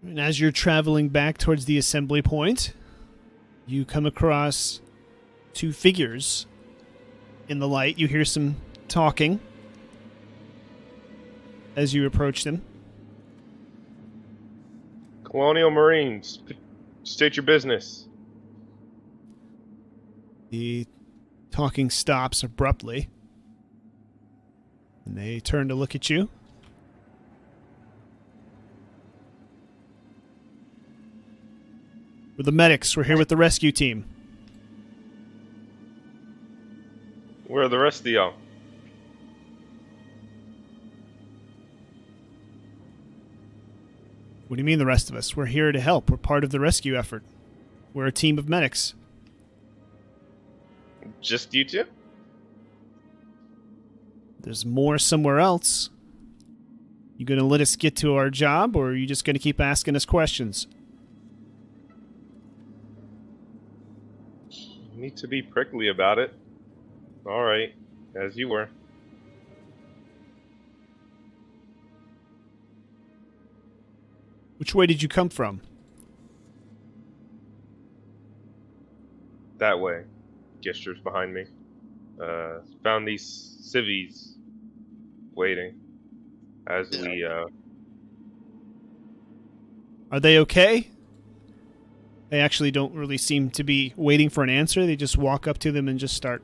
And as you're traveling back towards the assembly point, you come across two figures in the light. You hear some talking as you approach them. Colonial Marines, state your business. The talking stops abruptly, and they turn to look at you. We're the medics. We're here with the rescue team. Where are the rest of y'all? What do you mean the rest of us? We're here to help. We're part of the rescue effort. We're a team of medics. Just you two? There's more somewhere else. You gonna let us get to our job, or are you just gonna keep asking us questions? You need to be prickly about it. Alright, as you were. Which way did you come from? That way. Gestures behind me. Found these civvies waiting as we Are they okay? They actually don't really seem to be waiting for an answer. They just walk up to them and just start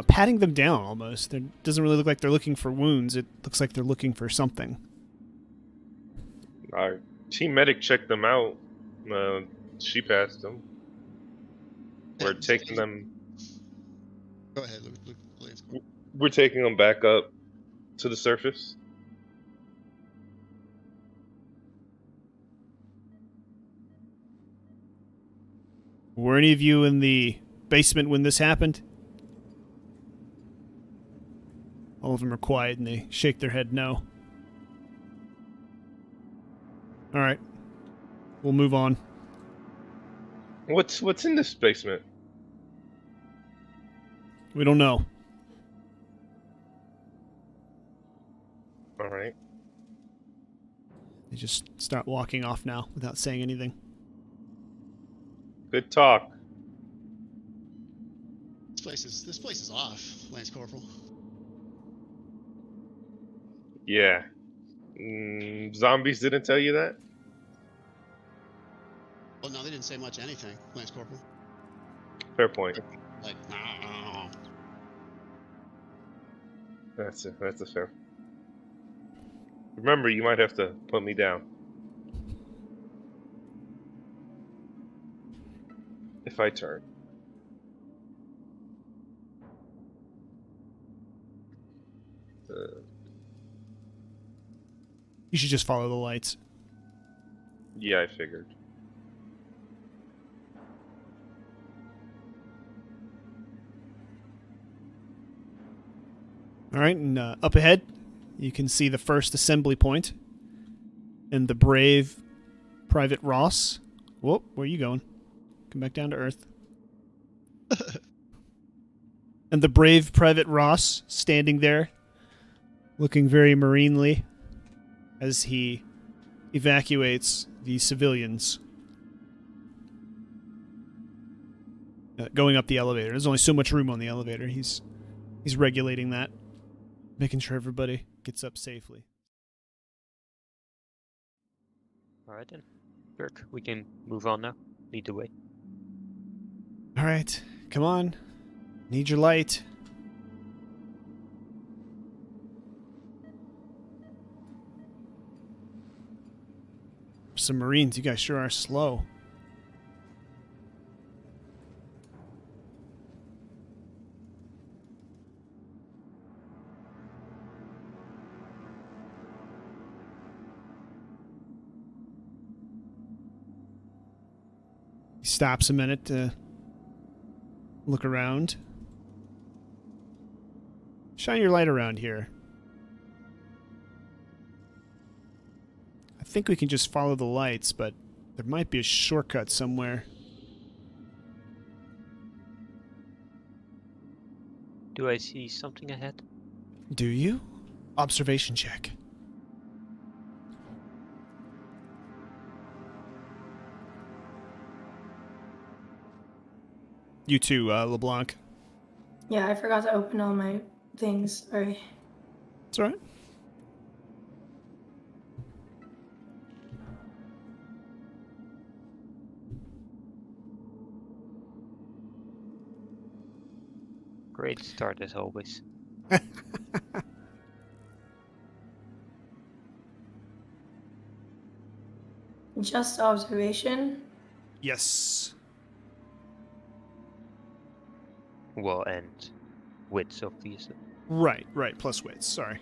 patting them down almost. It doesn't really look like they're looking for wounds. It looks like they're looking for something. our team medic checked them out. She passed them. We're taking them. Go ahead, Luke, please. We're taking them back up to the surface. Were any of you in the basement when this happened? All of them are quiet and they shake their head no. All right. We'll move on. What's in this basement? We don't know. All right. They just start walking off now without saying anything. Good talk. This place is off, Lance Corporal. Yeah. Zombies didn't tell you that? Well, no, they didn't say much anything, Lance Corporal. Fair point. Like, no. That's a fair. Remember, you might have to put me down. If I turn. You should just follow the lights. Yeah, I figured. All right, and up ahead, you can see the first assembly point. And the brave Private Ross. Whoa, where are you going? Come back down to Earth. And the brave Private Ross standing there, looking very marinely as he evacuates the civilians. Going up the elevator. There's only so much room on the elevator. He's regulating that, making sure everybody gets up safely. Alright then. Dirk, we can move on now. Lead the way. All right, come on. Need your light. Some Marines, you guys sure are slow. He stops a minute to look around. Shine your light around here. I think we can just follow the lights, but there might be a shortcut somewhere. Do I see something ahead? Do you? Observation check. You too, LeBlanc. Yeah, I forgot to open all my things. Sorry. It's all right. Great start as always. Just observation. Yes. Well, and wits, obviously. Right. Plus wits. Sorry.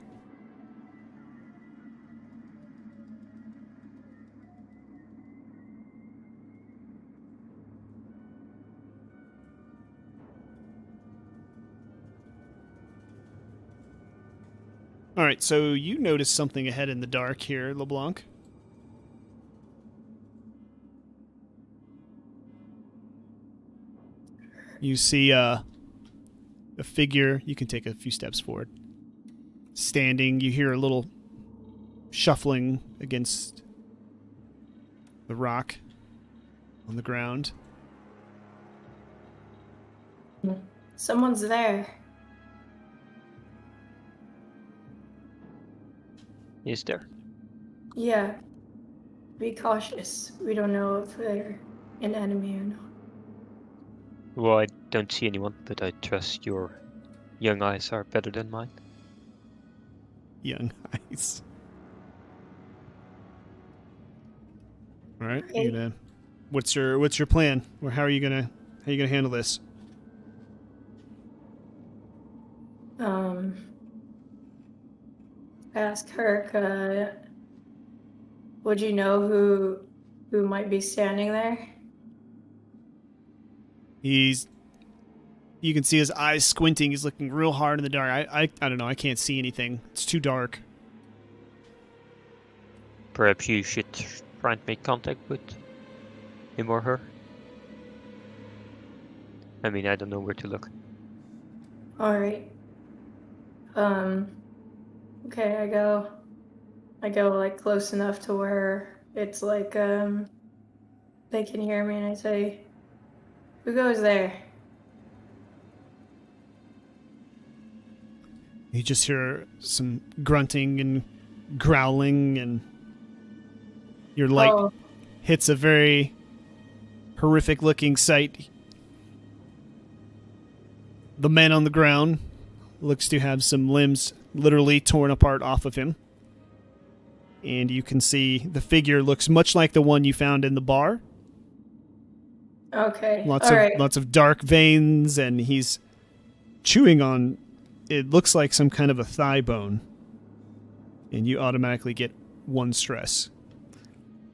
All right, so you notice something ahead in the dark here, LeBlanc. You see a figure. You can take a few steps forward. Standing, you hear a little shuffling against the rock on the ground. Someone's there. Is there? Yeah. Be cautious. We don't know if they're an enemy or not. Well, I don't see anyone, but I trust your young eyes are better than mine. Young eyes. All right, Okay. you gonna. What's your plan? Or how are you gonna handle this? Ask Herc, would you know who might be standing there? You can see his eyes squinting. He's looking real hard in the dark. I don't know. I can't see anything. It's too dark. Perhaps you should try and make contact with him or her. I mean, I don't know where to look. All right. Okay, I go like close enough to where it's like they can hear me, and I say, "Who goes there?" You just hear some grunting and growling, and your light Oh, hits a very horrific-looking sight. The man on the ground looks to have some limbs literally torn apart off of him. And you can see the figure looks much like the one you found in the bar. okay. Lots All of right. lots of dark veins, and he's chewing on, it looks like some kind of a thigh bone. And you automatically get 1 stress.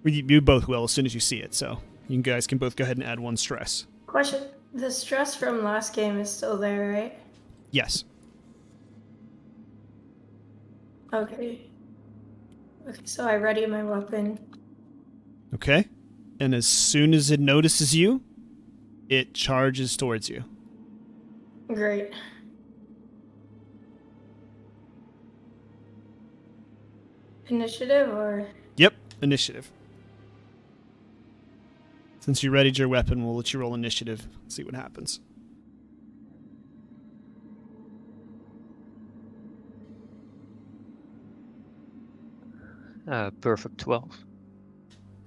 You both will as soon as you see it, so you guys can both go ahead and add 1 stress. Question: the stress from last game is still there, right? Yes. Okay. Okay, so I ready my weapon. Okay. And as soon as it notices you, it charges towards you. Great. Initiative or? Yep, initiative. Since you readied your weapon, we'll let you roll initiative. See what happens. Perfect 12.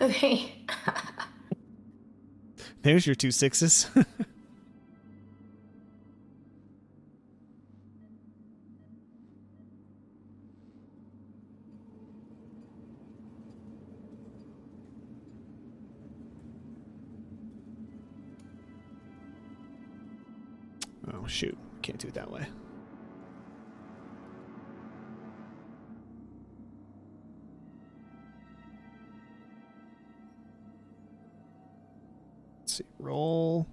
Okay. There's your 2 6s. Oh, shoot. Can't do it that way. Let's see. Roll.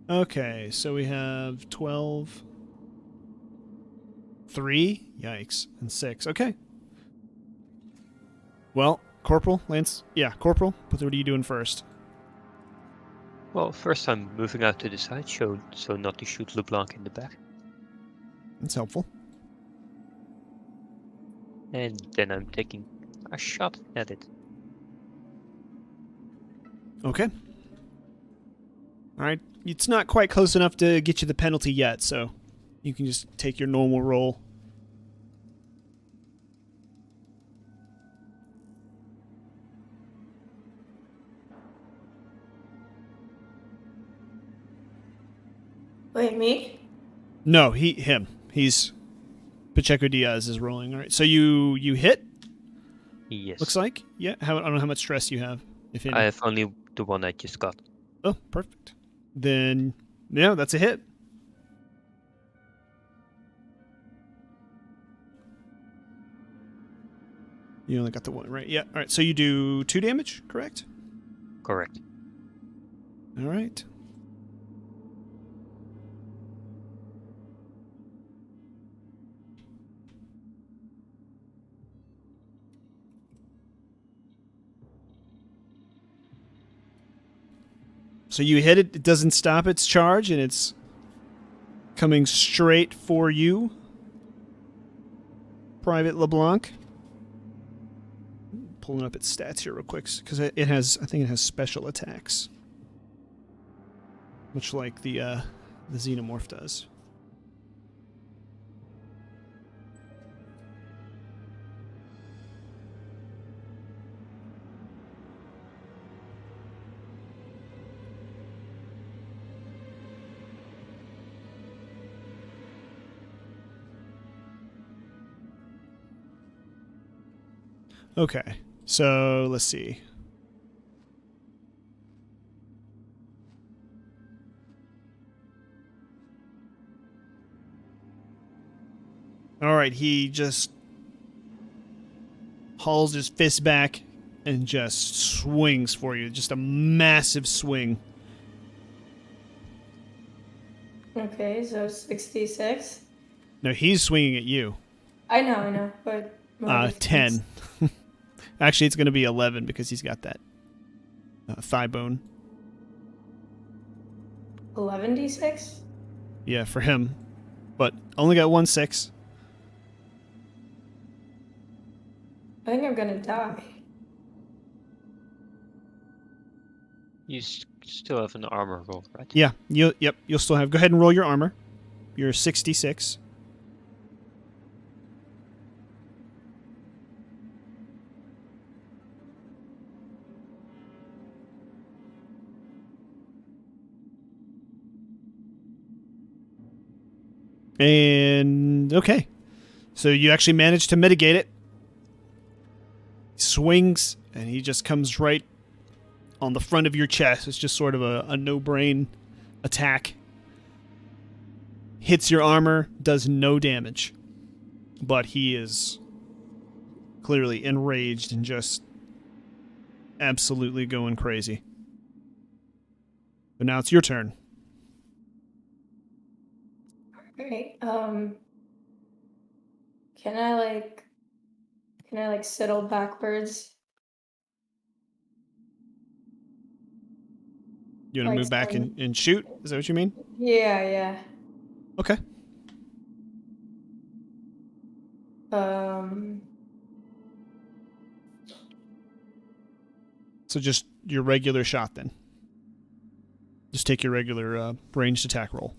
Okay, so we have 12, 3, yikes, and 6. Okay. Well, Corporal, Lance, Corporal, what are you doing first? Well, first I'm moving out to the side, so not to shoot LeBlanc in the back. That's helpful. And then I'm taking a shot at it. Okay. All right. It's not quite close enough to get you the penalty yet, so you can just take your normal roll. Wait, me? No, him. He's Pacheco Diaz is rolling. All right. So you hit. Yes. Looks like. Yeah. I don't know how much stress you have, if any. I have only the one I just got. Oh, perfect. Then yeah, that's a hit. You only got the one, right? Yeah. All right. So you do 2 damage, correct? Correct. All right. So you hit it. It doesn't stop its charge, and it's coming straight for you, Private LeBlanc. Pulling up its stats here real quick, because it has, I think it has special attacks, much like the xenomorph does. Okay, so let's see. All right, he just hauls his fist back and just swings for you. Just a massive swing. Okay, so 66. No, he's swinging at you. I know, but... my defense- 10. Actually, it's going to be 11 because he's got that thigh bone. 11d6? Yeah, for him. But only got 1 6. I think I'm gonna die. You still have an armor roll, right? Yeah, you'll still have. Go ahead and roll your armor. You're 66. And okay. So you actually managed to mitigate it. He swings and he just comes right on the front of your chest. It's just sort of a no-brain attack. Hits your armor, does no damage. But he is clearly enraged and just absolutely going crazy. But now it's your turn. Alright, can I like settle backwards? You want to Like move back some- and shoot? Is that what you mean? Yeah. Okay. So just your regular shot then. Just take your regular ranged attack roll.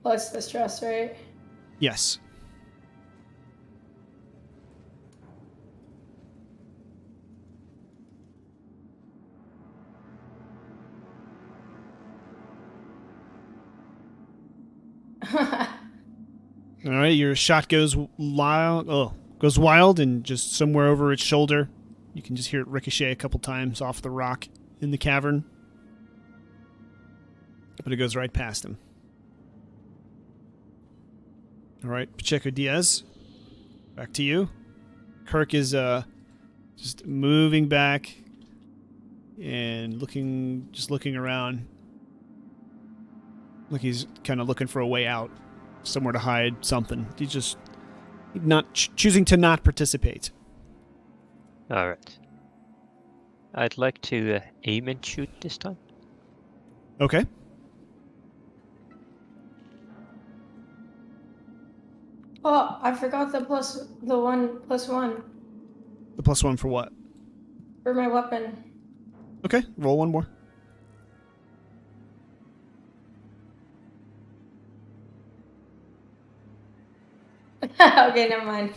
Plus the stress, right? Yes. All right, your shot goes wild. Oh, goes wild, and just somewhere over its shoulder, you can just hear it ricochet a couple times off the rock in the cavern. But it goes right past him. All right, Pacheco Diaz, back to you. Kirk is just moving back and looking around, like he's kind of looking for a way out, somewhere to hide something. He's just choosing to not participate. Alright. I'd like to aim and shoot this time. Okay. Oh, I forgot the +1 The +1 for what? for my weapon. Okay, roll one more. Okay, never mind.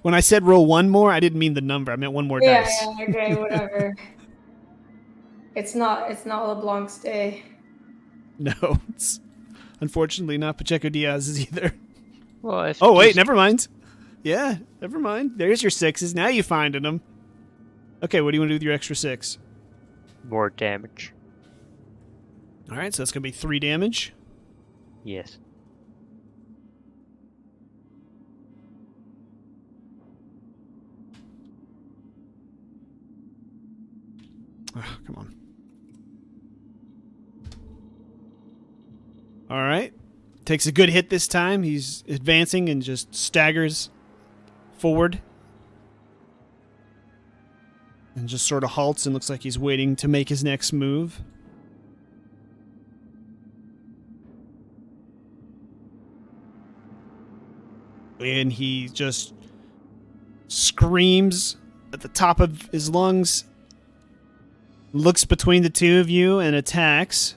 When I said roll one more, I didn't mean the number. I meant one more Yeah, dice. yeah, okay, whatever. It's not LeBlanc's day. No, it's unfortunately not Pacheco Diaz's either. Well, if Oh, wait, just- never mind. Yeah, never mind. There's your 6s. Now you finding them. Okay, what do you want to do with your extra 6? More damage. All right, so that's going to be 3 damage. Yes. Oh, come on. All right. Takes a good hit this time. He's advancing and just staggers forward. And just sort of halts and looks like he's waiting to make his next move. And he just screams at the top of his lungs, looks between the two of you and attacks.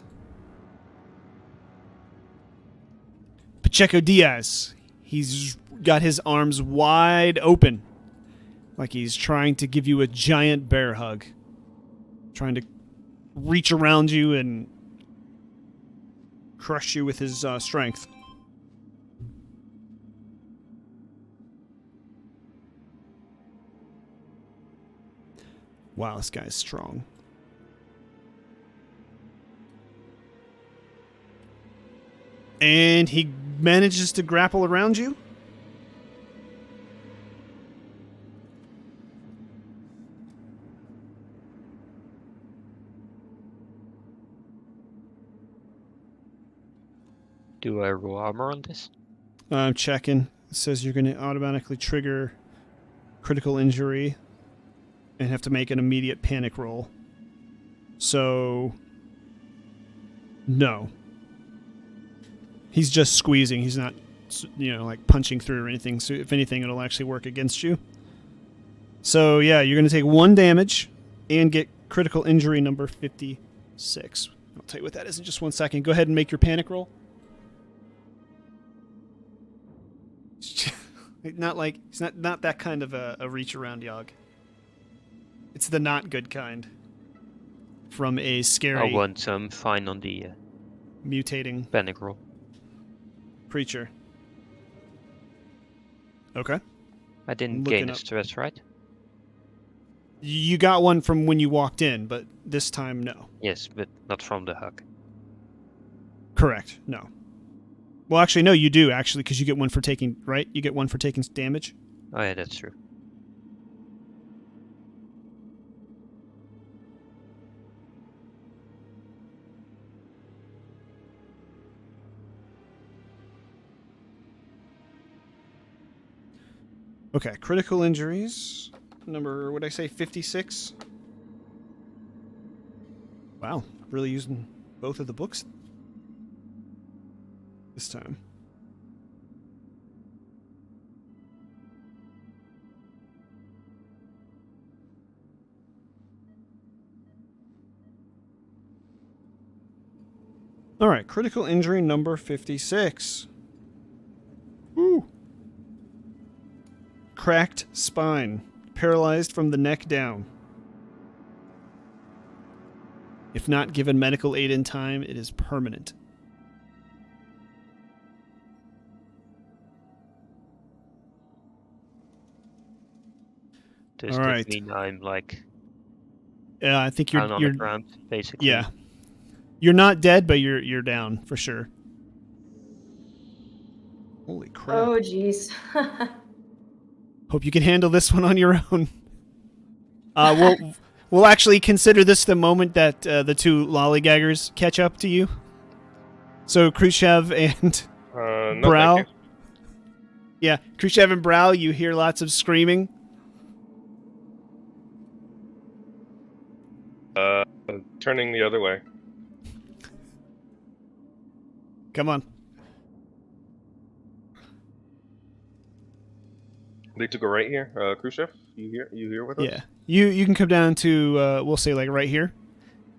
Pacheco Diaz. He's got his arms wide open, like he's trying to give you a giant bear hug. Trying to reach around you and crush you with his strength. Wow, this guy's strong. And he manages to grapple around you. Do I roll armor on this? I'm checking. It says you're going to automatically trigger critical injury and have to make an immediate panic roll. So, no. He's just squeezing. He's not, like punching through or anything. So if anything, it'll actually work against you. So yeah, you're going to take 1 damage and get critical injury number 56. I'll tell you what that is in just 1 second. Go ahead and make your panic roll. Not like he's not that kind of a reach around Yogg. It's the not good kind. From a I scary want some fine on the mutating panic roll. creature. Okay. I didn't Looking gain a up. stress, right? You got one from when you walked in, but this time no. Yes, but not from the hug. Correct. No. Well, actually, no, you do, actually, because you get one for taking, right? You get one for taking damage? Oh yeah, that's true. Okay, critical injuries. Number, what did I say, 56? Wow, really using both of the books this time. All right, critical injury number 56. Woo. Cracked spine, paralyzed from the neck down. If not given medical aid in time, it is permanent. Does All that right. mean I'm like I think down on you're the ground, basically? yeah. You're not dead, but you're down for sure. Holy crap. Oh, jeez. Hope you can handle this one on your own. We'll actually consider this the moment that the two lollygaggers catch up to you. So Khrushchev and No, Brow. thank you. Yeah, Khrushchev and Brow, you hear lots of screaming. Turning the other way. Come on. They took a right here. Khrushchev, you here? You here with us? Yeah. You can come down to we'll say like right here,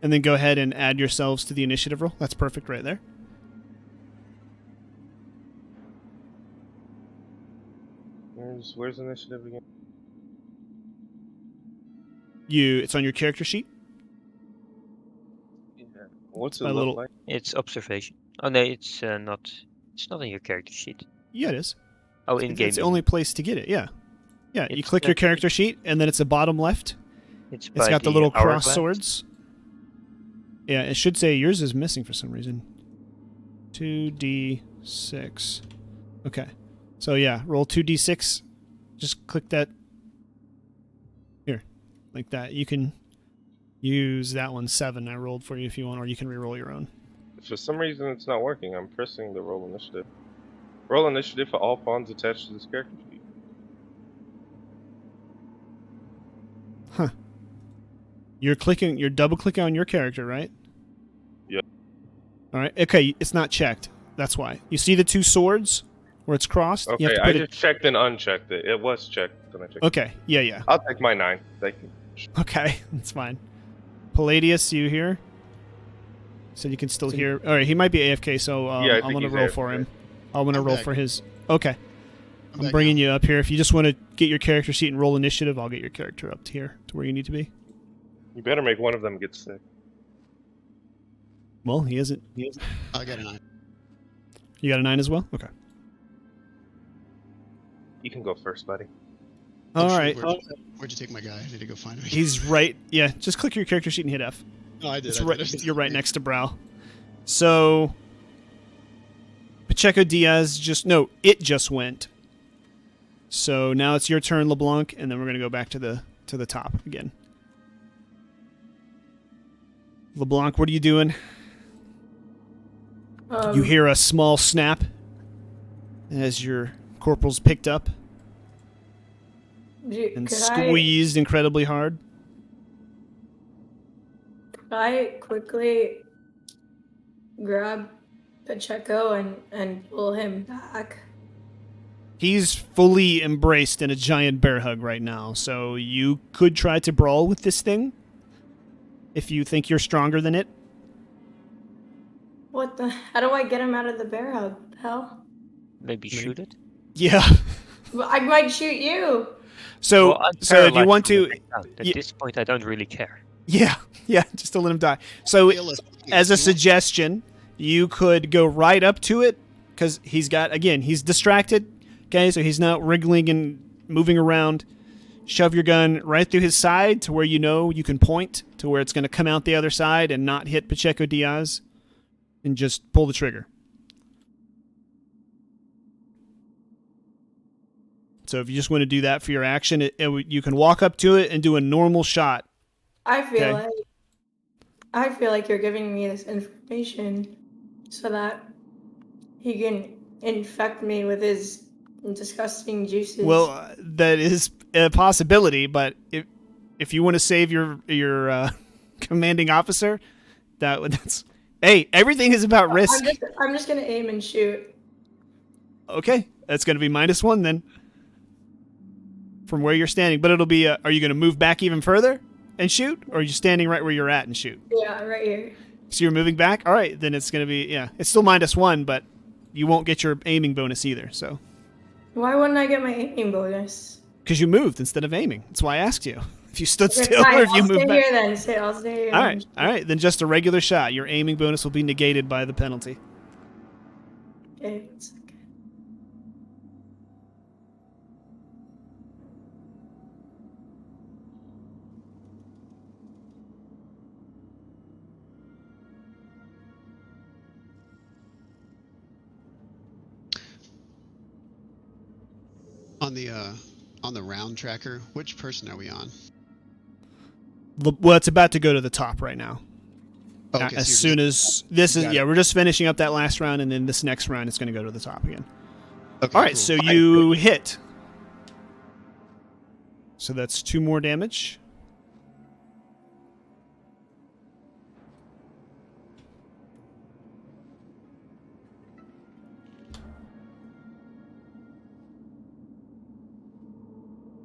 and then go ahead and add yourselves to the initiative roll. That's perfect right there. Where's initiative again? It's on your character sheet. Yeah. What's it my look little- like? It's observation. Oh no, it's not. It's not in your character sheet. Yeah, it is. Oh, in game. It's the only place to get it. Yeah. Yeah. You It's click your the- character sheet, and then it's the bottom left. It's It's by got the little cross hourglass. swords. Yeah, it should say yours is missing for some reason. 2d6. Okay. So yeah, roll 2d6. Just click that. Here. Like that. You can use that one 7 I rolled for you if you want, or you can re-roll your own. For some reason, it's not working. I'm pressing the roll initiative. Roll initiative for all pawns attached to this character sheet. Huh. You're double clicking on your character, right? Yep. Alright. Okay, it's not checked. That's why. You see the 2 swords where it's crossed? You have Okay, to I put just checked and unchecked it. It was checked. Then I checked. Okay, yeah. I'll take my 9. Thank you. Okay, that's fine. Palladius, you here? Said you can still hear. All right, he might be AFK, so Yeah, I I'm think gonna he's roll for AFK. him. I'm gonna I'm roll back. for his. Okay, I'm back bringing now. you up here. If you just want to get your character sheet and roll initiative, I'll get your character up to here to where you need to be. You better make one of them get sick. Well, he isn't. I got a 9. You got a 9 as well. Okay. You can go first, buddy. All Oh, right. shoot, where'd you take my guy? I need to go find him. He's right. Yeah, just click your character sheet and hit F. No, I did. It's I right, did. you're right next to Brow. So Pacheco Diaz it just went. So now it's your turn, LeBlanc, and then we're gonna go back to the top again. LeBlanc, what are you doing? You hear a small snap as your corporal's picked up and squeezed incredibly hard. Could I quickly grab Pacheco and pull him back? He's fully embraced in a giant bear hug right now, so you could try to brawl with this thing if you think you're stronger than it. What the? How do I get him out of the bear hug? What the hell? Maybe shoot it. Yeah. Well, I might shoot you. So, Well, I'm so if you paralyzed want from the to, neck down. At y- this point, I don't really care. yeah, just to let him die. So, Realistically, as a you want- suggestion, you could go right up to it because he's distracted. Okay, so he's not wriggling and moving around. Shove your gun right through his side to where you know you can point to where it's going to come out the other side and not hit Pacheco Diaz, and just pull the trigger. So if you just want to do that for your action, you can walk up to it and do a normal shot. I feel Okay. like you're giving me this information so that he can infect me with his disgusting juices. Well, that is a possibility, but if you want to save your commanding officer, that's hey, everything is about risk. I'm just gonna aim and shoot. Okay, that's going to be -1 then from where you're standing. But it'll be. Are you going to move back even further and shoot, or are you standing right where you're at and shoot? Yeah, right here. So you're moving back. All right, then it's going to be it's still -1, but you won't get your aiming bonus either. So Why wouldn't I get my aiming bonus? because you moved instead of aiming, that's why I asked you if you stood Okay, still fine, or if you I'll moved stay back. here then. I'll stay here. All right. Then just a regular shot. Your aiming bonus will be negated by the penalty. Okay, 1 second. On the round tracker, which person are we on? Well, it's about to go to the top right now. Okay, As so soon you're as this is, Got it. we're just finishing up that last round, and then this next round it's going to go to the top again. okay, All right, cool. so you hit. So that's 2 more damage.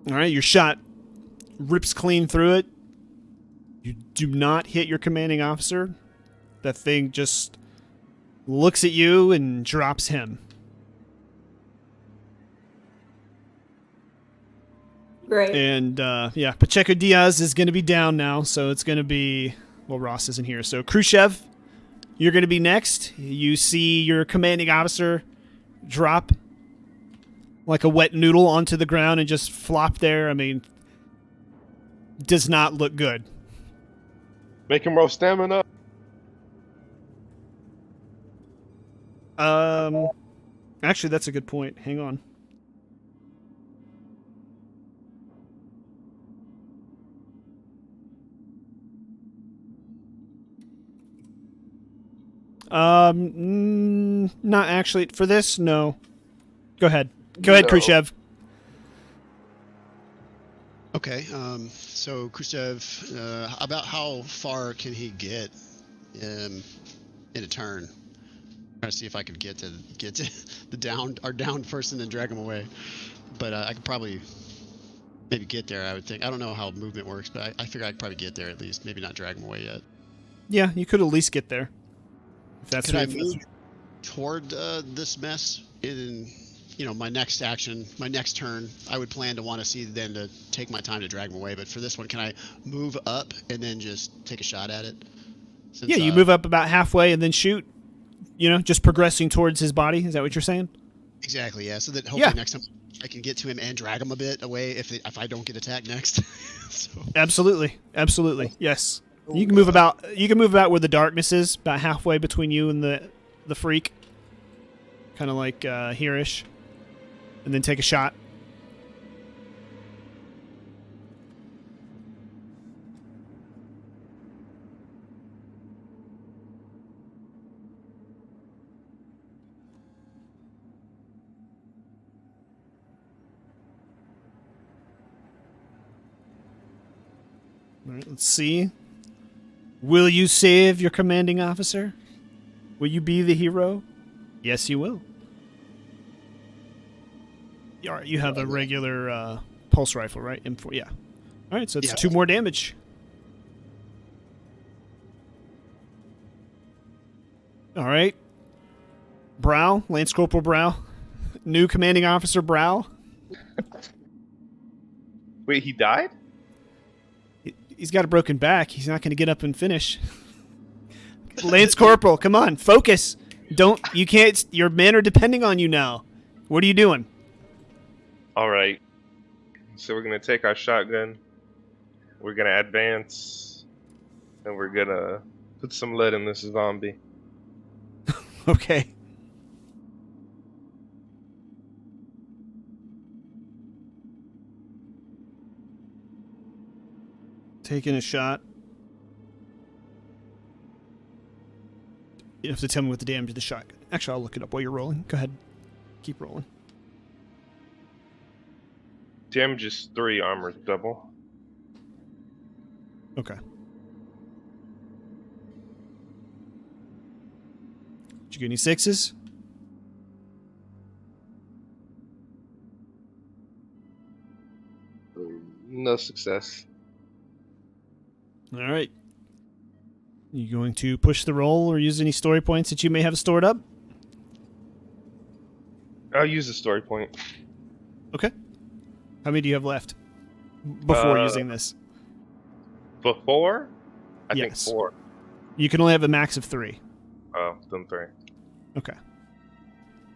All right, your shot rips clean through it. You do not hit your commanding officer. That thing just looks at you and drops him. Great. And, yeah, Pacheco Diaz is going to be down now, so it's going to be... Well, Ross isn't here. So, Khrushchev, you're going to be next. You see your commanding officer drop like a wet noodle onto the ground and just flop there. I mean, does not look good. Make him roll stamina. Actually, that's a good point. Hang on. Not actually. For this, no. Go ahead. Go ahead, No. Khrushchev. Okay. So Khrushchev, about how far can he get in a turn? Trying to see if I could get to the downed person and drag him away. But I could probably maybe get there. I would think. I don't know how movement works, but I figure I could probably get there at least. Maybe not drag him away yet. Yeah, you could at least get there. If that's Could I what- move toward this mess in, my next action, my next turn? I would plan to want to see then to take my time to drag him away. But for this one, can I move up and then just take a shot at it? Since, Yeah, you move up about halfway and then shoot. Just progressing towards his body. Is that what you're saying? Exactly. Yeah. So that hopefully Yeah. next time I can get to him and drag him a bit away if I don't get attacked next. So, Absolutely. Yes. You can move about where the darkness is, about halfway between you and the freak. Kind of like here-ish. And then take a shot. All right, let's see. Will you save your commanding officer? Will you be the hero? Yes, you will. All right, you have a regular pulse rifle, right? M4, yeah. All right, so it's Yeah. 2 more damage. All right. Brow, Lance Corporal Brow. New commanding officer Brow. Wait, he died? He's got a broken back. He's not going to get up and finish. Lance Corporal, come on, focus. You can't, your men are depending on you now. What are you doing? All right. So we're gonna take our shotgun. We're gonna advance, and we're gonna put some lead in this zombie. Okay. Taking a shot. You have to tell me what the damage of the shot. Actually, I'll look it up while you're rolling. Go ahead. Keep rolling. Damage is 3, armor's double. Okay. Did you get any 6s? No success. All right. You going to push the roll or use any story points that you may have stored up? I'll use a story point. Okay. How many do you have left before Uh, using this? Before? I Yes. think 4. You can only have a max of 3. Oh, then 3. Okay.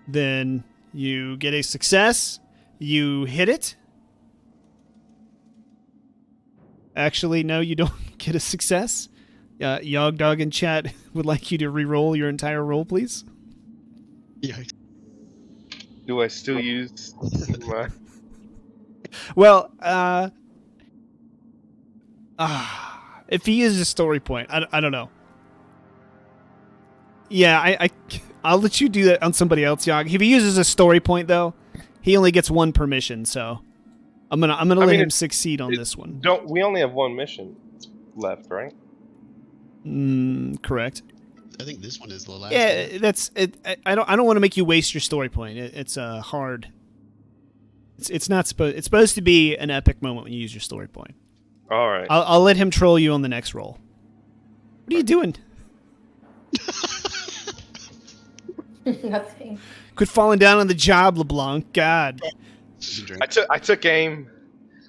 Then you get a success. You hit it. Actually, no, you don't get a success. Yog Dog in chat would like you to re-roll your entire roll, please. yeah. Do I still use my... Well, if he uses a story point, I don't know. Yeah, I'll let you do that on somebody else, Yog. If he uses a story point, though, he only gets 1 permission. So I'm gonna let him succeed on this one. We only have 1 mission left, right? Correct. I think this one is the last. Yeah, that's it. I don't want to make you waste your story point. It's hard. It's not supposed. It's supposed to be an epic moment when you use your story point. All right. I'll let him troll you on the next roll. What are you doing? Nothing. Quit falling down on the job, LeBlanc. God. I took aim.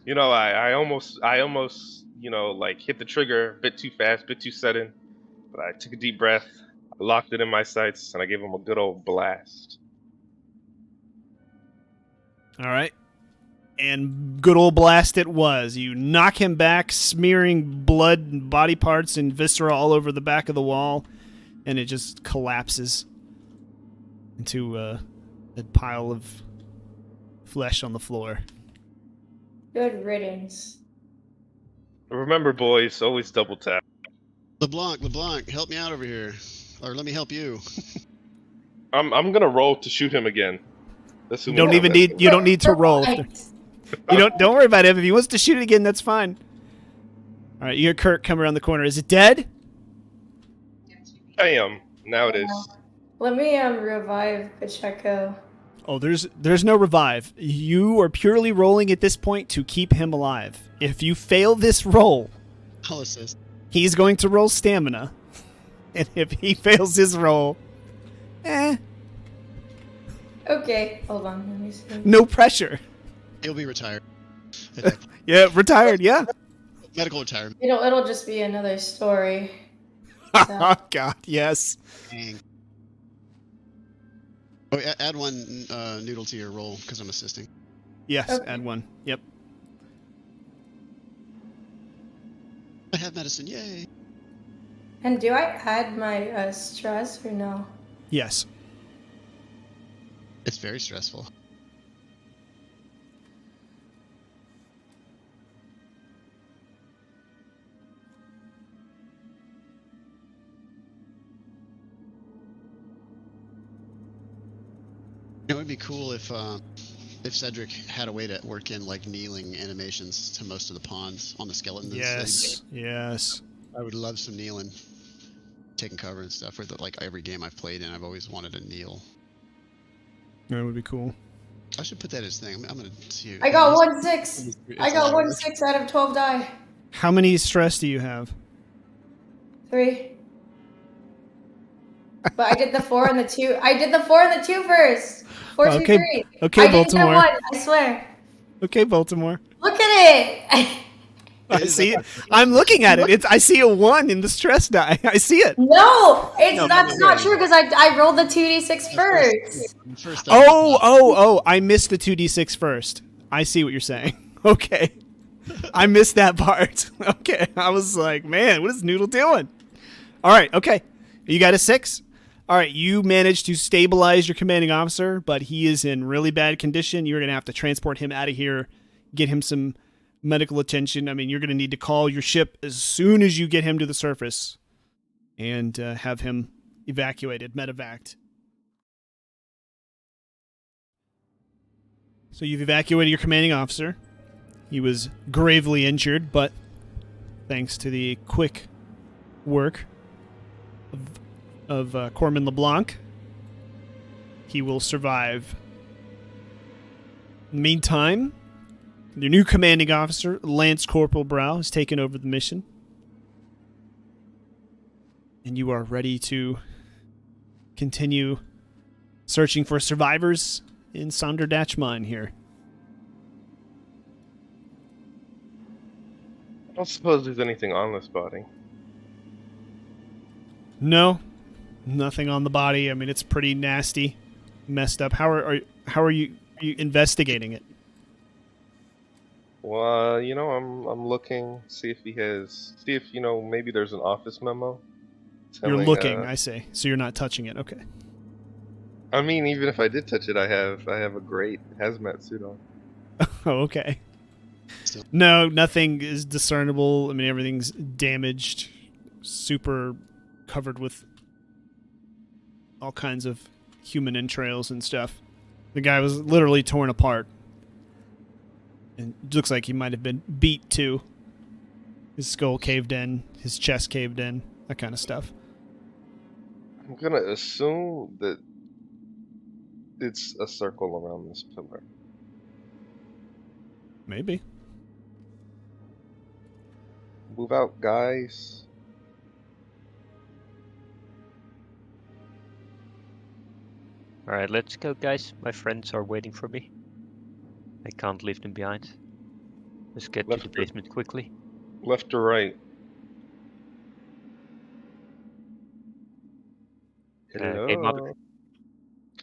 You know, I almost like hit the trigger a bit too fast, a bit too sudden. But I took a deep breath, I locked it in my sights, and I gave him a good old blast. All right. And good old blast it was. You knock him back, smearing blood and body parts and viscera all over the back of the wall, and it just collapses into a pile of flesh on the floor. Good riddance. Remember, boys, always double tap. LeBlanc, help me out over here, or let me help you. I'm gonna roll to shoot him again. That's You don't need to roll. You don't worry about him. If he wants to shoot it again, that's fine. All right, you hear Kurt come around the corner. Is it dead? Bam! Now it is. Let me revive Pacheco. Oh, there's no revive. You are purely rolling at this point to keep him alive. If you fail this roll, I'll assist. he's going to roll stamina. And if he fails his roll, Okay, hold on. Let me see. no pressure. He'll be retired. Yeah, retired, yeah. Medical retirement. It'll just be another story. Oh, God, yes. Dang. Oh, add one noodle to your roll because I'm assisting. Yes, Okay. add one. Yep. I have medicine, yay! And do I add my stress or no? Yes. It's very stressful. It would be cool if Cedric had a way to work in like kneeling animations to most of the pawns on the skeletons. Yes. I would love some kneeling, taking cover and stuff. For like every game I've played in, I've always wanted to kneel. That would be cool. I should put that as thing. I'm gonna see. I got 1-6. I got 1-6 out of 12 die. How many stress do you have? 3. But I did the 4 and the 2. I did the 4 and the 2 first. 4, 2, Okay, 3. okay, I didn't get Baltimore. 1, I swear. Okay, Baltimore. Look at it. I see it. I'm looking at it. I see a 1 in the stress die. I see it. No, that's no, not true because I rolled the 2d6 first. First, Oh, I missed the 2d6 first. I see what you're saying. Okay. I missed that part. Okay. I was like, man, what is Noodle doing? All right. Okay. You got a 6? All right. You managed to stabilize your commanding officer, but he is in really bad condition. You're going to have to transport him out of here, get him some medical attention. I mean, you're going to need to call your ship as soon as you get him to the surface and have him evacuated, medevaced. So you've evacuated your commanding officer. He was gravely injured, but thanks to the quick work of Corman LeBlanc, he will survive. In the meantime, your new commanding officer, Lance Corporal Brow, has taken over the mission. And you are ready to continue searching for survivors in Sonderdach Mine here. I don't suppose there's anything on this body. No, nothing on the body. I mean, it's pretty nasty, messed up. How are you investigating it? Well, I'm looking, see if maybe there's an office memo. You're telling, looking, I see. So you're not touching it. Okay. I mean, even if I did touch it, I have a great hazmat suit on. Oh, okay. Still. No, nothing is discernible. I mean, everything's damaged, super covered with all kinds of human entrails and stuff. The guy was literally torn apart. And it looks like he might have been beat too. His skull caved in, his chest caved in, that kind of stuff. I'm gonna assume that it's a circle around this pillar. Maybe. Move out, guys. Alright, let's go, guys. My friends are waiting for me. I can't leave them behind. Let's get to the basement quickly. Left or right? Game up.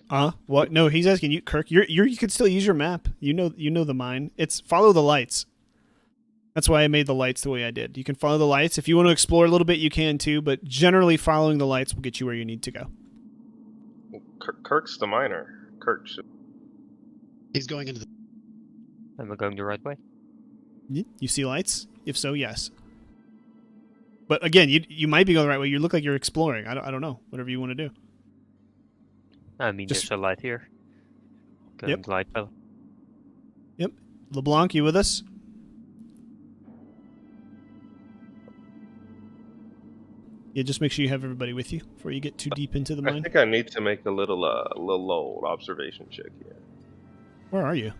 Hello. What? No, he's asking you, Kirk. You can still use your map. You know the mine. It's follow the lights. That's why I made the lights the way I did. You can follow the lights. If you want to explore a little bit, you can too, but generally following the lights will get you where you need to go. Kirk's the miner. Kirk should. He's going into the. Am I going the right way? You see lights? If so, yes. But again, you might be going the right way. You look like you're exploring. I don't know. Whatever you want to do. I mean, Just- there's a light here. Going light well. Yep. LeBlanc, you with us? Yeah, just make sure you have everybody with you before you get too deep into the I mine. think I need to make a little old observation check here. Where are you?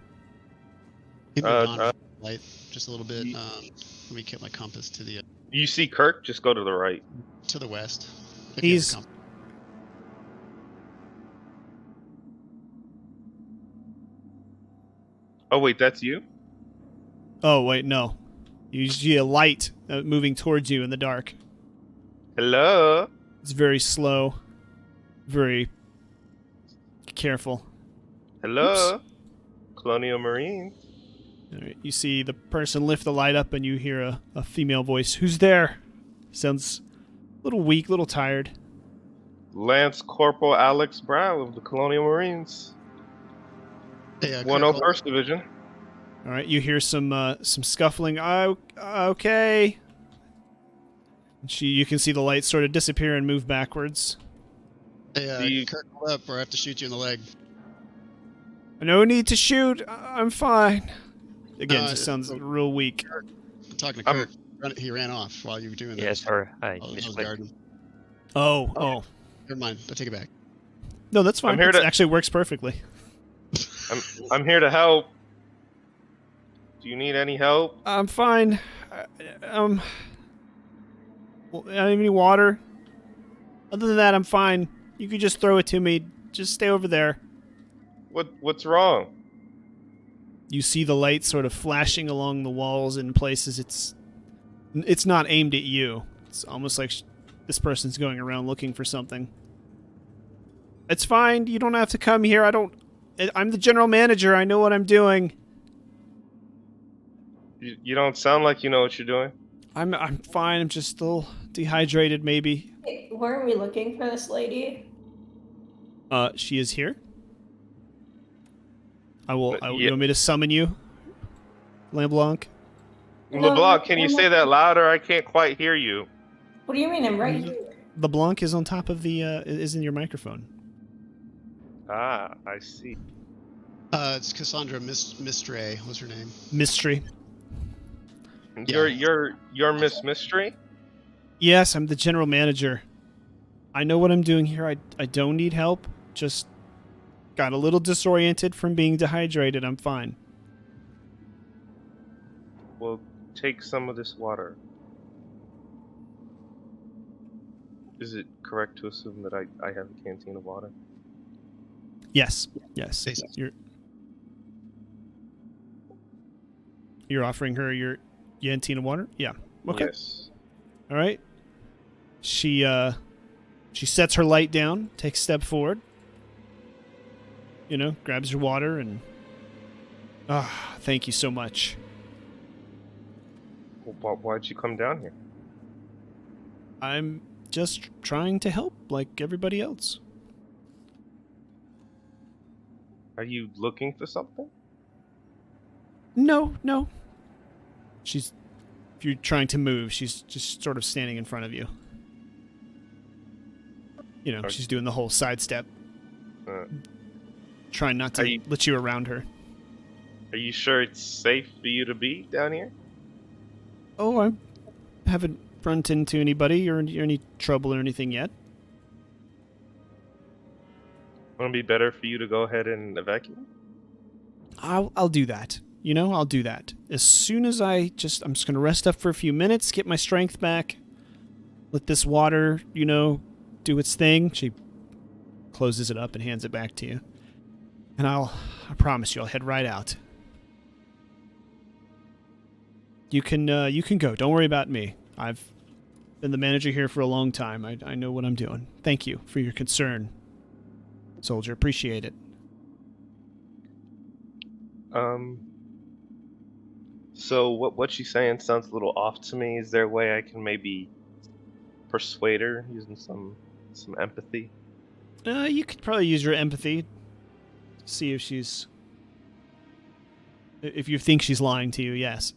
He moved on uh, light just a little bit. Let me get my compass to the You see Kirk? Just go to the right. west. If you have a He's- compass. Oh wait, that's you? Oh, wait, no. You see a light moving towards you in the dark. Hello. It's very slow. Very careful. Hello. Colonial Marines. All right, you see the person lift the light up and you hear a female voice. Who's there? Sounds a little weak, a little tired. Lance Corporal Alex Brown of the Colonial Marines. Hey, Kirk, 101st Division. All right, you hear some scuffling. Okay. You can see the light sort of disappear and move backwards. Hey, Kirk, hold up, or I have to shoot you in the leg. No need to shoot. I'm fine. Again, No, just sounds real weak. I'm talking to Kirk. He ran off while you were doing that. Yeah, sorry. I I was misclicked. guarding. Oh. Never mind. I take it back. No, that's fine. I'm here It to- actually works perfectly. I'm here to help. Do you need any help? I'm fine. Well, I don't have any water. Other than that, I'm fine. You could just throw it to me. Just stay over there. What's wrong? You see the light sort of flashing along the walls in places. It's not aimed at you. It's almost like this person's going around looking for something. It's fine. You don't have to come here. I'm the general manager. I know what I'm doing. You don't sound like you know what you're doing. I'm fine. I'm just a little dehydrated, maybe. Hey, weren't we looking for this lady? She is here. You Yeah. want me to summon you, LeBlanc? LeBlanc, can you say that louder? I can't quite hear you. What do you mean I'm right here? LeBlanc is on top of the is in your microphone. Ah, I see. It's Cassandra Mistre. What's her name? Mystery. You're Miss Mystery? Yes, I'm the general manager. I know what I'm doing here. I don't need help. Just got a little disoriented from being dehydrated. I'm fine. Well, take some of this water. Is it correct to assume that I have a canteen of water? Yes. Say so. You're offering her your canteen of water? Yeah. Okay. Yes. All right. She sets her light down, takes a step forward. Grabs your water and thank you so much. Well, why'd you come down here? I'm just trying to help like everybody else. Are you looking for something? No. If you're trying to move, she's just sort of standing in front of you. Okay. She's doing the whole sidestep. Uh, Trying not to let you around her. Are you sure it's safe for you to be down here? Oh, I haven't run into anybody or any trouble or anything yet. Wouldn't it be better for you to go ahead and evacuate? I'll do that. You know, I'll do that. As soon as I'm just going to rest up for a few minutes, get my strength back, let this water, you know, do its thing. She closes it up and hands it back to you. And I promise you, I'll head right out. You can go. Don't worry about me. I've been the manager here for a long time. I know what I'm doing. Thank you for your concern, soldier. Appreciate it. So what she's saying sounds a little off to me. Is there a way I can maybe persuade her using some empathy? You could probably use your empathy. See if if you think she's lying to you. Yes.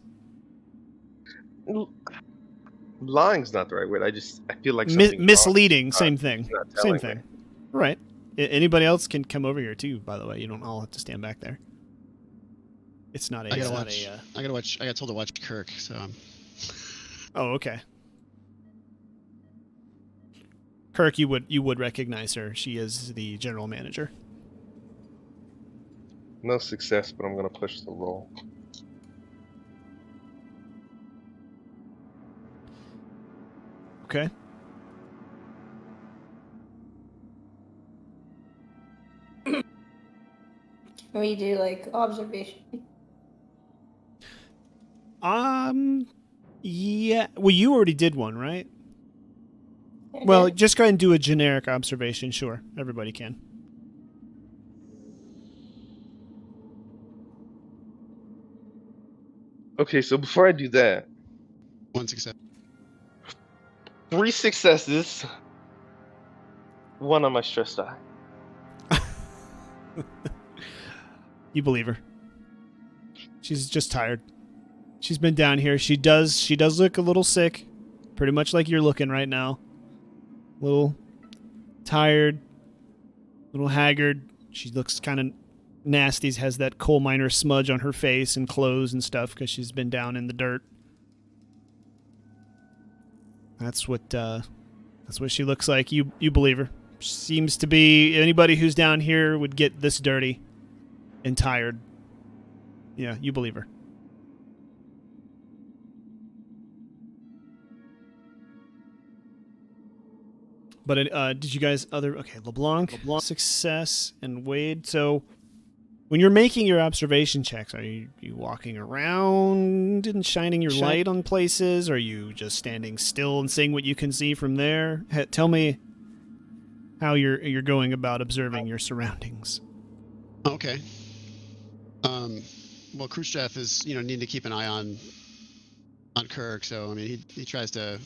Lying's not the right word. I feel like something misleading. wrong. Same thing. She's not Same telling thing. me. Right. Anybody else can come over here too. By the way, you don't all have to stand back there. It's not a. I got told to watch Kirk, so. Oh, okay. Kirk, you would recognize her. She is the general manager. No success, but I'm gonna push the roll. Okay. We do like observation. Yeah. Well, you already did one, right? I Well, did. just go ahead and do a generic observation. Sure, everybody can. Okay, so before I do that, 1 success. 3 successes, 1 on my stress die. You believe her. She's just tired. She's been down here. She does look a little sick, pretty much like you're looking right now. A little tired, a little haggard. She looks kind of nasty. Has that coal miner smudge on her face and clothes and stuff because she's been down in the dirt. That's what she looks like. You believe her. Seems to be anybody who's down here would get this dirty and tired. Yeah, you believe her. But did you guys LeBlanc, success, and Wade. So when you're making your observation checks, are you walking around and shining your light on places? Or are you just standing still and seeing what you can see from there? Tell me how you're going about observing your surroundings. Okay. Well, Khrushchev is, needing to keep an eye on Kirk, so I mean, he tries to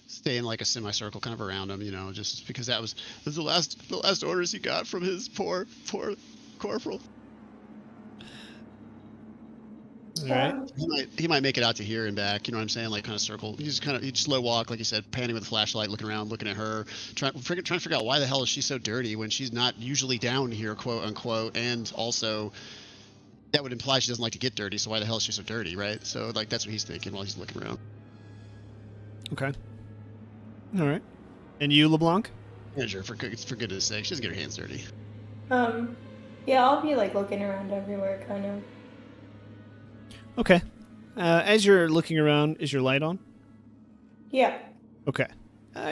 stay in like a semicircle kind of around him, just because those are the last orders he got from his poor corporal. All right. He might make it out to here and back, you know what I'm saying? Like kind of circle. He's slow walk, like you said, panning with a flashlight, looking around, looking at her, trying to figure out why the hell is she so dirty when she's not usually down here, quote unquote, and also that would imply she doesn't like to get dirty, so why the hell is she so dirty, right? So like that's what he's thinking while he's looking around. Okay. All right. And you, LeBlanc? Manager, for goodness sake, she doesn't get her hands dirty. Yeah, I'll be like looking around everywhere, kind of. Okay. As you're looking around, is your light on? Yeah. Okay.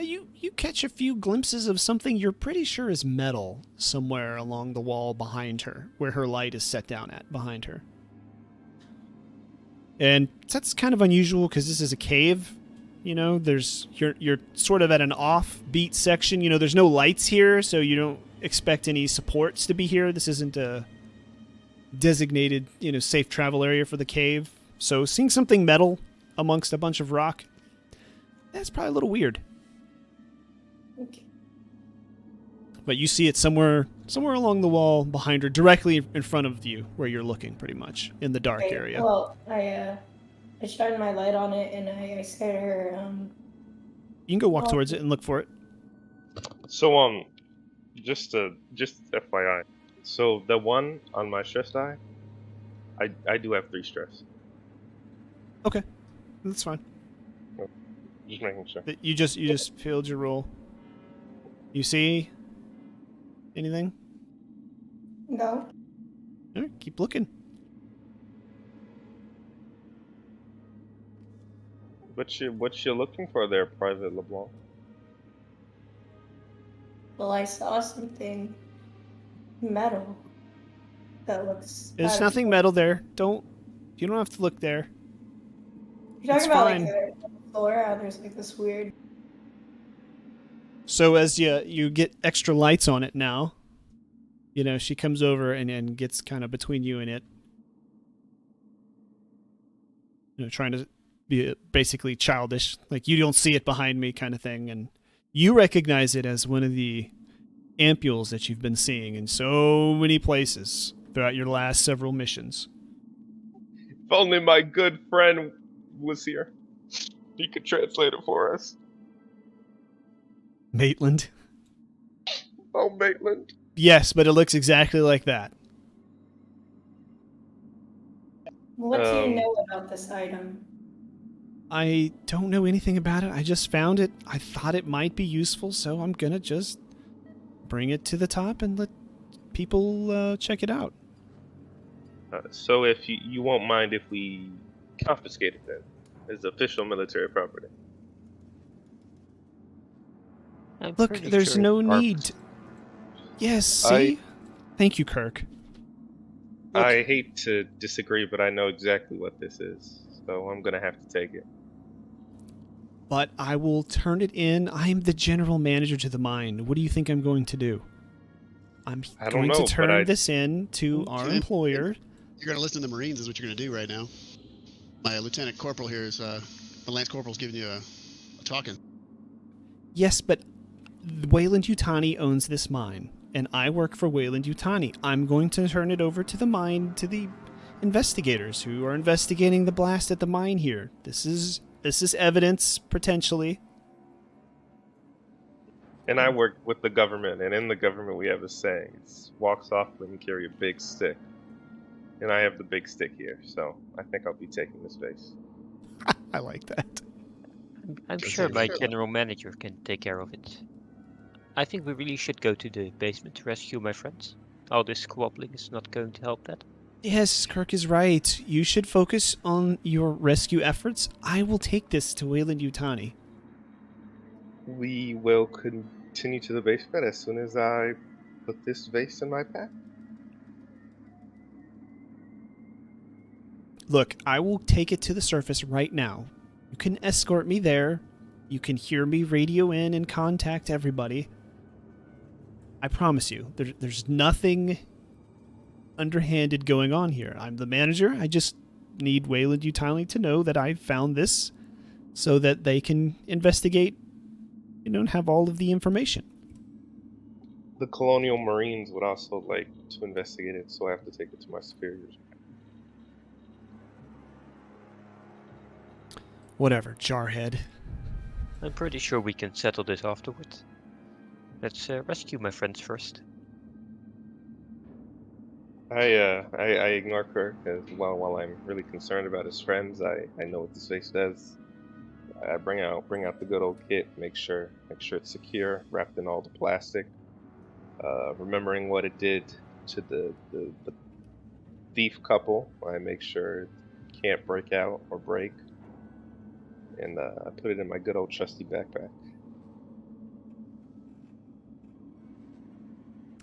You catch a few glimpses of something you're pretty sure is metal somewhere along the wall behind her, where her light is set down at behind her. And that's kind of unusual because this is a cave. You're sort of at an offbeat section. There's no lights here, so you don't expect any supports to be here. This isn't a designated, safe travel area for the cave. So seeing something metal amongst a bunch of rock, that's probably a little weird. Okay. But you see it somewhere along the wall behind her, directly in front of you, where you're looking, pretty much in the dark area. Well, I shine my light on it and I say to her, You can go walk towards it and look for it. So just FYI. So the 1 on my stress die, I do have 3 stress. Okay, that's fine. Just making sure. You just failed your roll. You see anything? no. All right, keep looking. What you looking for there, Private LeBlanc? Well, I saw something metal that looks There's out of nothing place. metal there. You don't have to look there. You're It's talking about fine. like the floor, how there's like this weird. So as you get extra lights on it now, she comes over and gets kind of between you and it. Trying to be basically childish, like you don't see it behind me kind of thing, and you recognize it as one of the ampules that you've been seeing in so many places throughout your last several missions. If only my good friend was here. He could translate it for us. Maitland? Oh, Maitland. Yes, but it looks exactly like that. What do you know about this item? I don't know anything about it. I just found it. I thought it might be useful, so I'm gonna just bring it to the top and let people check it out. So if you won't mind if we confiscate it then, as official military property. I'm Look, pretty there's sure no it's need. armed. Yes, see? Thank you, Kirk. Look, I hate to disagree, but I know exactly what this is, so I'm gonna have to take it. but I will turn it in. I'm the general manager to the mine. What do you think I'm going to do? I'm I don't going know, to but turn this in to Okay. our employer. You're going to listen to the Marines is what you're going to do right now. My Lieutenant Corporal here is, the Lance Corporal's giving you a talking. Yes, but Wayland Yutani owns this mine, and I work for Wayland Yutani. I'm going to turn it over to the mine, to the investigators who are investigating the blast at the mine here. This is evidence, potentially. And I work with the government, and in the government we have a saying: it's walk softly and carry a big stick. And I have the big stick here, so I think I'll be taking this base. I like that. I'm sure my general manager can take care of it. I think we really should go to the basement to rescue my friends. All this squabbling is not going to help that. Yes, Kirk is right. You should focus on your rescue efforts. I will take this to Wayland Yutani. We will continue to the basement as soon as I put this vase in my pack. Look, I will take it to the surface right now. You can escort me there. You can hear me radio in and contact everybody. I promise you, there's nothing underhanded going on here. I'm the manager. I just need Wayland Yutani to know that I found this so that they can investigate, and have all of the information. The Colonial Marines would also like to investigate it, so I have to take it to my superiors. Whatever, jarhead. I'm pretty sure we can settle this afterward. Let's rescue my friends first. I ignore Kirk as well. While I'm really concerned about his friends, I know what this vase does. I bring out the good old kit, make sure it's secure, wrapped in all the plastic. Remembering what it did to the thief couple, I make sure it can't break out or break, and I put it in my good old trusty backpack.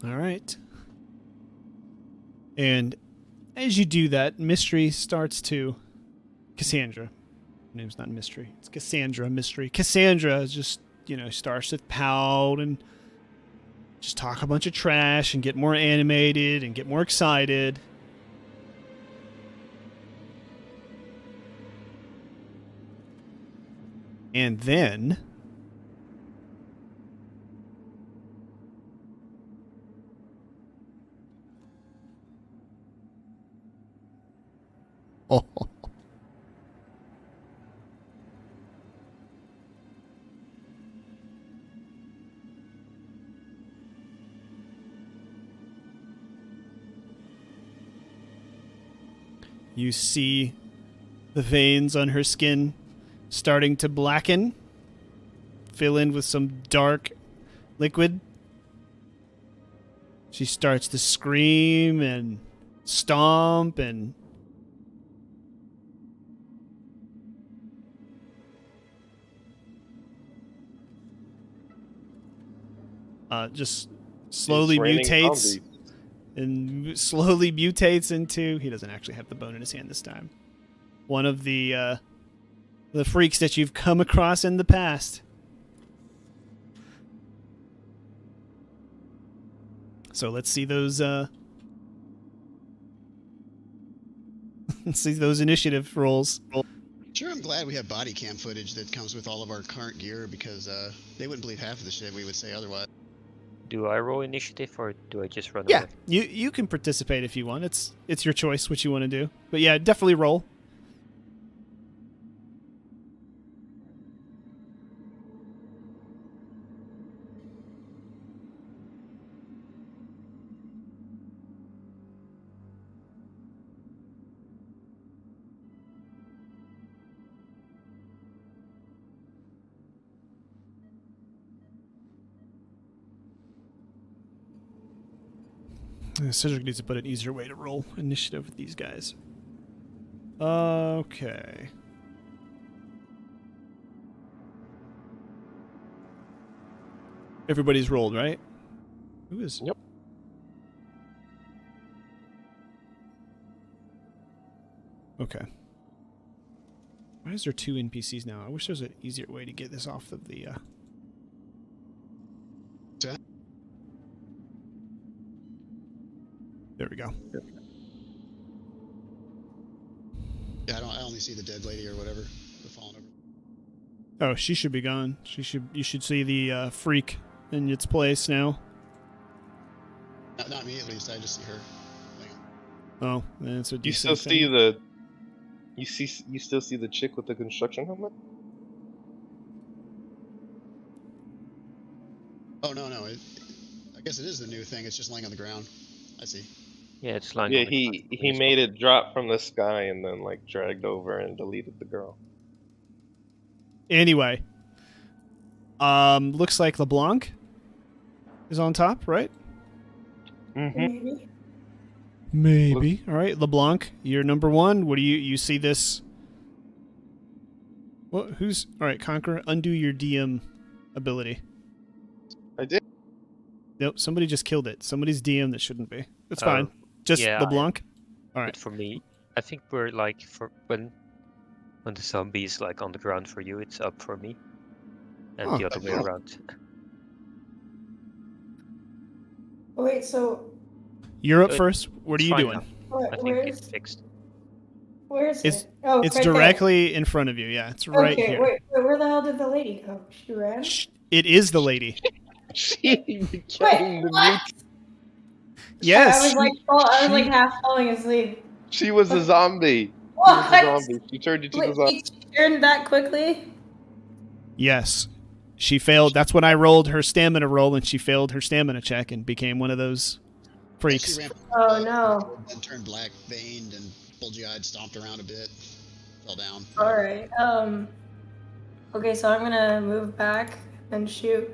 All right. And as you do that, Mystery starts to... Cassandra. Her name's not Mystery. It's Cassandra, Mystery. Cassandra just, starts to pout and just talk a bunch of trash and get more animated and get more excited. And then... Oh. You see the veins on her skin starting to blacken, fill in with some dark liquid. She starts to scream and stomp, and just It's slowly raining mutates zombies. and slowly mutates into. He doesn't actually have the bone in his hand this time. One of the freaks that you've come across in the past. So let's see those. Let's see those initiative rolls. Sure, I'm glad we have body cam footage that comes with all of our current gear because they wouldn't believe half of the shit we would say otherwise. Do I roll initiative or do I just run Yeah, away? you can participate if you want. It's your choice what you want to do. But yeah, definitely roll. Cedric needs to put an easier way to roll initiative with these guys. Okay. Everybody's rolled, right? Who is? Yep. Okay. Why is there 2 NPCs now? I wish there was an easier way to get this off of the. There we go. Yeah, I only see the dead lady or whatever, the fallen over. Oh, she should be gone. You should see the freak in its place now. Not me at least. I just see her. Oh, that's a You decent still thing. see the. You still see the chick with the construction helmet? Oh no. I guess it is the new thing. It's just laying on the ground. I see. Yeah, it's lying Yeah, on the ground. he made it drop from the sky and then like dragged over and deleted the girl. Anyway, looks like LeBlanc is on top, right? Mm-hmm. Maybe. Maybe. All right, LeBlanc, you're number 1. What do you see this? What? Who's all right? Conqueror, undo your DM ability. I did. Nope, somebody just killed it. Somebody's DM that shouldn't be. That's Oh, fine. Just yeah, LeBlanc. All But right. for me, I think we're like for when the zombie is like on the ground for you, it's up for me, and Huh. the other way around. Wait, so You're up It- first. What are It's you fine doing? now. I think where's it's fixed. it? Oh, It's right directly in front of you. Yeah, it's there. right Okay, here. wait, where the hell did the lady go? She ran? It is the lady. She became the what? mute. Yes. I was like half falling asleep. She was a zombie. She What? was a zombie. She turned into the Wait, zombie. she turned that quickly? Yes. She failed. That's when I rolled her stamina roll, and she failed her stamina check and became one of those freaks. She ran Oh no. and turned black, veined, and bulgy-eyed, stomped around a bit, fell down. All right. Okay, so I'm gonna move back and shoot.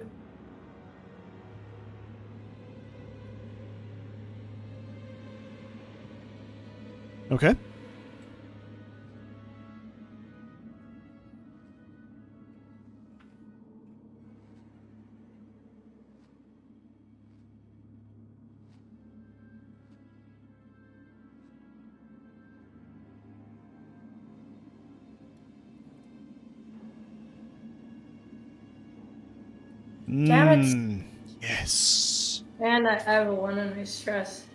Okay. Damn it. Yes. And I have a 1 on my stress.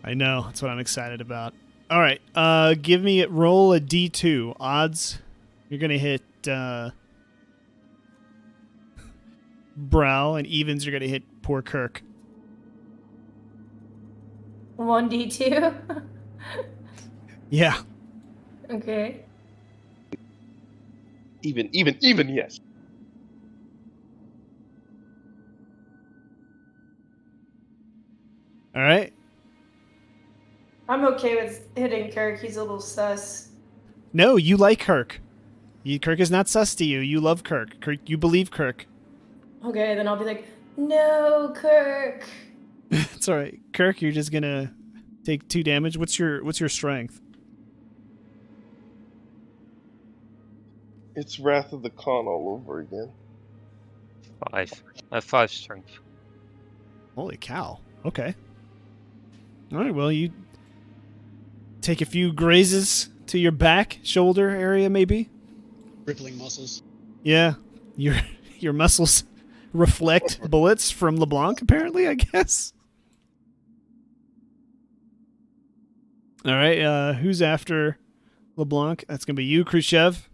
I know. That's what I'm excited about. All right. Roll a D2. Odds. You're going to hit Brow, and evens you're going to hit poor Kirk. 1d2. Yeah. Okay. Even, yes. All right. I'm okay with hitting Kirk. He's a little sus. No, you like Kirk. Kirk is not sus to you. You love Kirk. You believe Kirk. Okay, then I'll be like, no, Kirk. It's all right. Kirk, you're just going to take 2 damage. What's your strength? It's Wrath of the Khan all over again. 5. I have 5 strength. Holy cow. Okay. All right, well, you take a few grazes to your back, shoulder area, maybe? Rippling muscles. Yeah. Your muscles reflect bullets from LeBlanc, apparently, I guess. All right, who's after LeBlanc? That's going to be you, Khrushchev.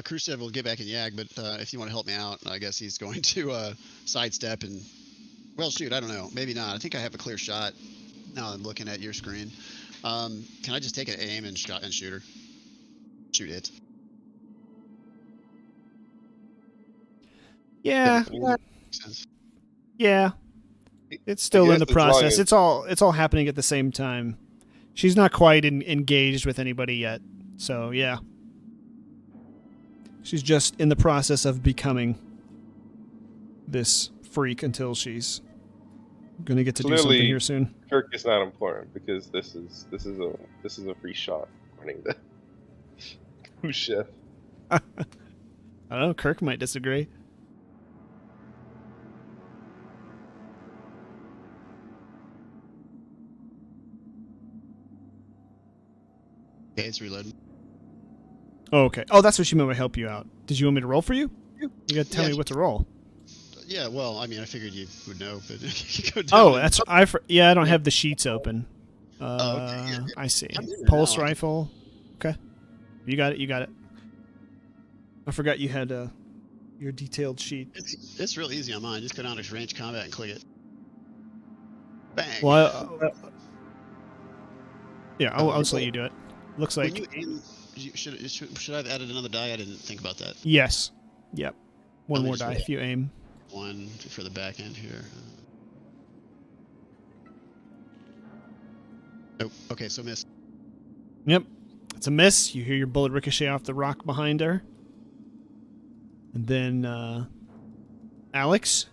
Khrushchev will get back in Yag, but if you want to help me out, I guess he's going to sidestep and... Well, shoot, I don't know. Maybe not. I think I have a clear shot now I'm looking at your screen. Can I just take an aim and shoot her? Shoot it. Yeah. Makes sense. Yeah. It's still in guess the as long process. as- It's all happening at the same time. She's not quite engaged with anybody yet. So, yeah. She's just in the process of becoming this freak until she's going to get to do something Clearly- here soon. Kirk is not important because this is a free shot running the who's chef. I don't know. Kirk might disagree. Okay, it's reloading. Oh, okay. Oh, that's what she meant by help you out. Did you want me to roll for you? You got to tell Yeah, me what to roll. Yeah, well, I mean, I figured you would know, but you could go down. Oh, that's I don't have the sheets open. okay, yeah. I see. I'm in it Pulse now. rifle. Okay. You got it. I forgot you had your detailed sheet. It's real easy on mine. Just go down to range combat and click it. Bang. Well, yeah, I'll just let you do it. Looks When like you aim, should I have added another die? I didn't think about that. yes. Yep. One Let me more just die roll. if you aim. One for the back end here. Nope. Okay, so miss. Yep. It's a miss. You hear your bullet ricochet off the rock behind her. And then Alex,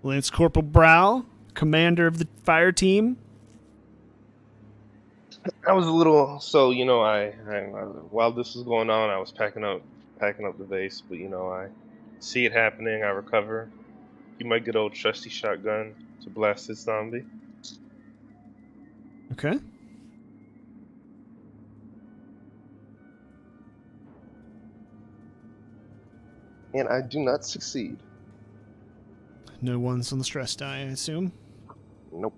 Lance Corporal Brow, commander of the fire team. I was a little so I while this was going on, I was packing up the vase, but I see it happening. I recover. Use my good old trusty shotgun to blast this zombie. Okay. And I do not succeed. No ones on the stress die, I assume. Nope.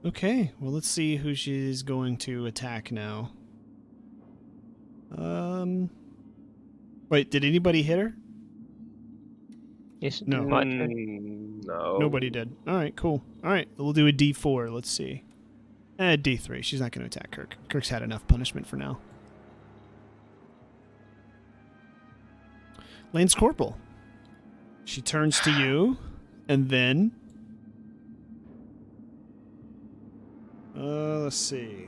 Okay, well, let's see who she's going to attack now. Wait, did anybody hit her? Is it No. my turn? No. Nobody did. All right, cool. All right, we'll do a D4. Let's see. D3. She's not going to attack Kirk. Kirk's had enough punishment for now. Lance Corporal. She turns to you, and then... let's see.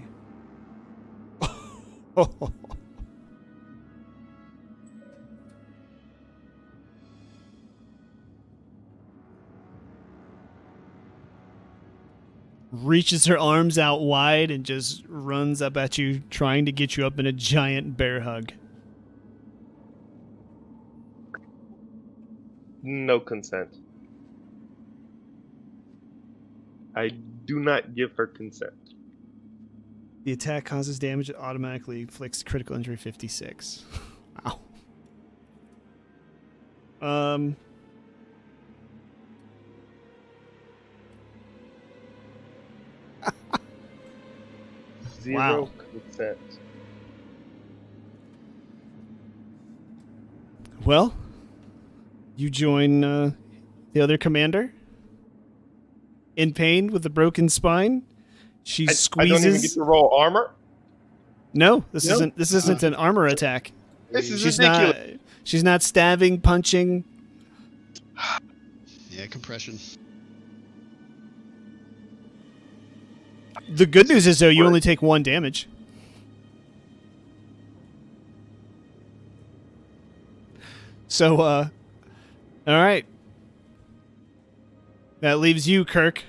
Reaches her arms out wide and just runs up at you, trying to get you up in a giant bear hug. No consent. I do not give her consent. The attack causes damage. It automatically inflicts critical injury 56. Wow. Zero Wow. consent. Well, you join the other commander in pain with a broken spine. She I squeezes. don't even get to roll armor. No, this No? isn't an armor attack. This is She's ridiculous. not. She's not stabbing, punching. Yeah, compression. The good news is, though, you only take 1 damage. So, all right. That leaves you, Kirk.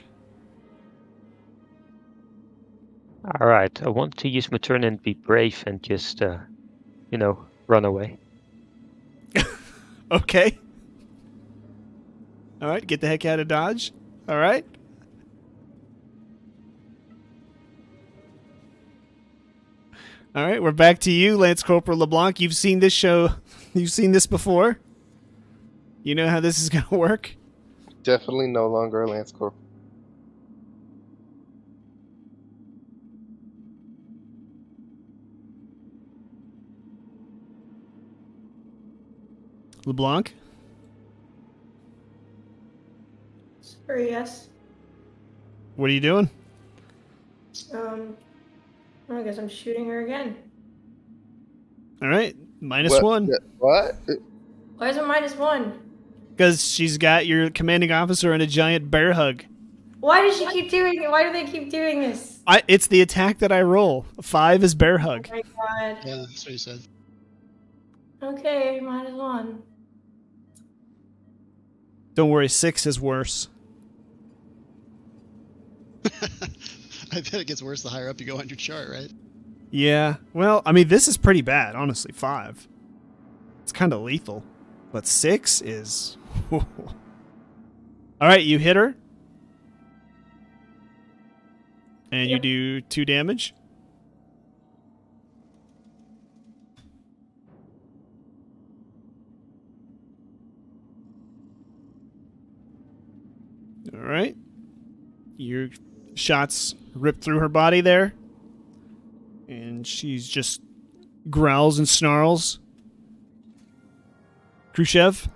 All right, I want to use my turn and be brave and just, run away. Okay. All right, get the heck out of Dodge. All right. All right, we're back to you, Lance Corporal LeBlanc. You've seen this show. You've seen this before. You know how this is going to work. Definitely no longer a Lance Corporal. LeBlanc? Sorry, yes. What are you doing? I guess I'm shooting her again. All right, -1. What? Why is it -1? Because she's got your commanding officer in a giant bear hug. Why does she keep doing it? Why do they keep doing this? It's the attack that I roll. 5 is bear hug. Oh my god. Yeah, that's what you said. Okay, -1. Don't worry, 6 is worse. I bet it gets worse the higher up you go on your chart, right? Yeah, well, I mean, this is pretty bad, honestly. 5. It's kind of lethal. But 6 is... All right, you hit her. And you Yep. do 2 damage. All right. Your shots rip through her body there. And she's just growls and snarls. Khrushchev?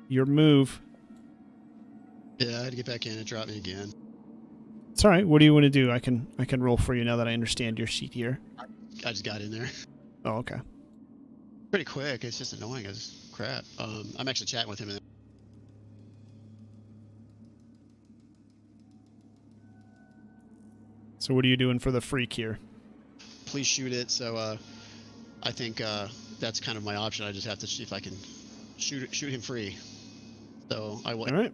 Your move. Yeah, I had to get back in. It dropped me again. It's all right. What do you want to do? I can roll for you now that I understand your sheet here. I just got in there. Oh, okay. Pretty quick. It's just annoying as crap. I'm actually chatting with him. So what are you doing for the freak here? Please shoot it. So I think that's kind of my option. I just have to see if I can shoot him free. So I will. All right.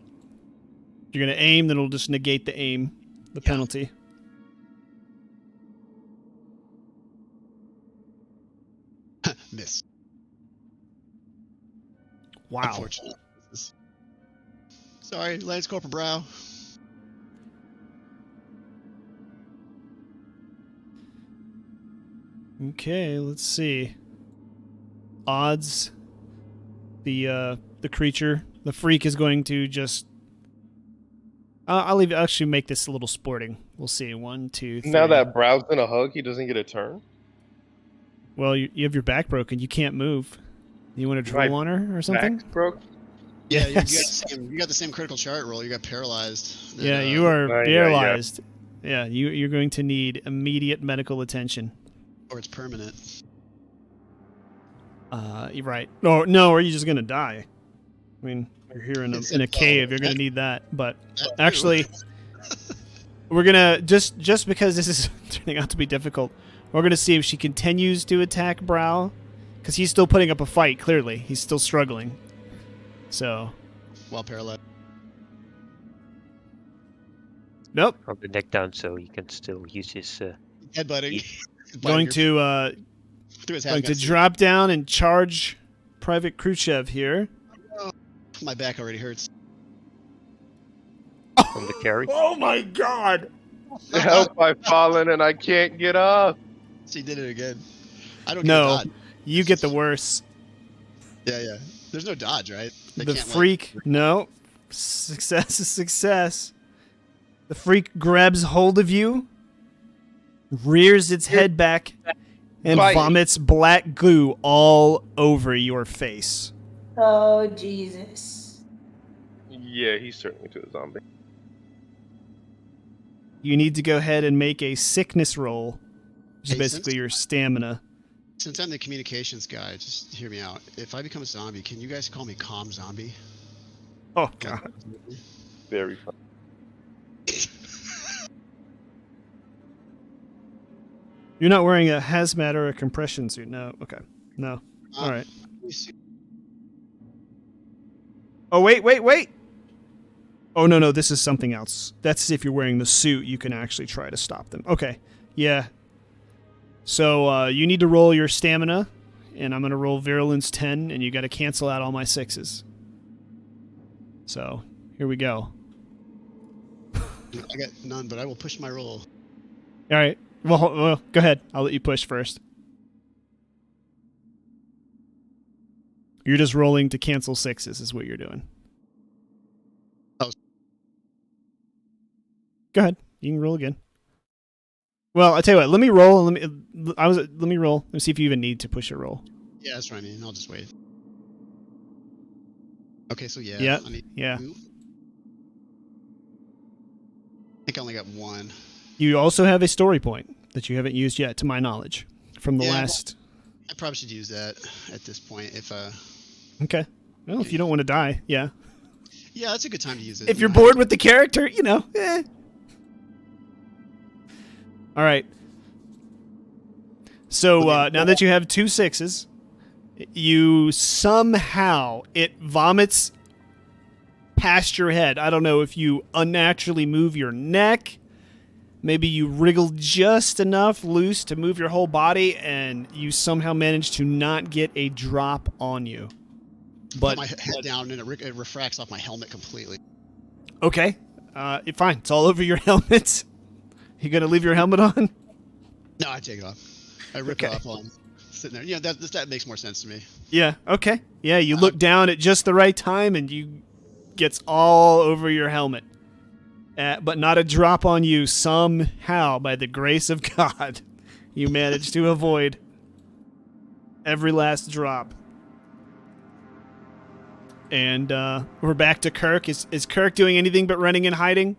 You're going to aim, then it'll just negate the aim, the penalty. Miss. Wow. Unfortunately. Sorry, Lance Corporal Brow. Okay, let's see. Odds. The creature, the freak, is going to just. I'll actually make this a little sporting. We'll see. 1, 2, 3. Now that Brow's in a hug, he doesn't get a turn? Well, you have your back broken. You can't move. You want to My drool on her or something? Back broke? Yeah, Yes. you got the same critical chart roll. You got paralyzed. Yeah, you are yeah. paralyzed. Yeah, you're going to need immediate medical attention. Or it's permanent. You're right. Or no, or you're just gonna die. I mean, you're here in a cave. You're gonna need that. But actually, we're gonna just because this is turning out to be difficult, we're gonna see if she continues to attack Brow, because he's still putting up a fight. Clearly, he's still struggling. So, While paralyzed. nope. From the neck down, so he can still use his. Headbutting. Going to Through his going to handgun. drop down and charge Private Khrushchev here. My back already hurts. From the carry. Oh my God! Help, I've fallen and I can't get up. She did it again. I don't get No, a dodge. you get the worse. Yeah. There's no dodge, right? They The can't, freak, no. Success is success. The freak grabs hold of you, rears its head back, and Bite. vomits black goo all over your face. Oh, Jesus. Yeah, he's turning into a zombie. You need to go ahead and make a sickness roll, which is Hey, basically your stamina. Since I'm the communications guy, just hear me out. If I become a zombie, can you guys call me Calm Zombie? Oh, God. Very fun. You're not wearing a hazmat or a compression suit. No. Okay. No. All right. Let me see. Oh, wait. Oh, no. This is something else. That's if you're wearing the suit, you can actually try to stop them. Okay. Yeah. So you need to roll your stamina, and I'm going to roll Virulence 10, and you got to cancel out all my 6s. So here we go. I got none, but I will push my roll. All right. Well, go ahead. I'll let you push first. You're just rolling to cancel 6s is what you're doing. Oh. Go ahead. You can roll again. Well, I tell you what. Let me roll. Let me roll. Let me see if you even need to push a roll. Yeah, that's what I mean. I'll just wait. Okay, so yeah. Yeah. I need Yeah. 2. I think I only got 1. You also have a story point that you haven't used yet, to my knowledge, from the last. I probably should use that at this point if Okay. Well, if you don't want to die, yeah. Yeah, that's a good time to use it. If you're bored with the character, All right. So now that you have 2 6s, you somehow, it vomits past your head. I don't know if you unnaturally move your neck. Maybe you wriggle just enough loose to move your whole body, and you somehow manage to not get a drop on you. Put my head down, and it refracts off my helmet completely. Okay. Fine. It's all over your helmet. You gonna leave your helmet on? No, I take it off. I rip it off while I'm sitting there. Yeah, that makes more sense to me. Yeah. Okay. Yeah. You look down at just the right time, and you gets all over your helmet. But not a drop on you. Somehow, by the grace of God, you managed to avoid every last drop. And we're back to Kirk. Is Kirk doing anything but running and hiding?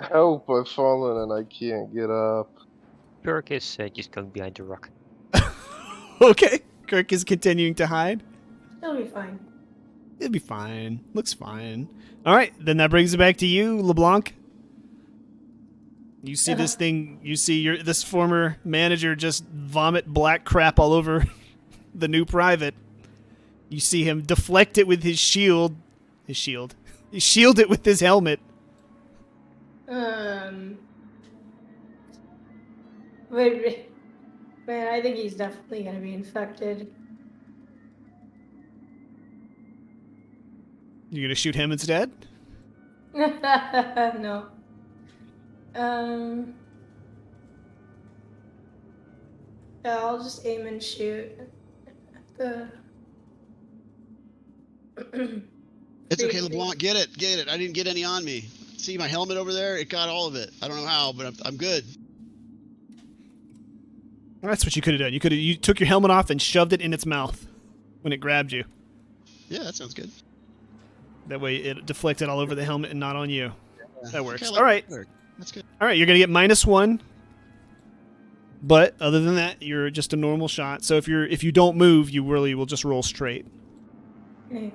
Help! I've fallen and I can't get up. Kirk is just going behind the rock. Okay. Kirk is continuing to hide. It'll be fine. It'll be fine. Looks fine. All right. Then that brings it back to you, LeBlanc. You see this thing. You see this former manager just vomit black crap all over the new private. You see him deflect it with his shield. He shield it with his helmet. Wait, man, I think he's definitely gonna be infected. You gonna shoot him instead? No. Yeah, I'll just aim and shoot at the. It's okay, LeBlanc. Get it. I didn't get any on me. See my helmet over there? It got all of it. I don't know how, but I'm good. Well, that's what you could have done. You took your helmet off and shoved it in its mouth when it grabbed you. Yeah, that sounds good. That way it deflected all over the helmet and not on you. Yeah. That works. Okay, All right. That's good. All right, you're going to get -1. But other than that, you're just a normal shot. So if you don't move, you really will just roll straight. Okay.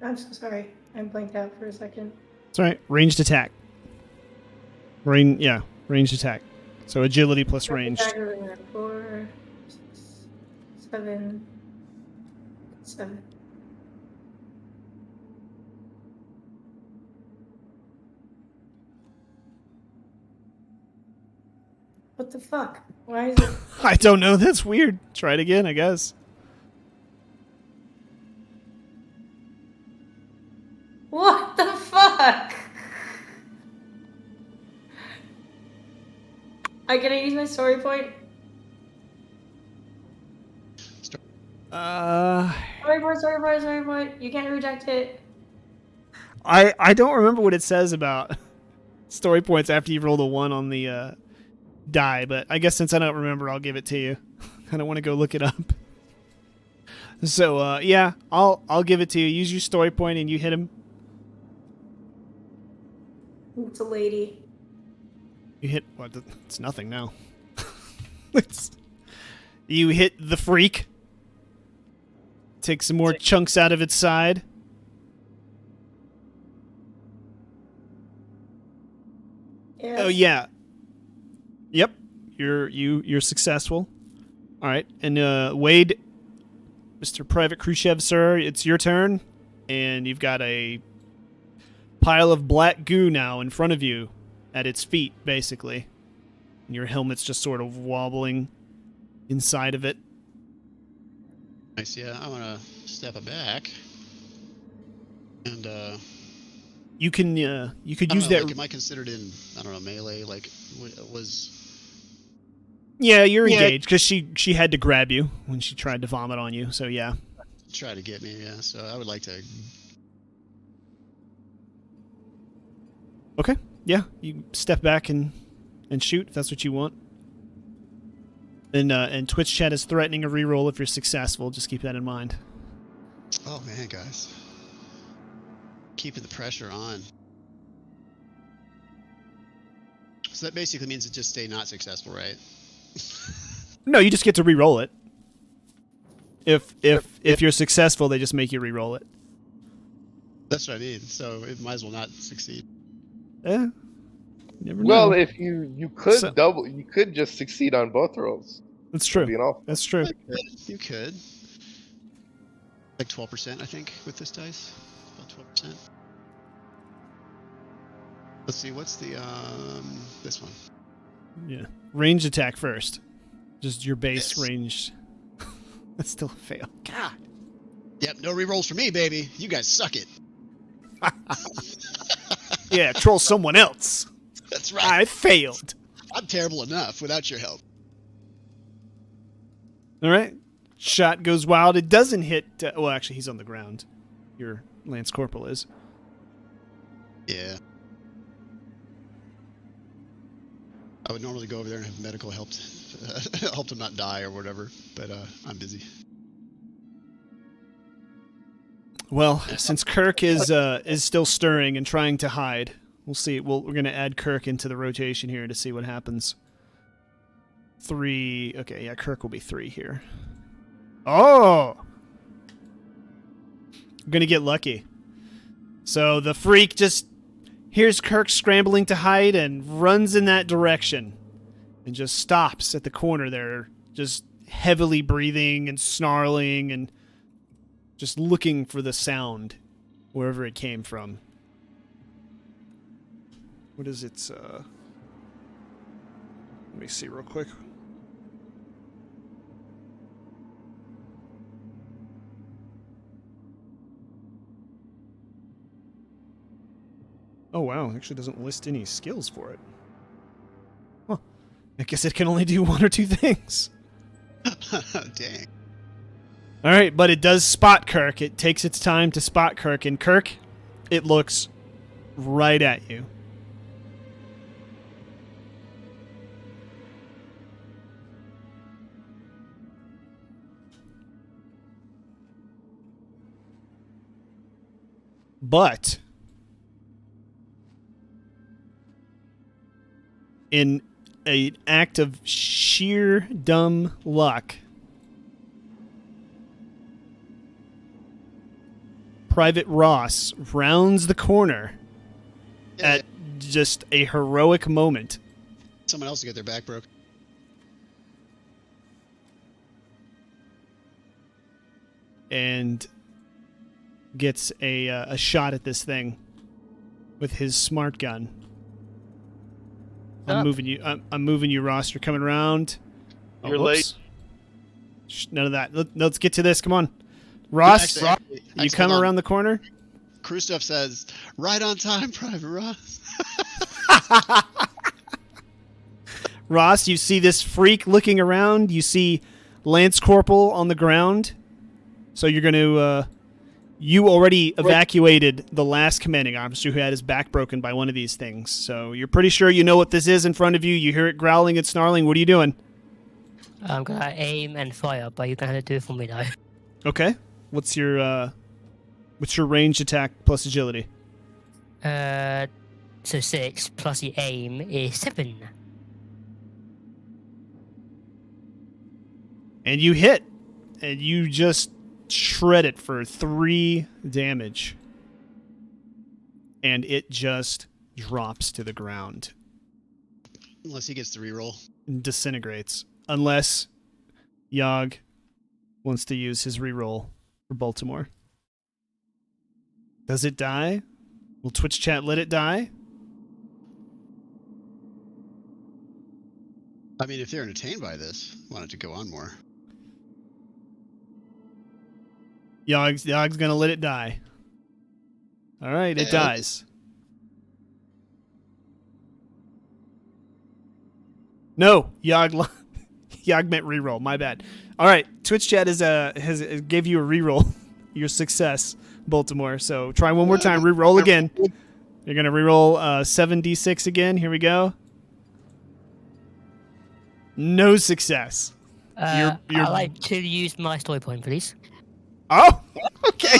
I'm so sorry. I blanked out for a second. It's all right. Ranged attack. Ranged attack. So agility plus ranged. 4, 6, 7, 7. What the fuck? Why is it? I don't know. That's weird. Try it again, I guess. What the fuck? I gonna use my story point? Story point. You can't reject it. I don't remember what it says about story points after you've rolled a 1 on the die, but I guess since I don't remember, I'll give it to you. I don't want to go look it up. So yeah, I'll give it to you. Use your story point and you hit him. It's a lady. You hit what? It's nothing now. You hit the freak. Take some more chunks out of its side. Yes. Oh yeah. Yep. You're successful. All right, and Wade, Mr. Private Khrushchev, sir, it's your turn, and you've got a pile of black goo now in front of you, at its feet, basically. And your helmet's just sort of wobbling inside of it. Nice, yeah. I want to step it back. And, You could I use don't know, that. like, am I considered in, I don't know, melee? Like, was... Yeah, you're engaged, because she had to grab you when she tried to vomit on you, so yeah. Try to get me, yeah. So I would like to... Okay, yeah, you step back and shoot, if that's what you want. And Twitch chat is threatening a reroll if you're successful, just keep that in mind. Oh, man, guys. Keeping the pressure on. So that basically means it just stay not successful, right? No, you just get to re-roll it. If you're successful, they just make you re-roll it. That's what I mean. So it might as well not succeed. Never know. Well, if you could So- you could just succeed on both rolls. That's true. You know, That's true. You could. Like 12%, I think, with this dice. About 12%. Let's see, what's the, this one? Yeah. Range attack first. Just your base Yes. range. That's still a fail. God. Yep, no rerolls for me, baby. You guys suck it. Yeah, troll someone else. That's right. I failed. I'm terrible enough without your help. All right. Shot goes wild. It doesn't hit... well, actually, he's on the ground. Your Lance Corporal is. Yeah. I would normally go over there and have medical help him not die or whatever, but I'm busy. Well, since Kirk is still stirring and trying to hide, we'll see. We're going to add Kirk into the rotation here to see what happens. 3. Okay, yeah, Kirk will be 3 here. Oh! I'm going to get lucky. So the freak just hears Kirk scrambling to hide and runs in that direction and just stops at the corner there, just heavily breathing and snarling and just looking for the sound wherever it came from. What is its, let me see real quick. Oh wow, it actually doesn't list any skills for it. Well, I guess it can only do 1 or 2 things. Dang. Alright, but it does spot Kirk. It takes its time to spot Kirk, and Kirk, it looks right at you. But in an act of sheer dumb luck, Private Ross rounds the corner at just a heroic moment. Someone else will get their back broke. And gets a shot at this thing with his smart gun. I'm moving you. I'm moving you, Ross. You're coming around. Oh, You're whoops. None of that. Let's get to this. Come on, Ross. You come around the corner. Khrushchev says, "Right on time, Private Ross." Ross, you see this freak looking around. You see Lance Corporal on the ground. So you're going to... you already evacuated the last commanding officer who had his back broken by one of these things. So you're pretty sure you know what this is in front of you. You hear it growling and snarling. What are you doing? I'm gonna aim and fire, but you can have to do it for me though. Okay. What's your range attack plus agility? So 6 plus the aim is 7. And you hit. And you just shred it for 3 damage. And it just drops to the ground. Unless he gets the reroll. And disintegrates. Unless Yogg wants to use his reroll for Baltimore. Does it die? Will Twitch chat let it die? I mean, if they're entertained by this, want it to go on more. Yogg's gonna let it die. All right, it dies. No, Yogg meant reroll. My bad. All right, Twitch chat has gave you a reroll. Your success, Baltimore. So try one more time. Reroll again. You're gonna reroll 7d6 again. Here we go. No success. You're- I'd like to use my story point, please. Oh, okay.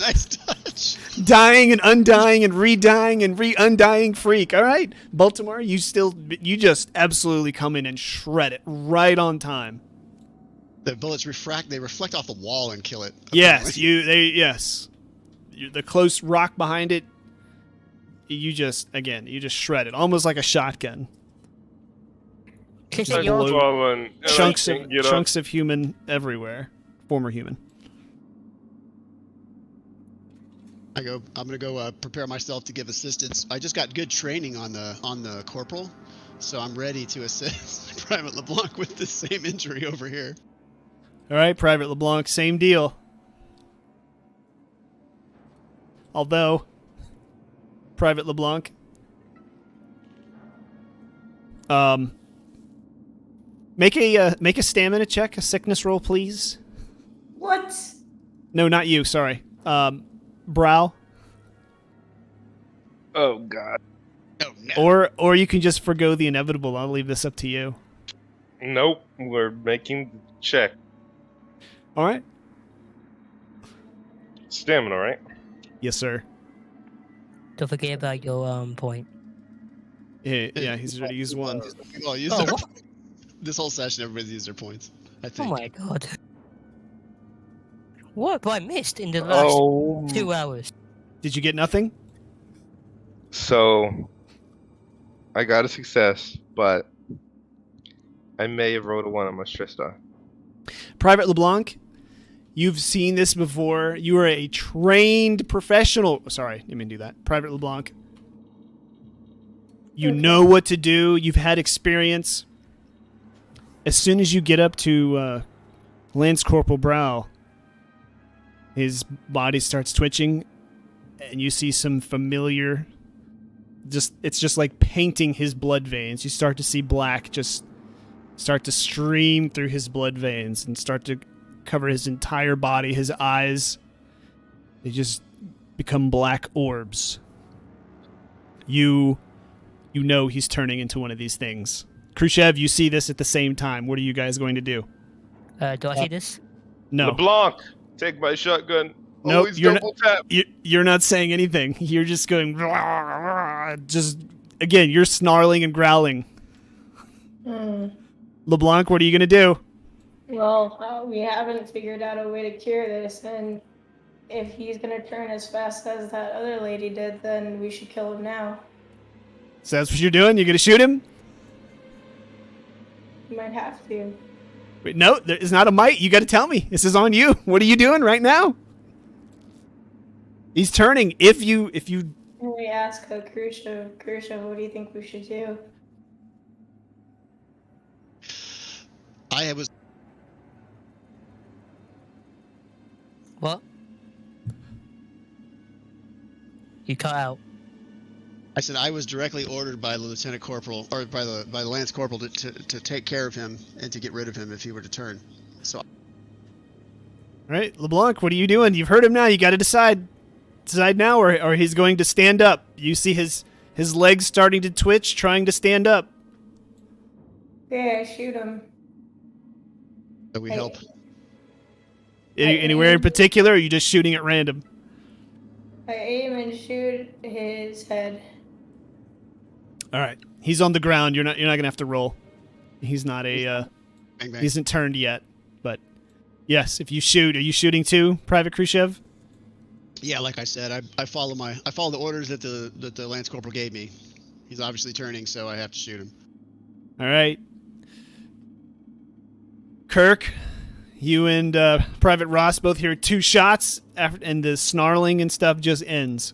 Nice touch. Dying and undying and re-dying and re-undying freak. All right, Baltimore, you just absolutely come in and shred it right on time. The bullets they reflect off the wall and kill it. Yes, apparently. yes. The close rock behind it. You just shred it, almost like a shotgun. Christian, Nice you're falling, and I Chunks can't get up. chunks of human everywhere. Former human. I'm gonna go prepare myself to give assistance. I just got good training on the corporal, so I'm ready to assist Private LeBlanc with the same injury over here. All right, Private LeBlanc, same deal. Although, Private LeBlanc, make a stamina check, a sickness roll, please. What? No, not you. Sorry. Brow. Oh God. Oh no! Or you can just forgo the inevitable. I'll leave this up to you. Nope. We're making the check. All right. Stamina, right? Yes, sir. don't forget about your point. Yeah, he's already used one. Well, Oh, what? This whole session, everybody's used their points. I Oh think. my god. What have I missed in the last 2 hours? Did you get nothing? So, I got a success, but I may have rolled a 1 on my stress die. Private LeBlanc, you've seen this before. You are a trained professional. Sorry, didn't mean to do that. Private LeBlanc. You know what to do. You've had experience. As soon as you get up to Lance Corporal Brow, his body starts twitching, and you see some familiar... it's just like painting his blood veins. You start to see black just start to stream through his blood veins and start to cover his entire body. His eyes, they just become black orbs. You know he's turning into one of these things. Khrushchev, you see this at the same time. What are you guys going to do? Do I see this? No. LeBlanc, take my shotgun. Nope, Always you're double tap. You're not saying anything. You're just going... Just, again, you're snarling and growling. LeBlanc, what are you going to do? Well, we haven't figured out a way to cure this, and if he's gonna turn as fast as that other lady did, then we should kill him now. So that's what you're doing? You're going to shoot him? You might have to. Wait, no, there is not a might. You got to tell me. This is on you. What are you doing right now? He's turning. If you Can we ask Khrushchev, what do you think we should do? I was What? You cut out. I said I was directly ordered by the Lieutenant Corporal or by the Lance Corporal to take care of him and to get rid of him if he were to turn. So All right, LeBlanc, what are you doing? You've heard him now. You got to decide now, or he's going to stand up. You see his legs starting to twitch, trying to stand up. Okay, I shoot him. we Hey. help. Anywhere in particular, or are you just shooting at random? I aim and shoot his head. All right. He's on the ground. You're not gonna have to roll. He's not a. Bang, bang. He isn't turned yet. But yes, if you shoot, are you shooting too, Private Khrushchev? Yeah, like I said, I follow the orders that the Lance Corporal gave me. He's obviously turning, so I have to shoot him. All right. Kirk, you and Private Ross both hear 2 shots, and the snarling and stuff just ends,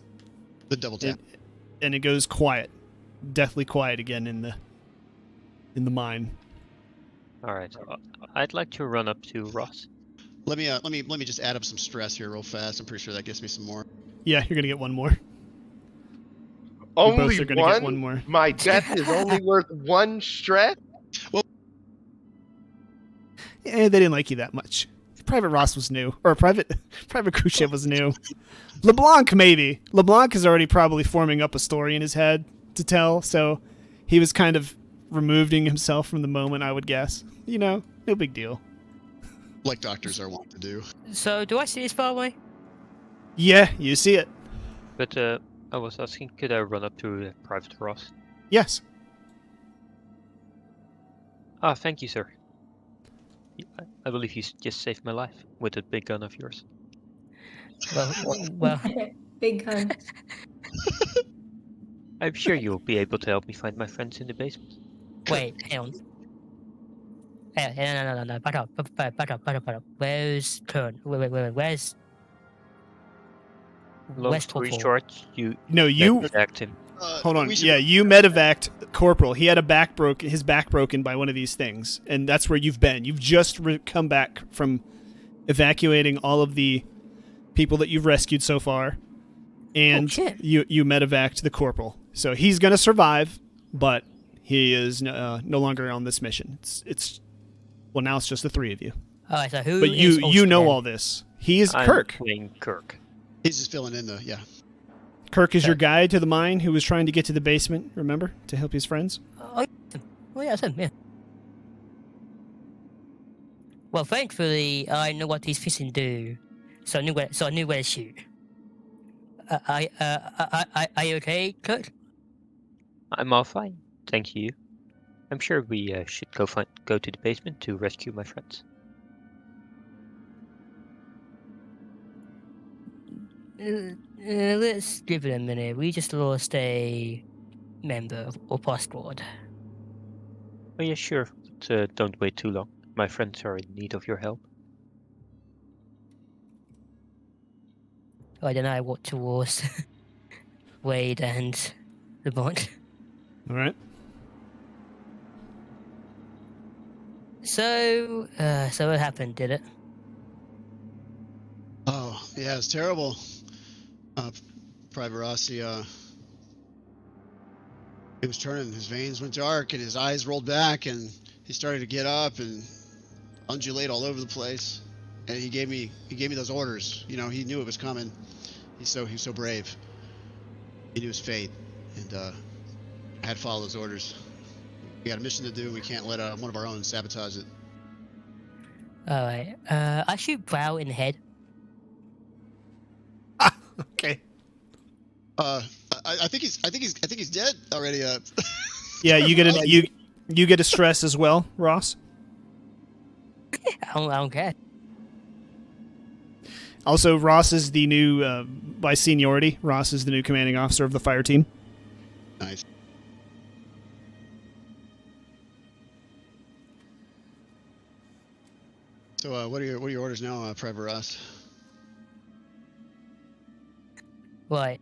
The double tap. and it goes quiet, deathly quiet again in the mine. All right. I'd like to run up to Ross. Let me just add up some stress here real fast. I'm pretty sure that gets me some more. Yeah, you're gonna get one more. Only are gonna one? get one more. My death is only worth 1 stress? They didn't like you that much. Private Ross was new, or Private Khrushchev was new. LeBlanc maybe. LeBlanc is already probably forming up a story in his head to tell, so he was kind of removing himself from the moment, I would guess. No big deal. Like doctors are wont to do. So, do I see this far away? Yeah, you see it. But I was asking, could I run up to Private Ross? Yes. Ah, thank you, sir. I believe you just saved my life with that big gun of yours. Well, Big gun. I'm sure you'll be able to help me find my friends in the basement. wait, hang on. Hey, no. Back up. Where's Kern? Wait. Where's Long story Corporal? short, you No, you attacked him. hold on. We should- Yeah, you medevaced Corporal. He had his back broken by one of these things, and that's where you've been. You've just come back from evacuating all of the people that you've rescued so far, and shit. you medevaced the Corporal. So he's gonna survive, but he is no longer on this mission. Well, now it's just the 3 of you. Alright, so who But is you know Ulster all this. He is I'm Kirk. playing Kirk. He's just filling in the yeah. Kirk is your guide to the mine who was trying to get to the basement, remember? To help his friends? then? Oh, yeah, it's him, yeah. Well, thankfully, I know what these fishing do, so I knew where to shoot. Are you okay, Kurt? I'm all fine, thank you. I'm sure we should go to the basement to rescue my friends. Let's give it a minute. We just lost a member of our squad. Oh yeah, sure, but don't wait too long. My friends are in need of your help. I don't know what towards Wade and the bond. All right. So what happened? Did it? Oh yeah, it's terrible. Private Rossi, he was turning. His veins went dark, and his eyes rolled back, and he started to get up and undulate all over the place. And he gave me those orders. He knew it was coming. He's so brave. He knew his fate, and I had to follow those orders. We got a mission to do. We can't let one of our own sabotage it. All right. I shoot Brow in the head. Okay. I think he's dead already. Yeah, you get a stress as well, Ross. I don't care. Also, Ross is the new, by seniority, Ross is the new commanding officer of the fire team. Nice. So, what are your orders now, Private Ross? Right.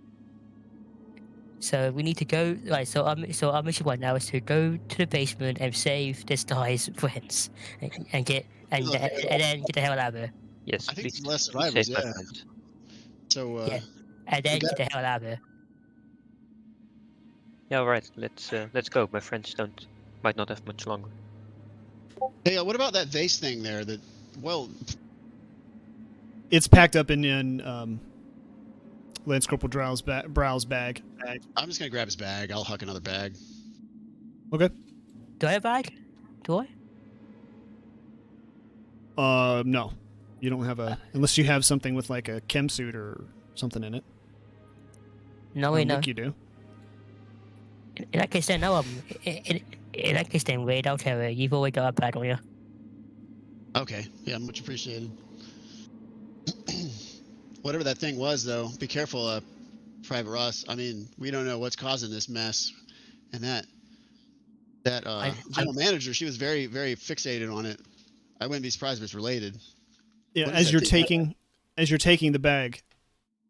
So we need to go. Right. So our mission right now is to go to the basement and save this guy's friends, and then get the hell out of here. Yes, I think please. it's less please survivors, save my yeah. friends. So, Yeah. And then got- get the hell out of here. Yeah, all right. Let's go. My friends might not have much longer. hey, what about that vase thing there? It's packed up in Lance Corporal Brow's bag. I'm just gonna grab his bag. I'll huck another bag. Okay. Do I have a bag? Do I? No. You don't have a... Unless you have something with like a chem suit or something in it. No, I we don't know. think you do. In that case, then, no. In that case, then, Wade, I'll tell you. You've always got a pad on you. Okay. Yeah, much appreciated. Whatever that thing was, though, be careful, Private Ross. I mean, we don't know what's causing this mess, and that general manager, she was very, very fixated on it. I wouldn't be surprised if it's related. Yeah, What is as you're that thing? taking the bag,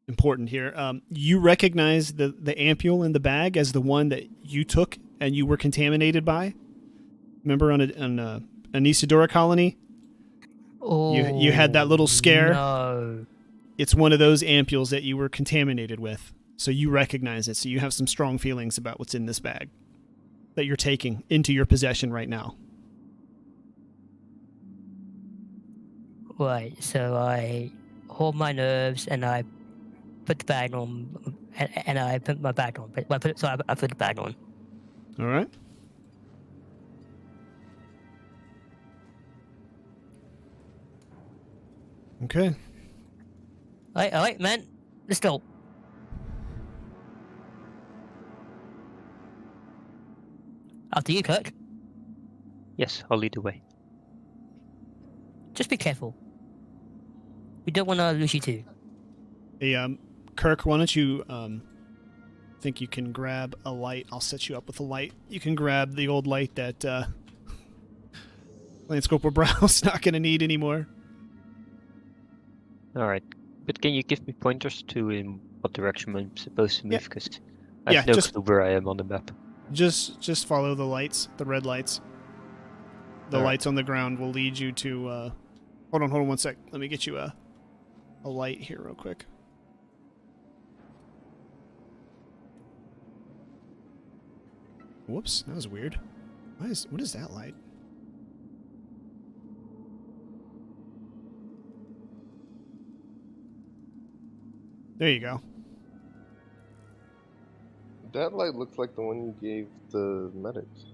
important here. You recognize the ampule in the bag as the one that you took and you were contaminated by. Remember on an Isidora colony, you had that little scare. No. It's one of those ampules that you were contaminated with. So you recognize it. So you have some strong feelings about what's in this bag that you're taking into your possession right now. Right, so I hold my nerves and I put the bag on, and I put my bag on. I put the bag on. All right. Okay. All right, man. Let's go. After you, Kirk. Yes, I'll lead the way. Just be careful. We don't want to lose you too. Hey, Kirk, why don't you think you can grab a light? I'll set you up with a light. You can grab the old light that Lance Corporal Brown's not going to need anymore. All right, but can you give me pointers to in what direction I'm supposed to Yeah. move? Because I have Yeah, no just- clue where I am on the map. Just follow the lights, the red lights. The All right. lights on the ground will lead you to... Hold on 1 sec. Let me get you a light here real quick. Whoops, that was weird. What is that light? There you go. That light looks like the one you gave the medics.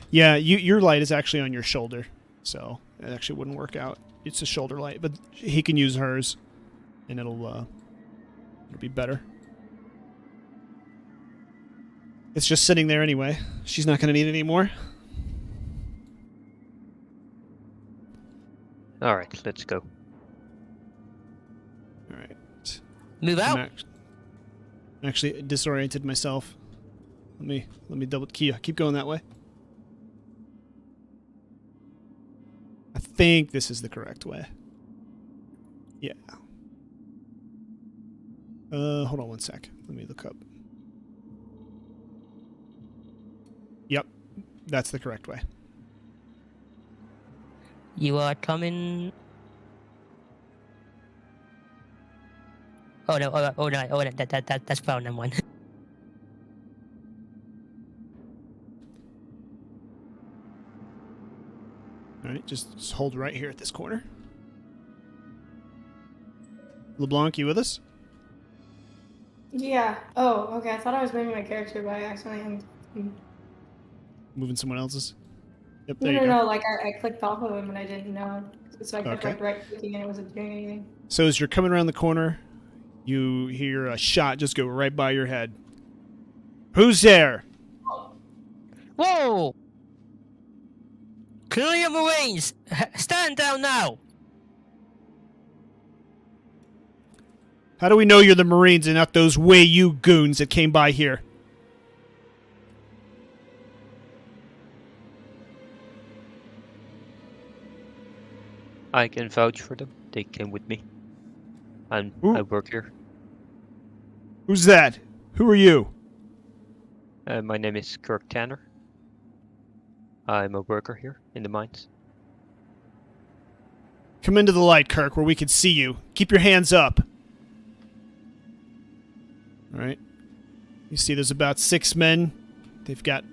Yeah, your light is actually on your shoulder, so it actually wouldn't work out. It's a shoulder light, but he can use hers, and it'll be better. It's just sitting there anyway. She's not going to need it anymore. All right, let's go. All right. Move out. I'm actually disoriented myself. Let me double keep going that way. I think this is the correct way. Yeah. Hold on 1 sec. Let me look up. Yep, that's the correct way. You are coming. Oh no! That's brown and one. All right, just hold right here at this corner. LeBlanc, you with us? Yeah. Oh, okay. I thought I was moving my character, but I accidentally. Moving someone else's? Yep, No, there you no, go. no. Like I clicked off of him and I didn't know, so I kept Okay. like right clicking and it wasn't doing anything. So as you're coming around the corner, you hear a shot just go right by your head. Who's there? Whoa! Colonial Marines, stand down now. How do we know you're the Marines and not those Wei goons that came by here? I can vouch for them. They came with me. And Who? I work here. Who's that? Who are you? My name is Kirk Tanner. I'm a worker here in the mines. Come into the light, Kirk, where we can see you. Keep your hands up. All right. You see there's about 6 men. They've got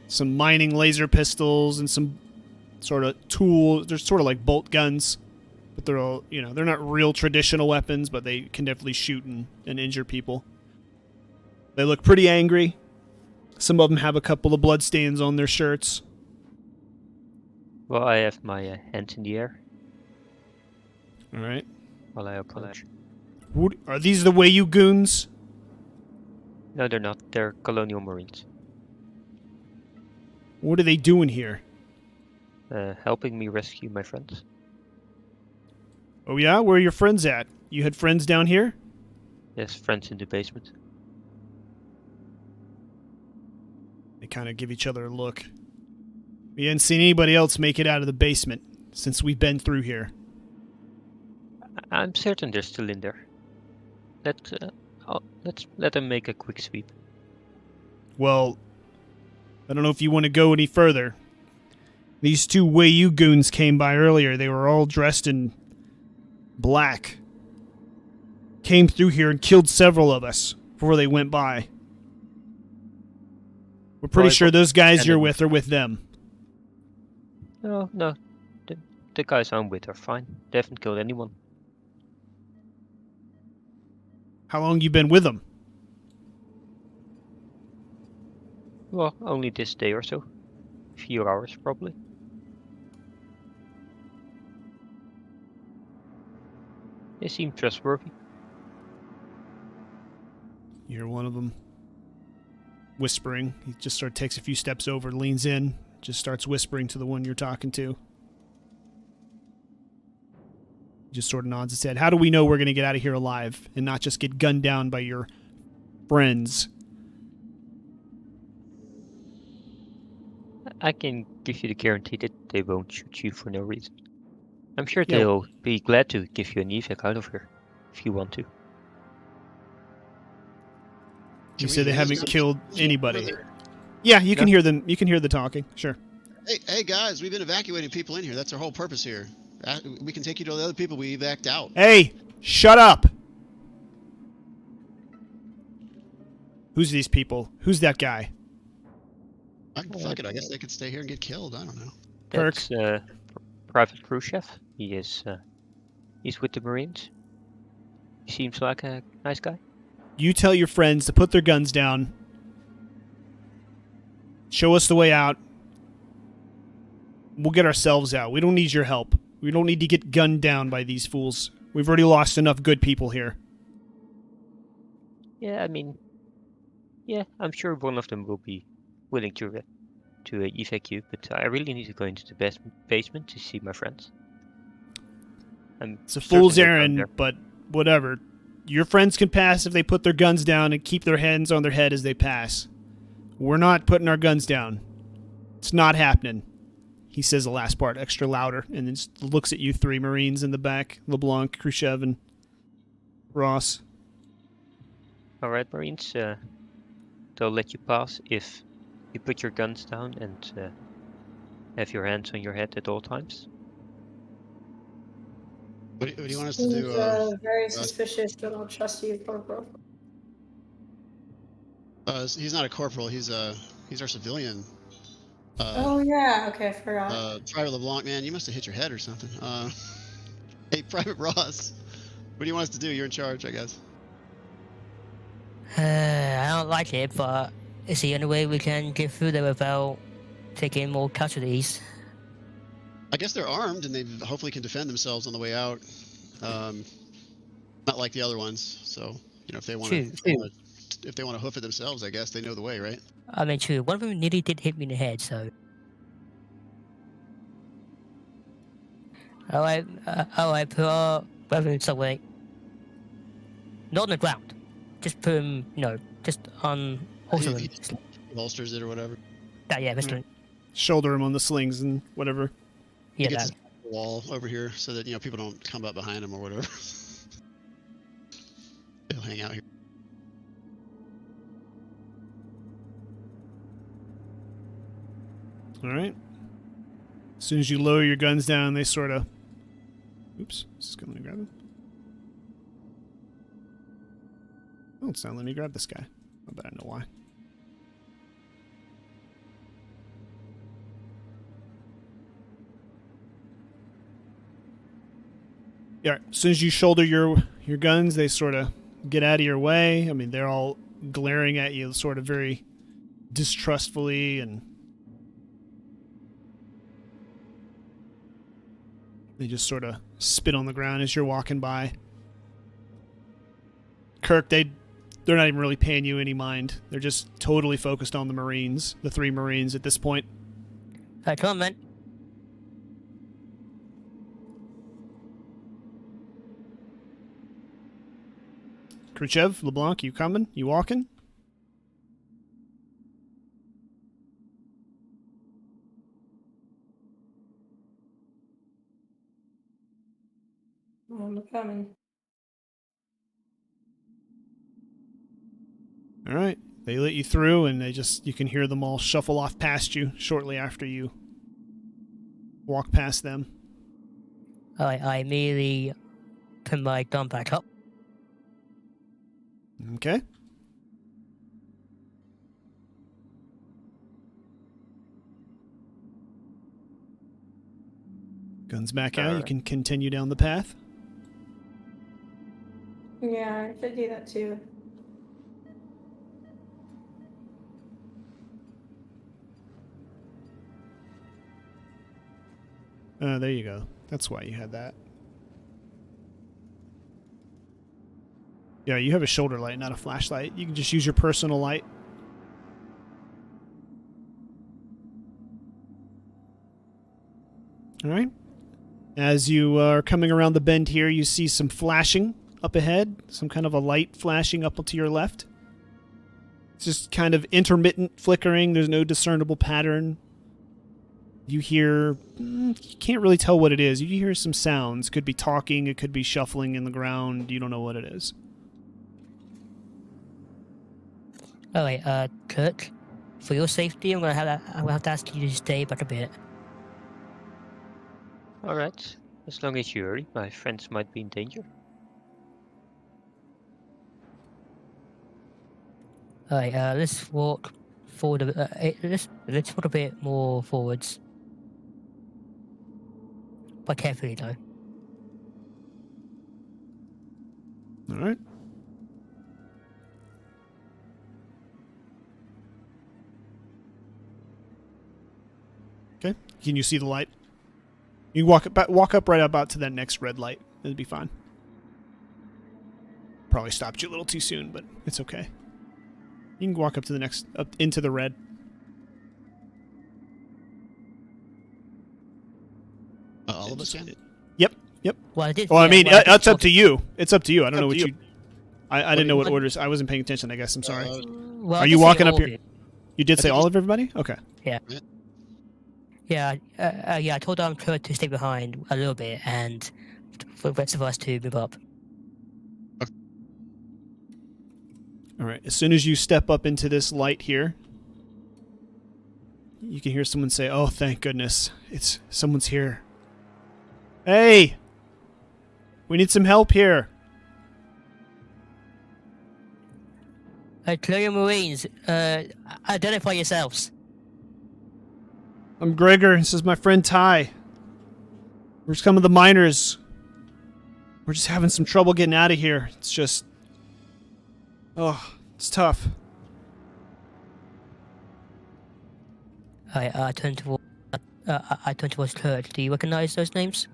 some mining laser pistols and some sort of tools. They're sort of like bolt guns. But they're all, they're not real traditional weapons, but they can definitely shoot and injure people. They look pretty angry. Some of them have a couple of bloodstains on their shirts. Well, I have my hands in the air. All right. while I approach. Are these the Wayu goons? No, they're not. They're Colonial Marines. What are they doing here? Helping me rescue my friends. Oh yeah? Where are your friends at? You had friends down here? Yes, friends in the basement. They kind of give each other a look. We hadn't seen anybody else make it out of the basement since we've been through here. I'm certain they're still in there. Let's let them make a quick sweep. Well, I don't know if you want to go any further. These two Wayu goons came by earlier. They were all dressed in black. Came through here and killed several of us before they went by. We're pretty sure those guys you're with are with them. No. The guys I'm with are fine. They haven't killed anyone. How long you been with them? Well, only this day or so. A few hours, probably. They seem trustworthy. You hear one of them whispering. He just sort of takes a few steps over, leans in, just starts whispering to the one you're talking to. Just sort of nods his head. How do we know we're going to get out of here alive and not just get gunned down by your friends? I can give you the guarantee that they won't shoot you for no reason. I'm sure Yeah. they'll be glad to give you an evac out of here, if you want to. You said they haven't killed anybody. Yeah, you can hear them. You can hear the talking. Sure. Hey guys, we've been evacuating people in here. That's our whole purpose here. We can take you to the other people we evac'd out. Hey, shut up. Who's these people? Who's that guy? Fuck it, I guess they could stay here and get killed. I don't know. Kirk. That's Private Khrushchev. He's with the Marines. He seems like a nice guy. You tell your friends to put their guns down. Show us the way out. We'll get ourselves out. We don't need your help. We don't need to get gunned down by these fools. We've already lost enough good people here. Yeah, I'm sure one of them will be willing to evac you, but I really need to go into the basement to see my friends. It's a fool's errand, but whatever. Your friends can pass if they put their guns down and keep their hands on their head as they pass. We're not putting our guns down. It's not happening. He says the last part extra louder and then just looks at you three Marines in the back. LeBlanc, Khrushchev, and Ross. All right, Marines. They'll let you pass if you put your guns down and have your hands on your head at all times. What do you want us to do? Very suspicious, but I'll trust you, Corporal. He's not a corporal. He's our civilian. Oh yeah, okay, I forgot. Private LeBlanc, man, you must have hit your head or something. Hey, Private Ross, what do you want us to do? You're in charge, I guess. I don't like it, but it's the only way we can get through there without taking more casualties. I guess they're armed and they hopefully can defend themselves on the way out. Not like the other ones. So if they want to hoof it themselves, I guess they know the way, right? I mean, true. One of them nearly did hit me in the head, so. Alright, put our weapons away. Not on the ground. Just put them, just on holster them. Holsters it or whatever. Yeah, that's right. Shoulder him on the slings and whatever. Yeah, he gets the wall over here so that people don't come up behind him or whatever. They'll hang out here. All right. As soon as you lower your guns down, they sort of... Oops. Is this going to grab him? Oh, it's not letting me grab this guy. I bet I know why. Yeah, as soon as you shoulder your guns, they sort of get out of your way. I mean, they're all glaring at you sort of very distrustfully and... They just sort of spit on the ground as you're walking by. Kirk, they're not even really paying you any mind. They're just totally focused on the Marines, the 3 Marines at this point. Come on, man. Khrushchev, LeBlanc, you coming? You walking? I'm coming. All right. They let you through, and you can hear them all shuffle off past you shortly after you walk past them. I immediately put my gun back up. Okay. Guns back out. You can continue down the path. Yeah, I should do that too. There you go. That's why you had that. Yeah, you have a shoulder light, not a flashlight. You can just use your personal light. All right. As you are coming around the bend here, you see some flashing up ahead, some kind of a light flashing up to your left. It's just kind of intermittent flickering. There's no discernible pattern. You hear, you can't really tell what it is. You hear some sounds. Could be talking, it could be shuffling in the ground. You don't know what it is. Alright, Kirk, for your safety, I'm gonna have to ask you to stay back a bit. Alright, as long as you hurry, my friends might be in danger. Alright, let's walk forward. Let's walk a bit more forwards, but carefully though. All right. Okay. Can you see the light? You walk up right about to that next red light. It'll be fine. Probably stopped you a little too soon, but it's okay. You can walk up to the next, up into the red. All of us can? Yep. Yep. Well, I did. Well, I yeah, mean, well, I did it's up talk- to you. It's up to you. I don't know what to you. I didn't know what What- orders. I wasn't paying attention. I guess. I'm sorry. Well, Are I you did say walking up all here? of it. You did I say think all you- of everybody? Okay. Yeah, I told Kurt to stay behind a little bit, and for the rest of us to move up. All right. As soon as you step up into this light here, you can hear someone say, "Oh, thank goodness. Someone's here." Hey! We need some help here. Colonial Marines, identify yourselves. I'm Gregor. This is my friend Ty. We're some of the miners. We're just having some trouble getting out of here. It's just... Oh, it's tough. I turn towards Kurt. Do you recognize those names?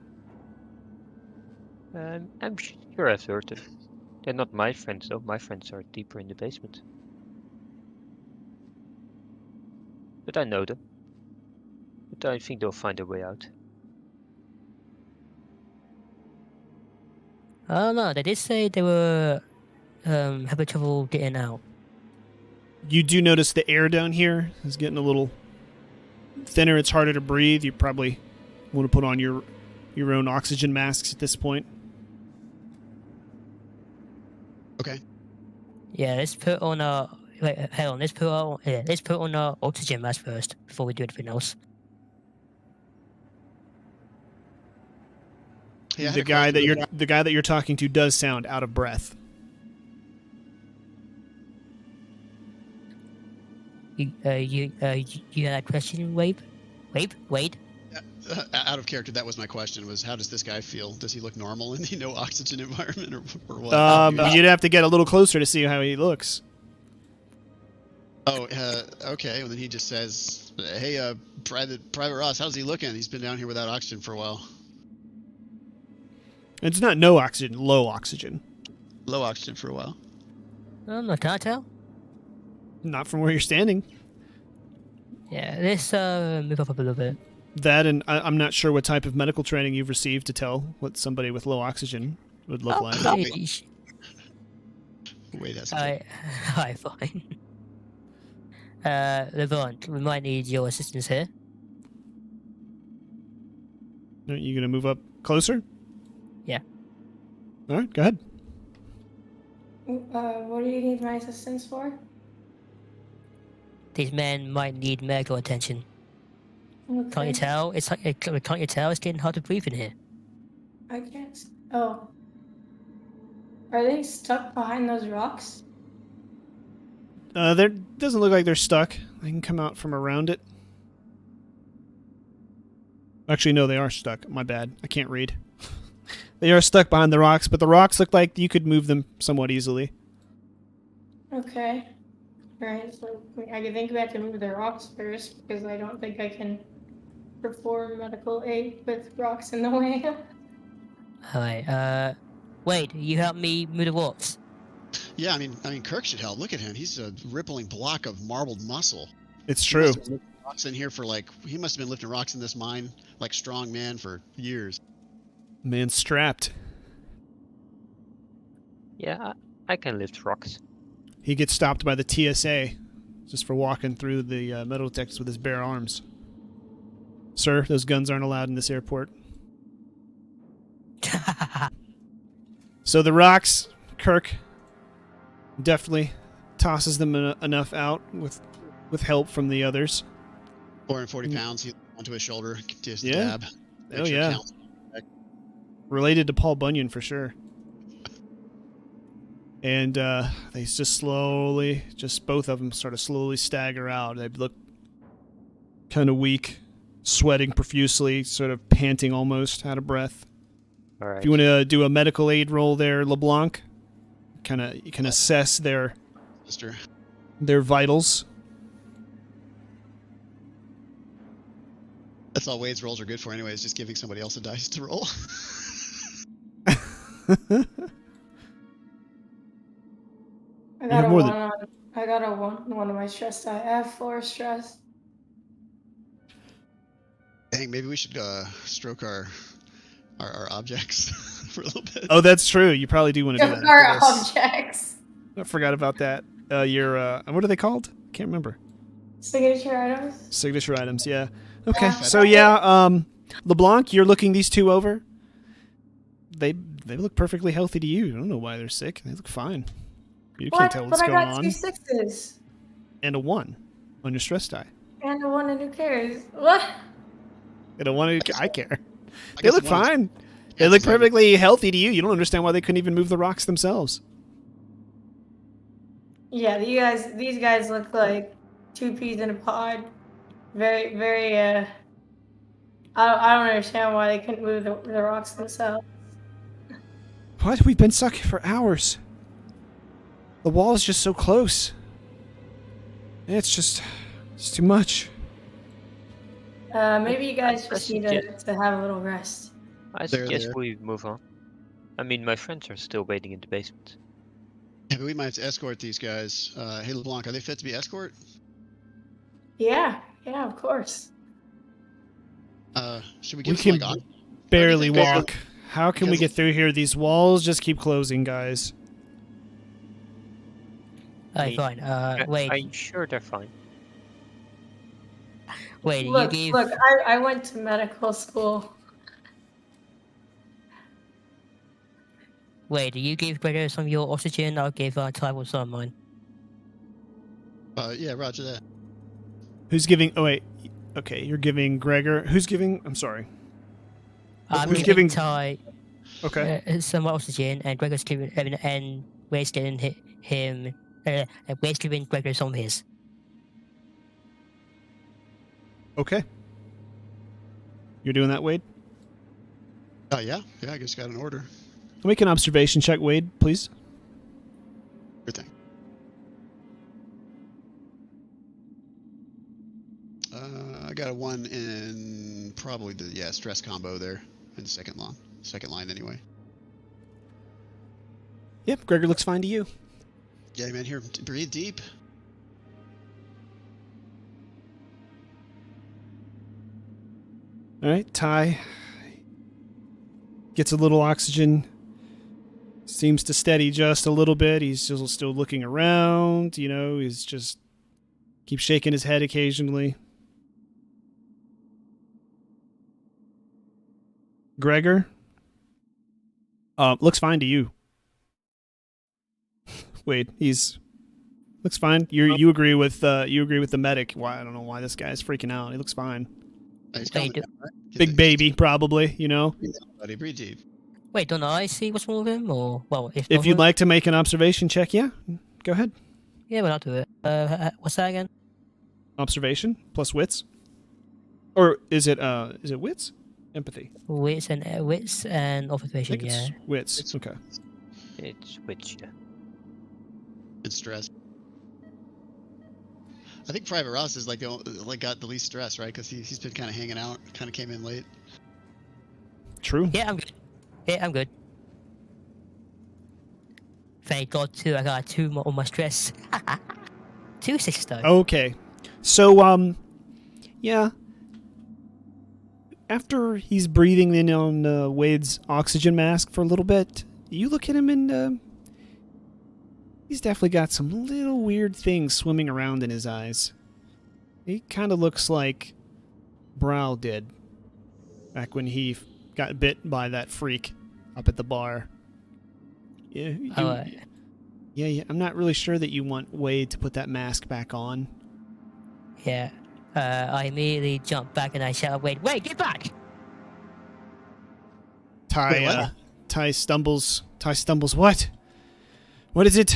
I'm sure I've heard of. They're not my friends though. My friends are deeper in the basement. But I know them. But I think they'll find a way out. Oh no, they did say they were having trouble getting out. You do notice the air down here is getting a little thinner. It's harder to breathe. You probably want to put on your own oxygen masks at this point. Okay. Yeah, let's put on our. Wait, hang on. Let's put on our oxygen mask first before we do anything else. Hey, I had The a guy question. the guy that you're talking to does sound out of breath. You had a question, Wade? Wade? Out of character, that was my question, was how does this guy feel? Does he look normal in the no oxygen environment or what? You'd have to get a little closer to see how he looks. Okay. Well, then he just says, hey, Private Ross, how's he looking? He's been down here without oxygen for a while. It's not no oxygen, low oxygen. Low oxygen for a while. No, can I tell? Not from where you're standing. Yeah, let's move up a little bit. That, and I'm not sure what type of medical training you've received to tell what somebody with low oxygen would look like. Wait, that's Alright, fine. Levant, we might need your assistance here. Are you going to move up closer? Yeah. All right, go ahead. What do you need my assistance for? These men might need medical attention. Okay. Can't you tell? Can't you tell? It's getting hard to breathe in here. I can't. Oh. Are they stuck behind those rocks? There doesn't look like they're stuck. They can come out from around it. Actually, no, they are stuck. My bad. I can't read. They are stuck behind the rocks, but the rocks look like you could move them somewhat easily. Okay. Alright, so I think we have to move the rocks first, because I don't think I can perform medical aid with rocks in the way. Alright, Wade, you help me move the rocks. Yeah, I mean, Kirk should help. Look at him. He's a rippling block of marbled muscle. It's He true. must have been lifting rocks in here for he must have been lifting rocks in this mine like strong man for years. Man strapped. Yeah, I can lift rocks. He gets stopped by the TSA just for walking through the metal detectors with his bare arms. Sir, those guns aren't allowed in this airport. So the rocks, Kirk definitely tosses them enough out with help from the others. 440 pounds he onto his shoulder to his Yeah. tab. Oh, yeah. Related to Paul Bunyan for sure. And they just both of them sort of slowly stagger out. They look kind of weak, sweating profusely, sort of panting almost, out of breath. All right. If you want to do a medical aid roll there, LeBlanc, you can assess their vitals. That's all Wade's rolls are good for anyway, is just giving somebody else a dice to roll. I got a one on my stress die. I have 4 stress. Dang, maybe we should stroke our objects for a little bit. Oh, that's true. You probably do want to do that. Our after this. objects. I forgot about that. What are they called? Can't remember. Signature items. Signature items, yeah. Okay, Yeah. so yeah, LeBlanc, you're looking these two over. They look perfectly healthy to you. I don't know why they're sick. They look fine. You can't tell what's but going I got on. 2 6s. And a 1 on your stress die. And a 1, and who cares? What? And a 1, I care. I They guess look one is- fine. They look perfectly healthy to you. You don't understand why they couldn't even move the rocks themselves. Yeah, these guys look like 2 peas in a pod. Very, very, I don't understand why they couldn't move the rocks themselves. What? We've been stuck here for hours. The wall is just so close. It's too much. Maybe you guys just need suggest- to have a little rest. I There, suggest there. we move on. I mean, my friends are still waiting in the basement. Yeah, but we might have to escort these guys. Hey, LeBlanc, are they fit to be escort? Yeah, of course. Should we We give can them barely think they- walk. How can we because- get through here? These walls just keep closing, guys. Alright, fine. Wade, I'm sure they're fine. Wade, Look, you gave. look, I went to medical school. Wade, you gave Gregor some of your oxygen. I'll give Tybalt some of mine. Yeah, roger that. Who's giving? Oh wait. Okay, you're giving Gregor. Who's giving? I'm sorry. I'm Who's giving giving- Ty Okay. some oxygen, and Gregor's giving and Wade's giving him. Wade's giving Gregor some of his. Okay. You're doing that, Wade? Yeah, I guess got an order. Make an observation check, Wade, please. Sure thing. I got a 1 in probably the stress combo there in the second line anyway. Yep, Gregor looks fine to you. Yeah, man, here, breathe deep. All right, Ty gets a little oxygen. Seems to steady just a little bit. He's still looking around. You know, he's just keeps shaking his head occasionally. Gregor, looks fine to you. Wait, looks fine. You agree with the medic. Why I don't know why this guy's freaking out. He looks fine. He's Wait, calming down, right? Big baby, probably. You know. Breathe deep, buddy, breathe deep. Wait, don't I see what's wrong with him? Or, well, if If you'd like to make an observation check, yeah, go ahead. Yeah, well, I'll do it. What's that again? Observation plus wits, or is it wits? Empathy. Wits and I observation, think yeah. it's wits. Okay. It's which, yeah. It's stress. I think Private Ross is like got the least stress, right? Because he's been kind of hanging out, kind of came in late. True. Yeah, I'm good. Yeah, I'm good. Thank God, too. I got 2 more on my stress. 2 6 though. Okay. So, yeah. After he's breathing in on Wade's oxygen mask for a little bit, you look at him and he's definitely got some little weird things swimming around in his eyes. He kind of looks like Brow did back when he got bit by that freak up at the bar. Yeah, yeah, I'm not really sure that you want Wade to put that mask back on. Yeah. I immediately jump back and I shout, Wait, get back! Wait, what? Ty stumbles. What? What is it?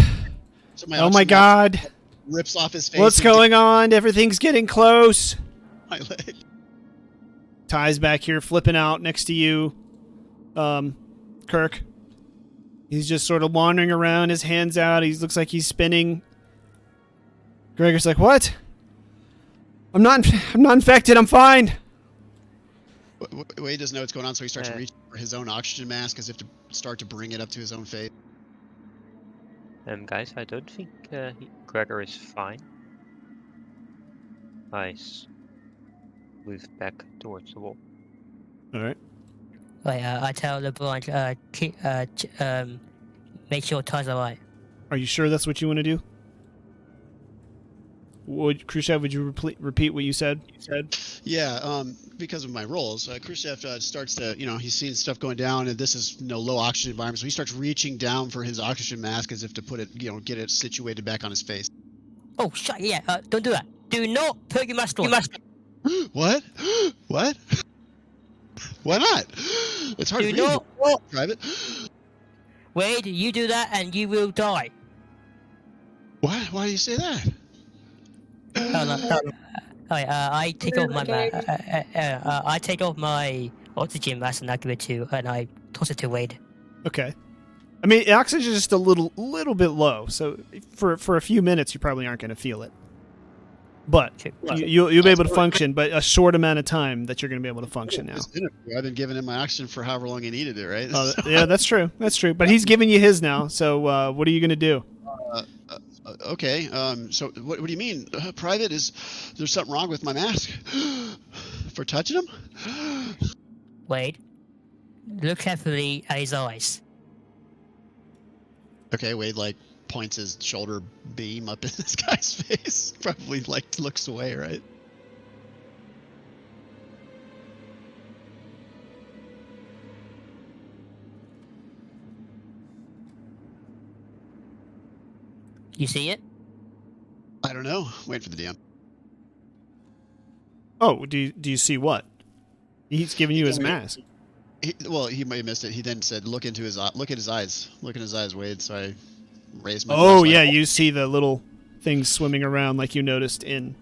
So Oh my God! Rips off his face. What's and going on? Everything's getting close. my leg. Ty's back here flipping out next to you, Kirk. He's just sort of wandering around, his hands out. He looks like he's spinning. Gregor's like, "What? I'm not infected. I'm fine." Wade doesn't know what's going on, so he starts Uh. reaching for his own oxygen mask as if to start to bring it up to his own face. Guys, I don't think Gregor is fine. Nice. Move back towards the wall. All right. Wait, I tell LeBron, make sure Ty's alright. Are you sure that's what you want to do? Khrushchev, would you repeat what you said? Yeah, because of my roles, Khrushchev starts to, he's seen stuff going down, and this is low oxygen environment, so he starts reaching down for his oxygen mask as if to put it, get it situated back on his face. Oh, shut, yeah, don't do that. Do not put your mask on. What? What? Why not? It's hard Do to read. not. Private. Wade, you do that and you will die. Why do you say that? I take off my I take off my oxygen mask and I give it to, and I toss it to Wade. Okay. I mean, the oxygen is just a little bit low, so for a few minutes you probably aren't going to feel it. But you'll be able to function, but a short amount of time that you're going to be able to function now. I've been giving him my oxygen for however long he needed it, right? Yeah, that's true. That's true. But he's giving you his now, so what are you going to do? Okay. So what do you mean, Private? Is there something wrong with my mask for touching him? Wade, look carefully at his eyes. Okay, Wade points his shoulder beam up in this guy's face. Probably looks away, right? You see it? I don't know. Wait for the DM. Oh, do you see what? He's giving you his mask. He might have missed it. He then said, "Look into his look at his eyes. Look at his eyes, Wade." So I raised my. Oh flashlight. yeah, you see the little things swimming around like you noticed in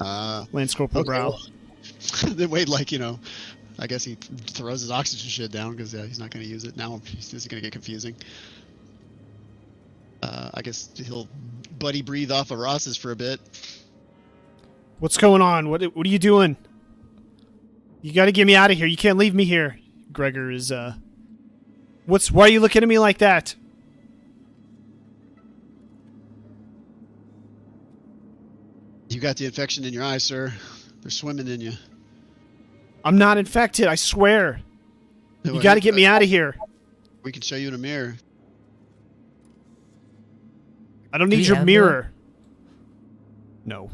Lance Corporal Brow. Well, then Wade, I guess he throws his oxygen shit down because he's not going to use it now. This is going to get confusing. I guess he'll buddy breathe off of Ross's for a bit. What's going on? What are you doing? You got to get me out of here. You can't leave me here. Gregor is why are you looking at me like that? got the infection in your eye, sir. They're swimming in you. I'm not infected, I swear. You Well, got to get me out of here. We can show you in a mirror. I don't Do need you your have mirror. No.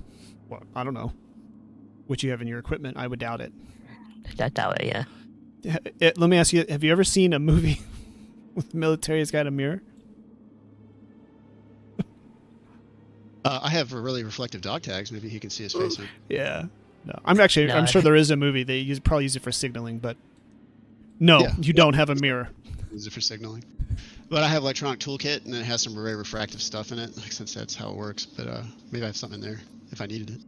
Well, I don't know. What you have in your equipment, I would doubt it. That way, yeah. Let me ask you, have you ever seen a movie with the military has got a mirror? I have a really reflective dog tags. Maybe he can see his face. Yeah. No. I'm No. sure there is a movie. They probably use it for signaling, but no, Yeah. you don't have a mirror. Use it for signaling. But I have electronic toolkit, and it has some very refractive stuff in it, since that's how it works. But maybe I have something in there if I needed it.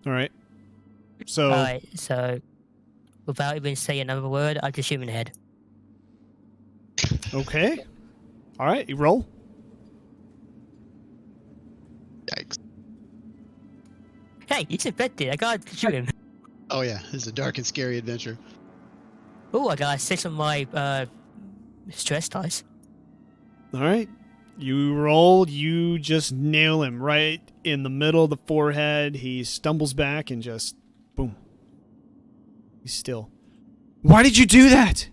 All right. So Alright, so without even saying another word, I just shoot him in the head. okay. All right, you roll. Yikes. Hey, he's infected. I gotta shoot him. Oh yeah, this is a dark and scary adventure. Oh, I got 6 on my stress dice. All right. You roll, you just nail him right in the middle of the forehead. He stumbles back and just boom. He's still. Why did you do that?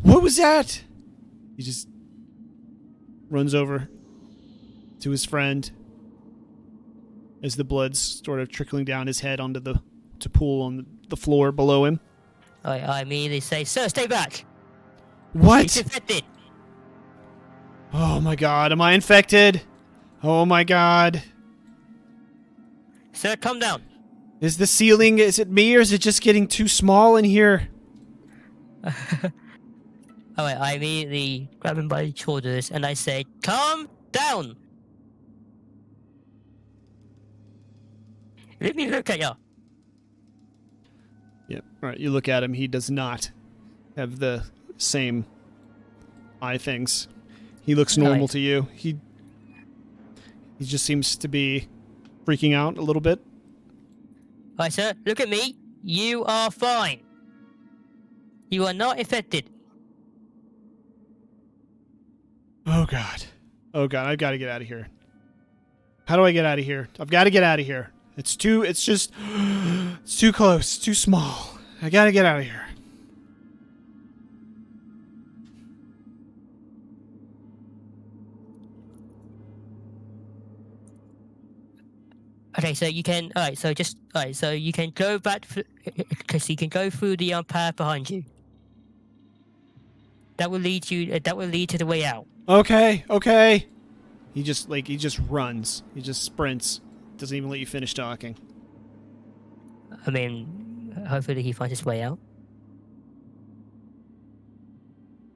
What was that? He just runs over to his friend as the blood's sort of trickling down his head onto the pool on the floor below him. I immediately say, "Sir, stay back. He's What? infected." Oh my god, am I infected? Oh my god. Sir, calm down. Is the ceiling, is it me or is it just getting too small in here? Alright, I immediately grab him by the shoulders and I say, "Calm down. Let me look at you." Yep. All right, you look at him. He does not have the same eye things. He looks normal Nice. to you. He just seems to be freaking out a little bit. Alright, sir, look at me. You are fine. You are not infected. Oh god. Oh god, I've got to get out of here. How do I get out of here? I've got to get out of here. It's too close, too small. I got to get out of here. Okay, so you can. Alright, so just. Alright, so you can go back. Because you can go through the path behind you. That will lead you. That will lead to the way out. Okay, okay. He just runs. He just sprints. Doesn't even let you finish talking. I mean, hopefully he finds his way out.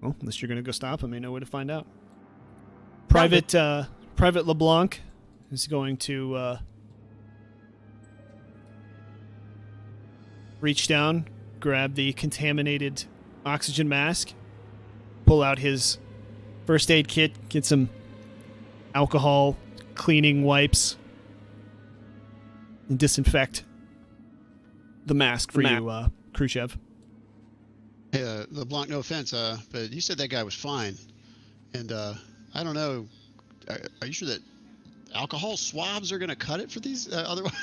Well, unless you're going to go stop him, I know where to find out. Private LeBlanc is going to reach down, grab the contaminated oxygen mask, pull out his first aid kit, get some alcohol cleaning wipes, and disinfect the mask for you, Khrushchev. Hey, LeBlanc, no offense, but you said that guy was fine, and I don't know. Are you sure that alcohol swabs are going to cut it for these otherwise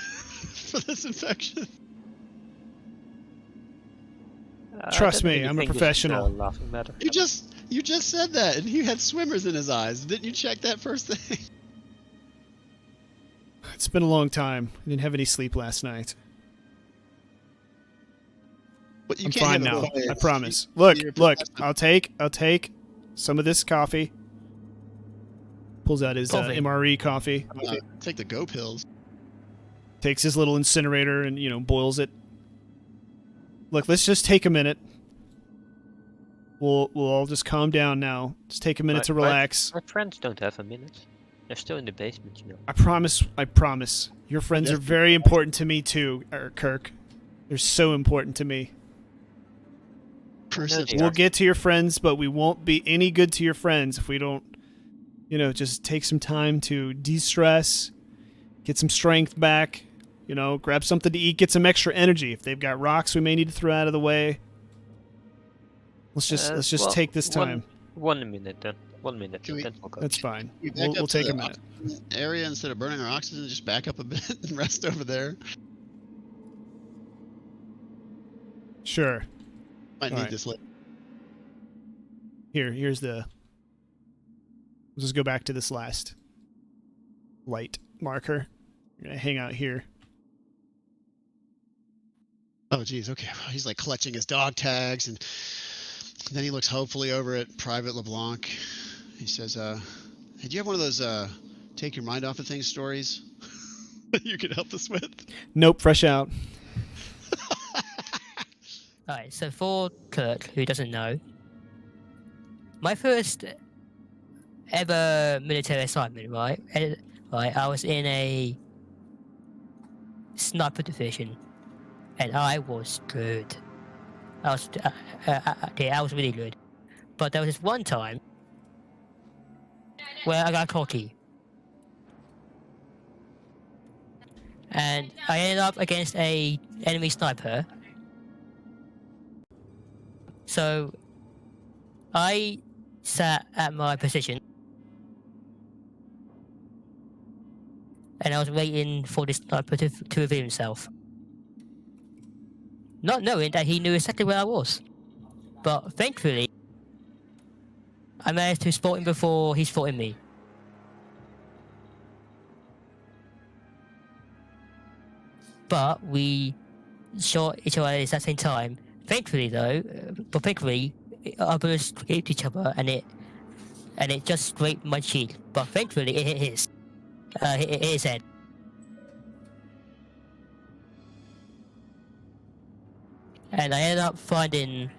for this infection? Trust I don't me, really I'm a think this is professional. laughing matter. You just said that, and he had swimmers in his eyes. Didn't you check that first thing? It's been a long time. I didn't have any sleep last night. But you I'm can't fine have a now. full- I promise. you're Look, a look. professional. I'll take some of this coffee. Pulls out his Coffee. MRE coffee. Take the go pills. Takes his little incinerator and boils it. Look, let's just take a minute. We'll all just calm down now. Just take a minute to relax. My friends don't have a minute. They're still in the basement, you know. I promise. Your friends are very important to me too, Kirk. They're so important to me. Perception. We'll get to your friends, but we won't be any good to your friends if we don't, just take some time to de-stress, get some strength back, grab something to eat, get some extra energy. If they've got rocks we may need to throw out of the way. Let's just take this time. 1 minute then. 1 minute, Can we- then we'll go. That's fine. We back We'll up to take the a minute. oxygen area instead of burning our oxygen. Just back up a bit and rest over there. Sure. Might All need right. this later. Here's the. We'll just go back to this last light marker. I'm gonna hang out here. Oh, geez. Okay. He's like clutching his dog tags, and then he looks hopefully over at Private LeBlanc. He says, "Hey, do you have one of those take your mind off of things stories that you could help us with?" Nope, fresh out. Alright, so for Kirk, who doesn't know, my first ever military assignment, right? Right, I was in a sniper division, and I was good. I was really good. But there was this one time where I got cocky, and I ended up against a enemy sniper. So I sat at my position, and I was waiting for this sniper to reveal himself, not knowing that he knew exactly where I was. But thankfully, I managed to spot him before he spotted me. But we shot each other at the same time. Thankfully, though, our bullets hit each other, and it just scraped my cheek. But thankfully, it hit his head. And I ended up finding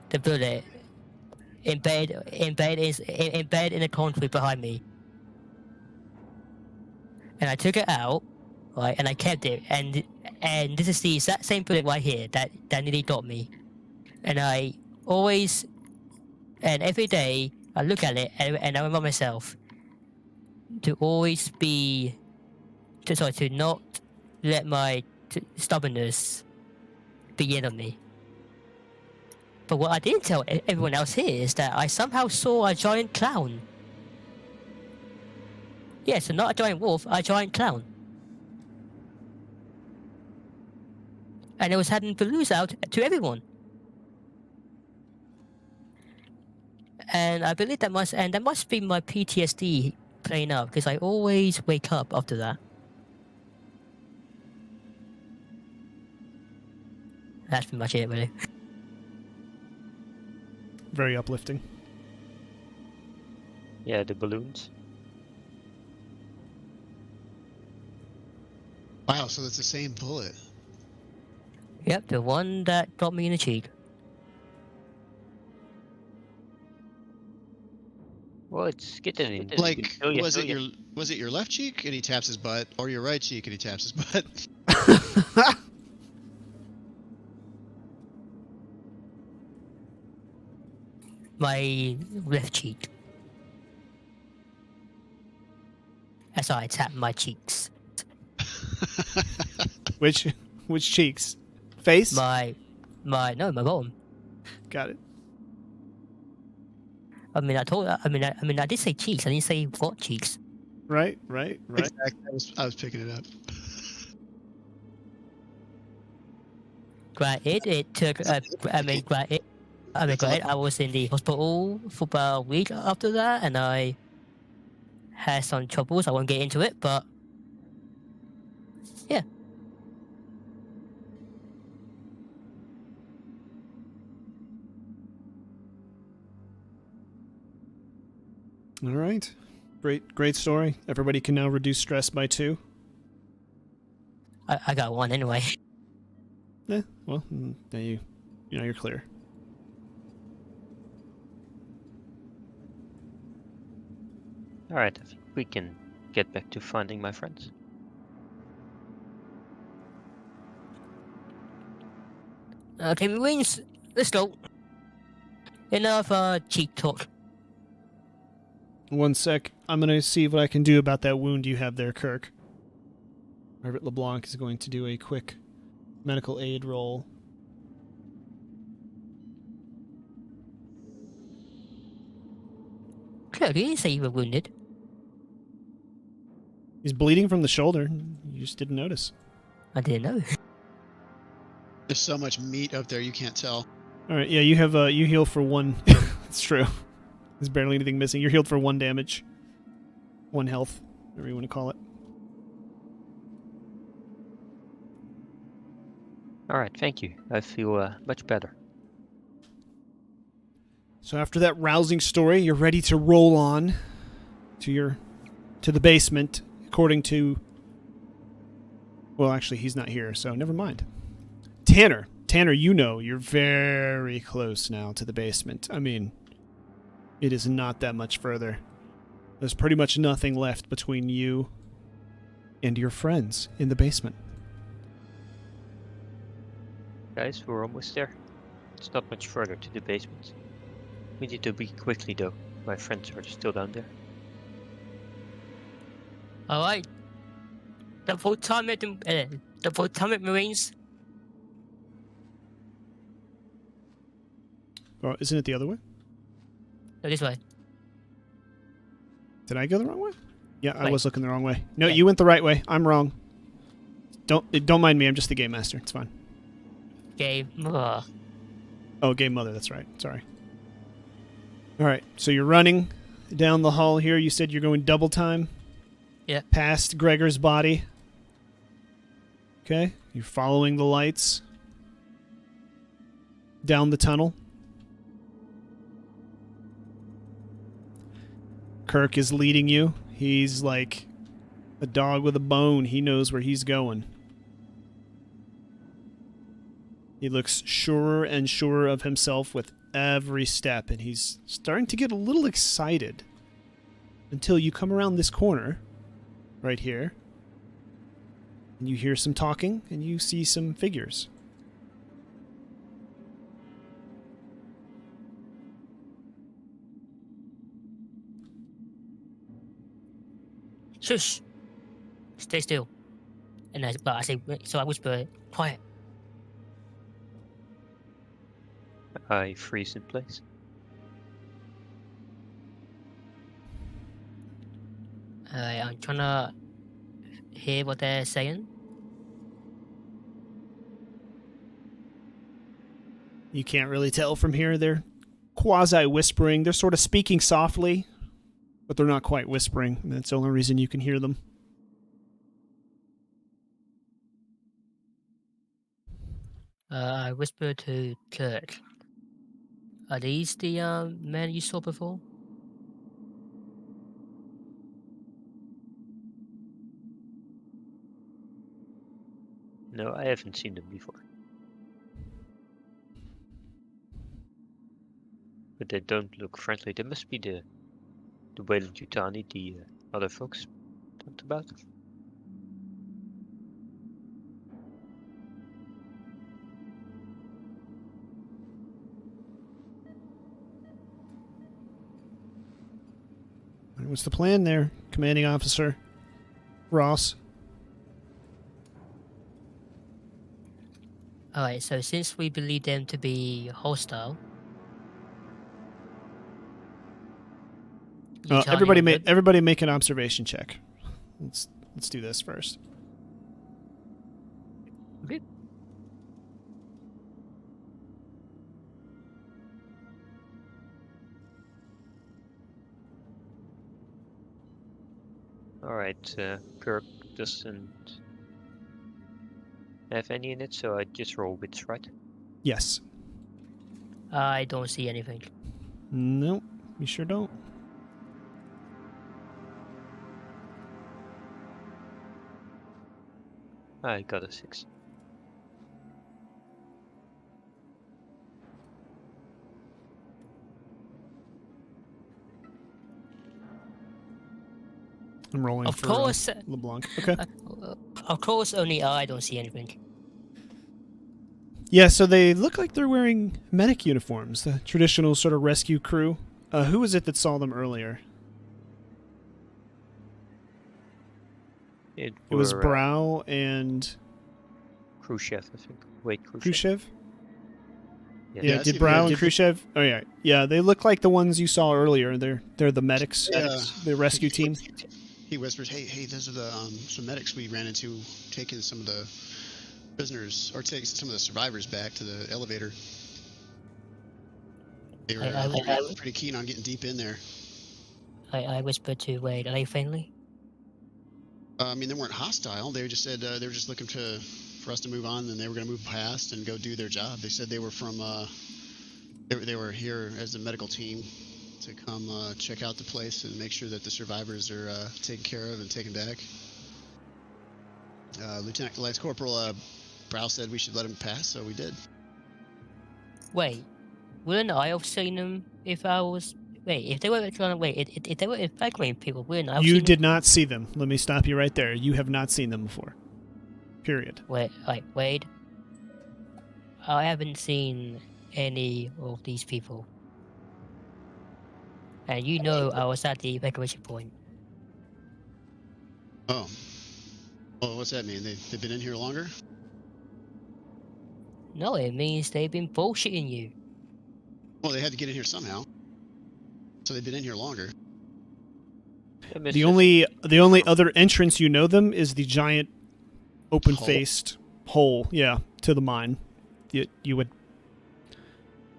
the bullet embedded in the concrete behind me. And I took it out, right, and I kept it. And this is the exact same bullet right here that nearly got me. And I always, and every day, I look at it and I remind myself to always to not let my stubbornness begin on me. But what I didn't tell everyone else here is that I somehow saw a giant clown. Yeah, so not a giant wolf, a giant clown. And it was handing balloons out to everyone. And I believe that must be my PTSD playing up, because I always wake up after that. That's pretty much it, really. Very uplifting. Yeah, the balloons. Wow, so that's the same bullet. Yep, the one that got me in the cheek. Well, it's getting in. Like, Oh, yeah. was it your left cheek and he taps his butt, or your right cheek and he taps his butt? My left cheek. As I tap my cheeks. Which cheeks? Face? My bottom. Got it. I did say cheeks. I didn't say what cheeks. Right. Exactly. I was picking it up. Granted, it took. Granted, I was in the hospital for about a week after that, and I had some troubles. I won't get into it, but yeah. All right. Great story. Everybody can now reduce stress by 2. I got one anyway. Yeah. Well, now you're clear. Alright, I think we can get back to finding my friends. Okay, Marines, let's go. Enough cheek talk. One sec. I'm gonna see what I can do about that wound you have there, Kirk. Private LeBlanc is going to do a quick medical aid roll. Clerk, you didn't say you were wounded. He's bleeding from the shoulder. You just didn't notice. I didn't know. There's so much meat up there you can't tell. All right, yeah, you have you heal for 1. It's true. There's barely anything missing. You're healed for 1 damage, 1 health, whatever you want to call it. All right, thank you. I feel much better. So after that rousing story, you're ready to roll on to the basement, according to... Well, actually, he's not here, so never mind. Tanner, you know you're very close now to the basement. I mean, it is not that much further. There's pretty much nothing left between you and your friends in the basement. Guys, we're almost there. It's not much further to the basement. We need to be quickly though. My friends are still down there. All right. The Potomac Marines. Oh, isn't it the other way? No, this way. Did I go the wrong way? Yeah, I Right. was looking the wrong way. No, Yeah. you went the right way. I'm wrong. Don't mind me. I'm just the game master. It's fine. Game. Oh, game mother. That's right. Sorry. All right. So you're running down the hall here. You said you're going double time. Yeah. Past Gregor's body. Okay. You're following the lights down the tunnel. Kirk is leading you. He's like a dog with a bone. He knows where he's going. He looks surer and surer of himself with every step, and he's starting to get a little excited until you come around this corner right here, and you hear some talking, and you see some figures. Shush. Stay still. And I say, so I whisper, quiet. I freeze in place. I'm trying to hear what they're saying. You can't really tell from here. They're quasi-whispering. They're sort of speaking softly, but they're not quite whispering. And that's the only reason you can hear them. I whisper to Kurt. Are these the men you saw before? No, I haven't seen them before. But they don't look friendly. They must be the Wayland Yutani, the other folks talked about. What's the plan there, commanding officer Ross? Alright, so since we believe them to be hostile... Everybody make an observation check. Let's do this first. Okay. Alright, Kirk doesn't have any in it, so I just roll wits, right? Yes. I don't see anything. Nope, you sure don't. I got a 6. I'm rolling Of for course. LeBlanc. Okay. Of course, only I don't see anything. Yeah, so they look like they're wearing medic uniforms, the traditional sort of rescue crew. Who was it that saw them earlier? It was were, Brow and Khrushchev, I think. Wait, Khrushchev? Khrushchev? Yeah. Yeah, it's did gonna be Brow good. and Khrushchev? Oh yeah, yeah. They look like the ones you saw earlier. They're the medics, the rescue team. He whispers, "Hey, those are the some medics we ran into taking some of the prisoners or taking some of the survivors back to the elevator. They were pretty keen on getting deep in there. I whispered to Wade, are they friendly? I mean, they weren't hostile. They just said they were just looking for us to move on, and they were going to move past and go do their job. They said they were from they were here as a medical team to come check out the place and make sure that the survivors are taken care of and taken back. Lieutenant Lance Corporal Brow said we should let him pass, so we did. Wait, wouldn't I have seen them if I was... Wait, if they were trying to... Wait, if they were infecting people, wouldn't I have You seen did them? not see them. Let me stop you right there. You have not seen them before. Period. Wade. I haven't seen any of these people. And you know I was at the evacuation point. Oh. Well, what's that mean? They've been in here longer? No, it means they've been bullshitting you. Well, they had to get in here somehow. So they've been in here longer. The only other entrance you know them is the giant open-faced hole, yeah, to the mine. You would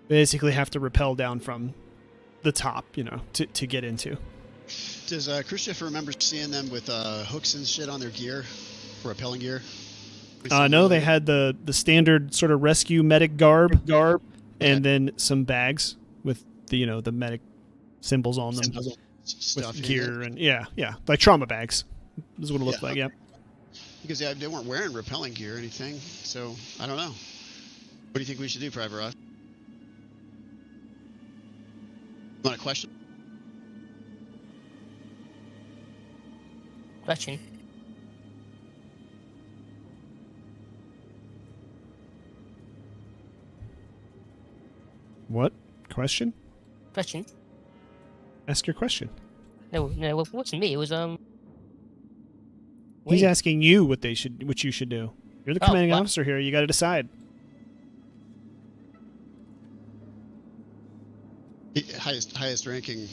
basically have to rappel down from the top, to get into. Does Khrushchev remember seeing them with hooks and shit on their gear, rappelling gear? No, they had the standard sort of rescue medic garb, and then some bags with the the medic symbols on them, Stuff with gear and yeah, like trauma bags. This is what it looked like. Yeah. Because they weren't wearing rappelling gear or anything, so I don't know. What do you think we should do, Private Ross? Want a question? Question. What question? Question. Ask your question. No, it wasn't me. It was He's Wade. asking you what you should do. You're the commanding what? officer here. You got to decide. Highest ranking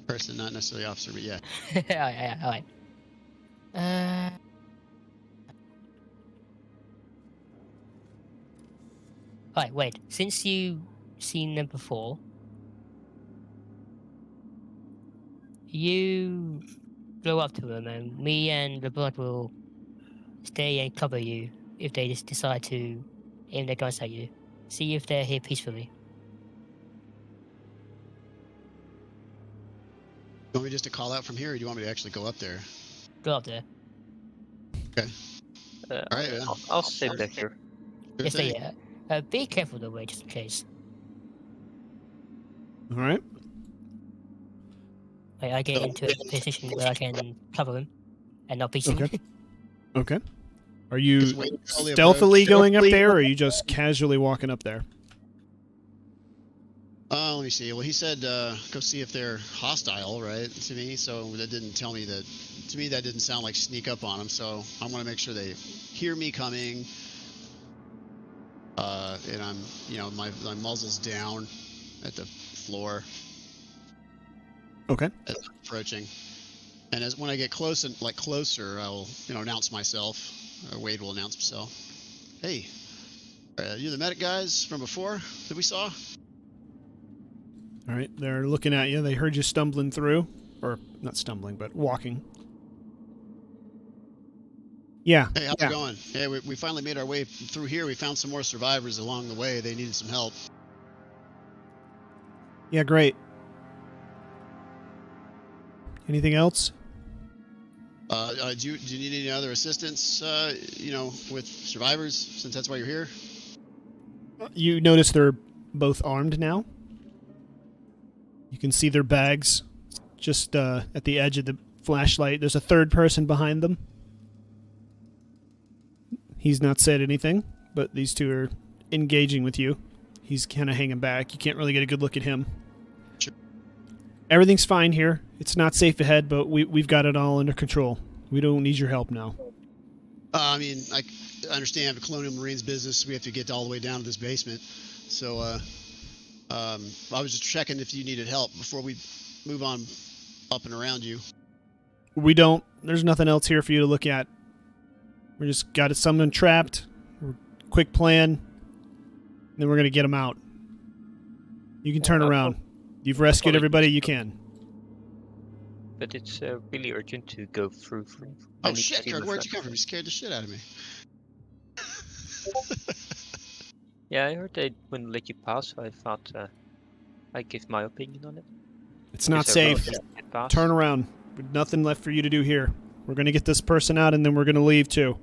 person, not necessarily officer, but yeah. Alright. Alright, wait. Since you've seen them before, you go up to them, and me and the blood will stay and cover you if they just decide to aim their guns at you. See if they're here peacefully. You want me just to call out from here, or do you want me to actually go up there? Go up there. Okay. All right. Yeah. I'll stay back here. Sure Yes, thing. yeah. Be careful though, just in case. All right. I get into a position where I can cover him and not beat him. Okay. Okay. Are you Just wait until they stealthily approach. going up there, or are you just casually walking up there? Let me see. Well, he said go see if they're hostile, right, to me. So that didn't tell me that. To me, that didn't sound like sneak up on them. So I want to make sure they hear me coming. And I'm, my muzzle's down at the floor. Okay. As I'm approaching. And when I get closer, I'll, announce myself. Wade will announce himself. Hey, you the medic guys from before that we saw? All right. They're looking at you. They heard you stumbling through, or not stumbling, but walking. Yeah. Hey, how's it going? Hey, we finally made our way through here. We found some more survivors along the way. They needed some help. Yeah. Great. Anything else? Do you need any other assistance, with survivors, since that's why you're here? You notice they're both armed now. You can see their bags just at the edge of the flashlight. There's a third person behind them. He's not said anything, but these two are engaging with you. He's kind of hanging back. You can't really get a good look at him. Sure. Everything's fine here. It's not safe ahead, but we've got it all under control. We don't need your help now. I understand the Colonial Marines business. We have to get all the way down to this basement. So, I was just checking if you needed help before we move on up and around you. We don't. There's nothing else here for you to look at. We just got someone trapped. Quick plan. Then we're going to get them out. You can turn around. You've rescued everybody you can. But it's really urgent to go through. Oh shit, Kirk, where'd you come from? You scared the shit out of me. Yeah, I heard they wouldn't let you pass, so I thought I'd give my opinion on it. It's not Because I safe. really can't pass. Turn around. There's nothing left for you to do here. We're going to get this person out, and then we're going to leave, too.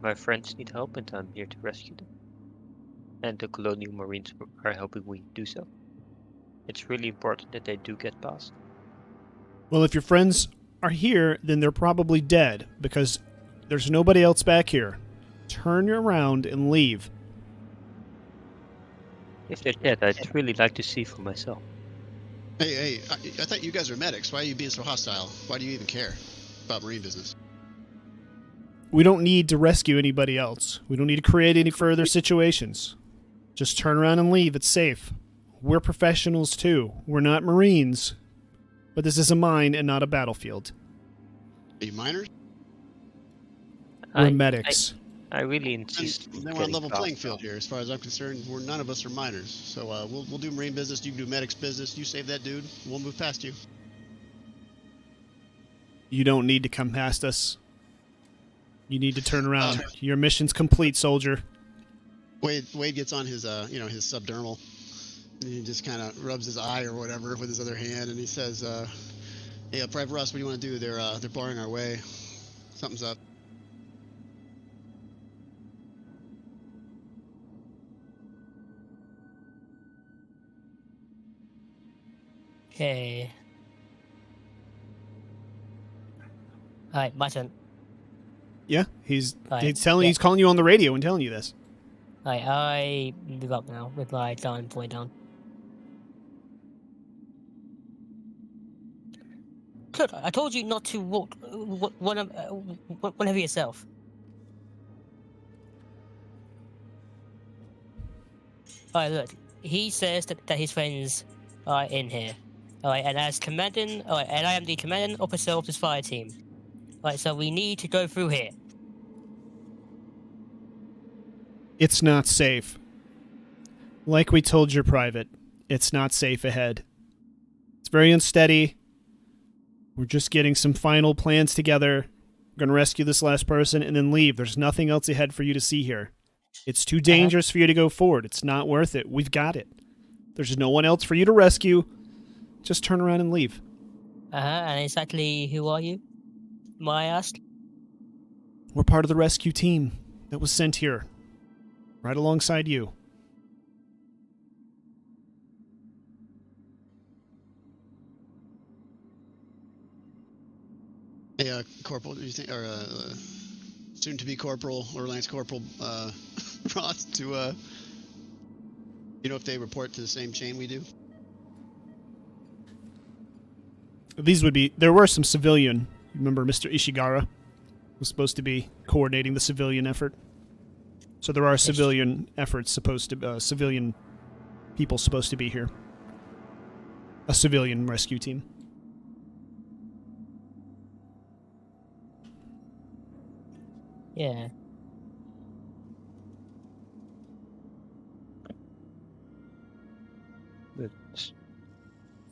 My friends need help, and I'm here to rescue them. And the Colonial Marines are helping we do so. It's really important that they do get past. Well, if your friends are here, then they're probably dead, because there's nobody else back here. Turn around and leave. If they're dead, I'd really like to see for myself. Hey, I thought you guys are medics. Why are you being so hostile? Why do you even care about marine business? We don't need to rescue anybody else. We don't need to create any further situations. Just turn around and leave. It's safe. We're professionals, too. We're not Marines. But this is a mine and not a battlefield. Are you miners? We're medics. I really insist. Then we're on level playing field here. As far as I'm concerned, none of us are miners. So we'll do marine business. You can do medics business. You save that dude. We'll move past you. You don't need to come past us. You need to turn around. Your mission's complete, soldier. Wade gets on his his subdermal, and he just kind of rubs his eye or whatever with his other hand, and he says, "Hey, Private Russ, what do you want to do? They're barring our way. Something's up." Okay. Alright, my turn. Yeah, he's Right, he's calling you on the radio and telling you this. Alright, I move up now with my thumb point down. Look, I told you not to walk whenever yourself. Alright, look, he says that his friends are in here. Alright, and as commanding, and I am the commanding officer of this fire team. Alright, so we need to go through here. It's not safe. Like we told your private, it's not safe ahead. It's very unsteady. We're just getting some final plans together. We're going to rescue this last person and then leave. There's nothing else ahead for you to see here. It's too dangerous for you to go forward. It's not worth it. We've got it. There's no one else for you to rescue. Just turn around and leave. And exactly who are you? May I ask? We're part of the rescue team that was sent here. Right alongside you. Hey, Corporal, do you think, or soon-to-be Corporal or Lance Corporal Ross, to if they report to the same chain we do? These would be... There were some civilian... Remember Mr. Ishigara was supposed to be coordinating the civilian effort. So there are civilian efforts civilian people supposed to be here. A civilian rescue team. Yeah.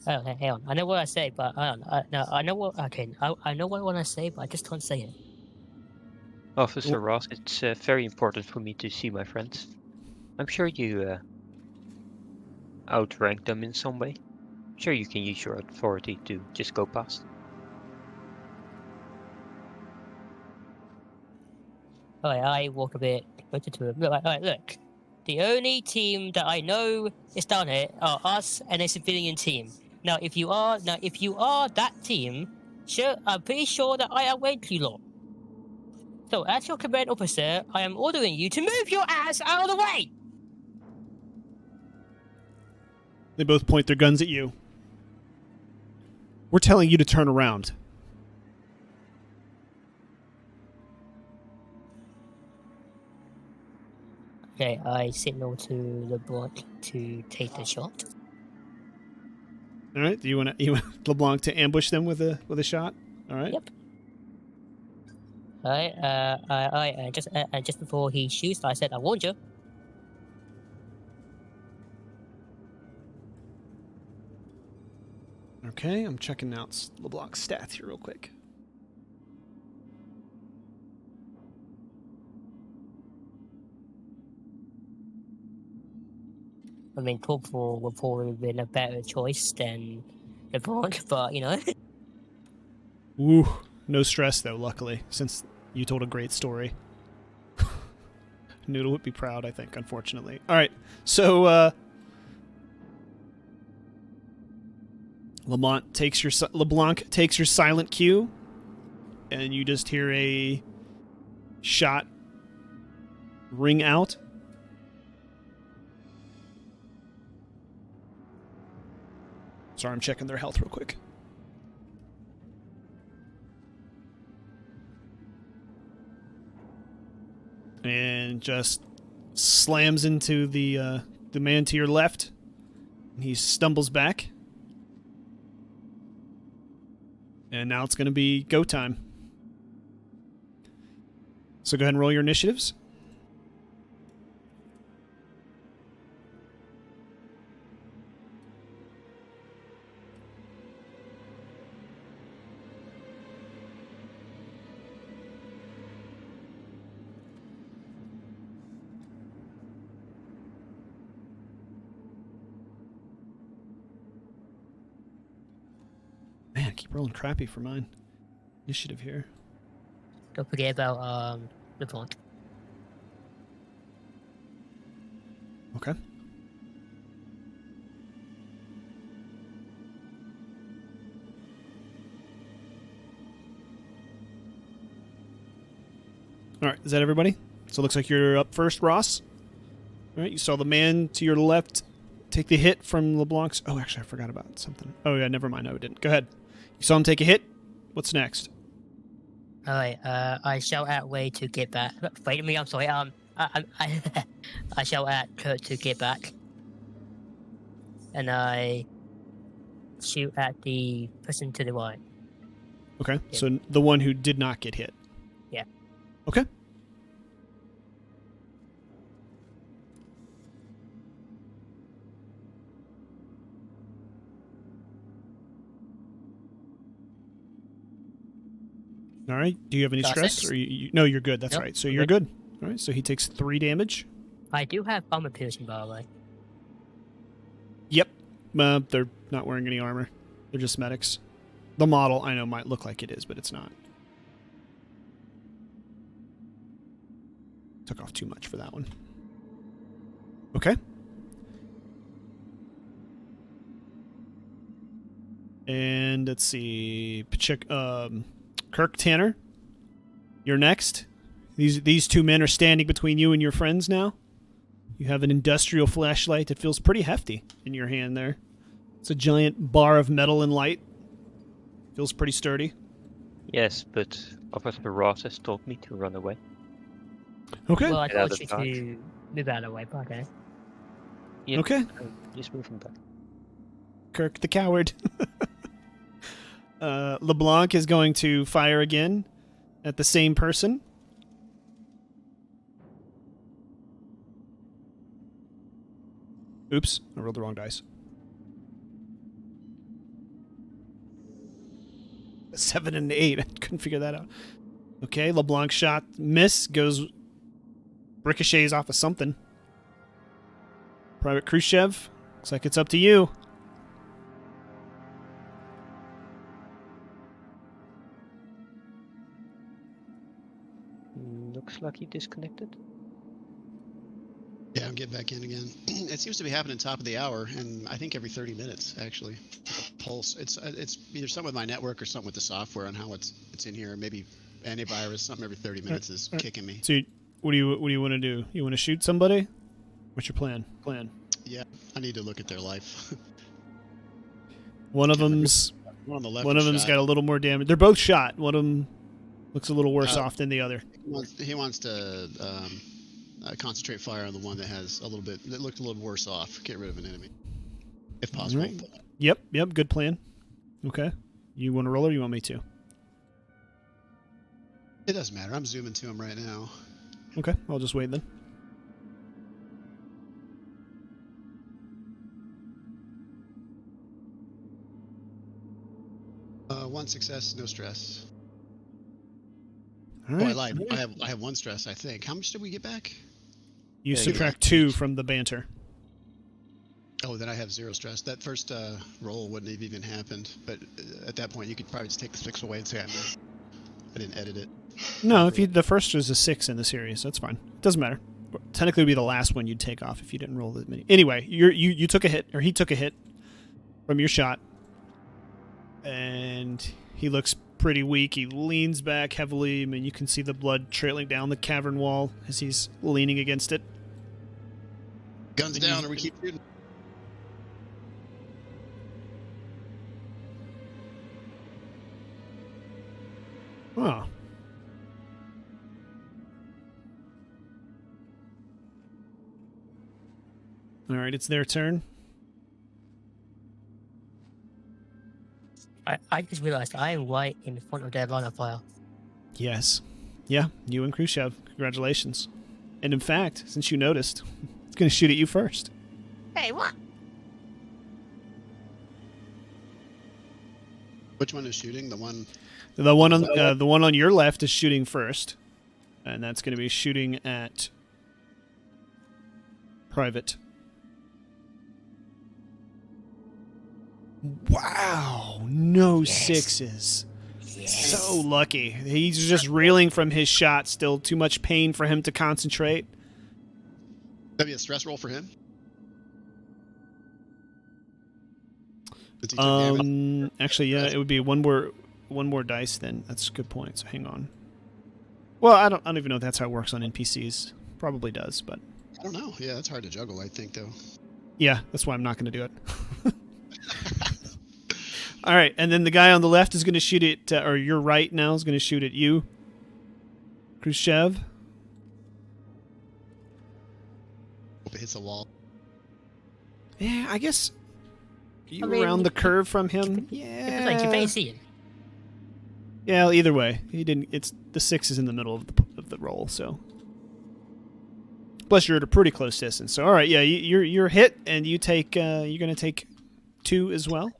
Oh, hang on. I know what I say, but I know what. Okay, I know what I want to say, but I just can't say it. Officer Ross, it's very important for me to see my friends. I'm sure you outrank them in some way. I'm sure you can use your authority to just go past. Alright, I walk a bit closer to him. Alright, look. The only team that I know is down here are us and a civilian team. Now, if you are that team, sure, I'm pretty sure that I outrank you lot. So, as your command officer, I am ordering you to move your ass out of the way! They both point their guns at you. We're telling you to turn around. Okay, I signal to LeBlanc to take the shot. All right. Do you want LeBlanc to ambush them with a shot? All right. Yep. Alright, just before he shoots, I said, I warned you. Okay. I'm checking out LeBlanc's stats here real quick. I mean, Corporal would probably have been a better choice than LeBlanc, but, you know. Woo. No stress though, luckily, since you told a great story. Noodle would be proud, I think, unfortunately. All right. So LeBlanc takes your silent cue, and you just hear a shot ring out. Sorry, I'm checking their health real quick. And just slams into the man to your left. He stumbles back. And now it's going to be go time. So go ahead and roll your initiatives. Man, I keep rolling crappy for mine. Initiative here. Don't forget about LeBlanc. Okay. All right, is that everybody? So it looks like you're up first, Ross. All right, you saw the man to your left take the hit from LeBlanc's... Oh, actually, I forgot about something. Oh, yeah, never mind. No, I didn't. Go ahead. You saw him take a hit. What's next? Alright, I shout at Way to get back. Wait a minute, I'm sorry. I shout at Kurt to get back. And I shoot at the person to the right. Okay, so the one who did not get hit. Yeah. Okay. All right. Do you have any That's stress? it. Or no, you're good. That's Nope, right. So I'm you're good. All right. So he takes 3 damage. I do have armor piercing, by the way. Yep. They're not wearing any armor. They're just medics. The model, I know, might look like it is, but it's not. Took off too much for that one. Okay. And let's see. Kirk Tanner, you're next. These two men are standing between you and your friends now. You have an industrial flashlight that feels pretty hefty in your hand there. It's a giant bar of metal and light. Feels pretty sturdy. Yes, but Officer Ross has told me to run away. Okay. Well, I Get out told of you Dodge. to move out of the way, but okay. Yep. Okay. Just moving back. Kirk the coward. LeBlanc is going to fire again at the same person. Oops, I rolled the wrong dice. A 7 and an 8. I couldn't figure that out. Okay, LeBlanc shot miss, goes ricochets off of something. Private Khrushchev, looks like it's up to you. Looks like he disconnected. Yeah, I'm getting back in again. It seems to be happening top of the hour, and I think every 30 minutes, actually. Pulse. It's either something with my network or something with the software on how it's in here. Maybe antivirus, something every 30 minutes is kicking me. So, what do you want to do? You want to shoot somebody? What's your plan? Yeah, I need to look at their life. One of them's One on the left. one of is them's shot. got a little more damage. They're both shot. One of them looks a little worse off than the other. He wants to concentrate fire on the one that has a little bit that looked a little worse off. Get rid of an enemy, if possible. Right. Yep, good plan. Okay. You want to roll or you want me to? It doesn't matter. I'm zooming to him right now. Okay, I'll just wait then. One success, no stress. All Oh, I right. lied. I have one stress, I think. How much did we get back? You Yeah, subtract 2 from the banter. Oh, then I have 0 stress. That first roll wouldn't have even happened. But at that point, you could probably just take the 6 away and say I didn't edit it. No, if the first is a 6 in the series, that's fine. It doesn't matter. Technically, it would be the last one you'd take off if you didn't roll that many. Anyway, you took a hit, or he took a hit from your shot, and he looks pretty weak. He leans back heavily. I mean, you can see the blood trailing down the cavern wall as he's leaning against it. Guns down, or we keep shooting. Oh. All right, it's their turn. I just realized I am right in front of their line of fire. Yes. Yeah, you and Khrushchev. Congratulations. And in fact, since you noticed, it's going to shoot at you first. Hey, what? Which one is shooting? The one. The one on your left is shooting first, and that's going to be shooting at Private. Wow, no sixes. Yes. So lucky. He's just reeling from his shot. Still too much pain for him to concentrate. That'd be a stress roll for him. Does he take damage? Actually, yeah, it would be one more dice. Then that's a good point. So hang on. Well, I don't even know if that's how it works on NPCs. Probably does, but I don't know. Yeah, that's hard to juggle. I think though. yeah, that's why I'm not going to do it. All right, and then the guy on the left is going to shoot at, or your right now is going to shoot at you, Khrushchev. Hope it hits a wall. Yeah, I guess you I mean, around the curve from him. It's like you can't see it. Yeah, either way, he didn't. It's the 6 is in the middle of the roll, so. Plus, you're at a pretty close distance. So, all right, yeah, you're hit, and you take. You're going to take 2 as well.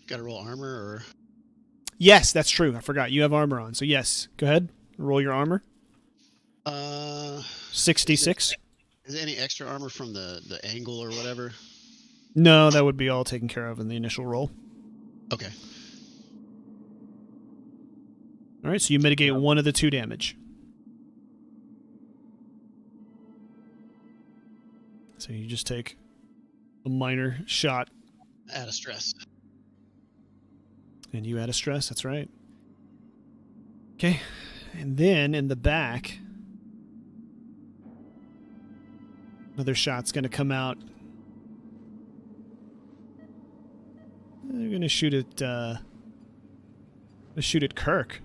Got to roll armor or? Yes, that's true. I forgot you have armor on. So yes, go ahead. Roll your armor. 66. Is there any extra armor from the angle or whatever? No, that would be all taken care of in the initial roll. Okay. All right, so you mitigate 1 of the 2 damage. So you just take a minor shot. Add a stress. And you add a stress, that's right. Okay, and then in the back, another shot's going to come out. They're going to shoot at Kirk.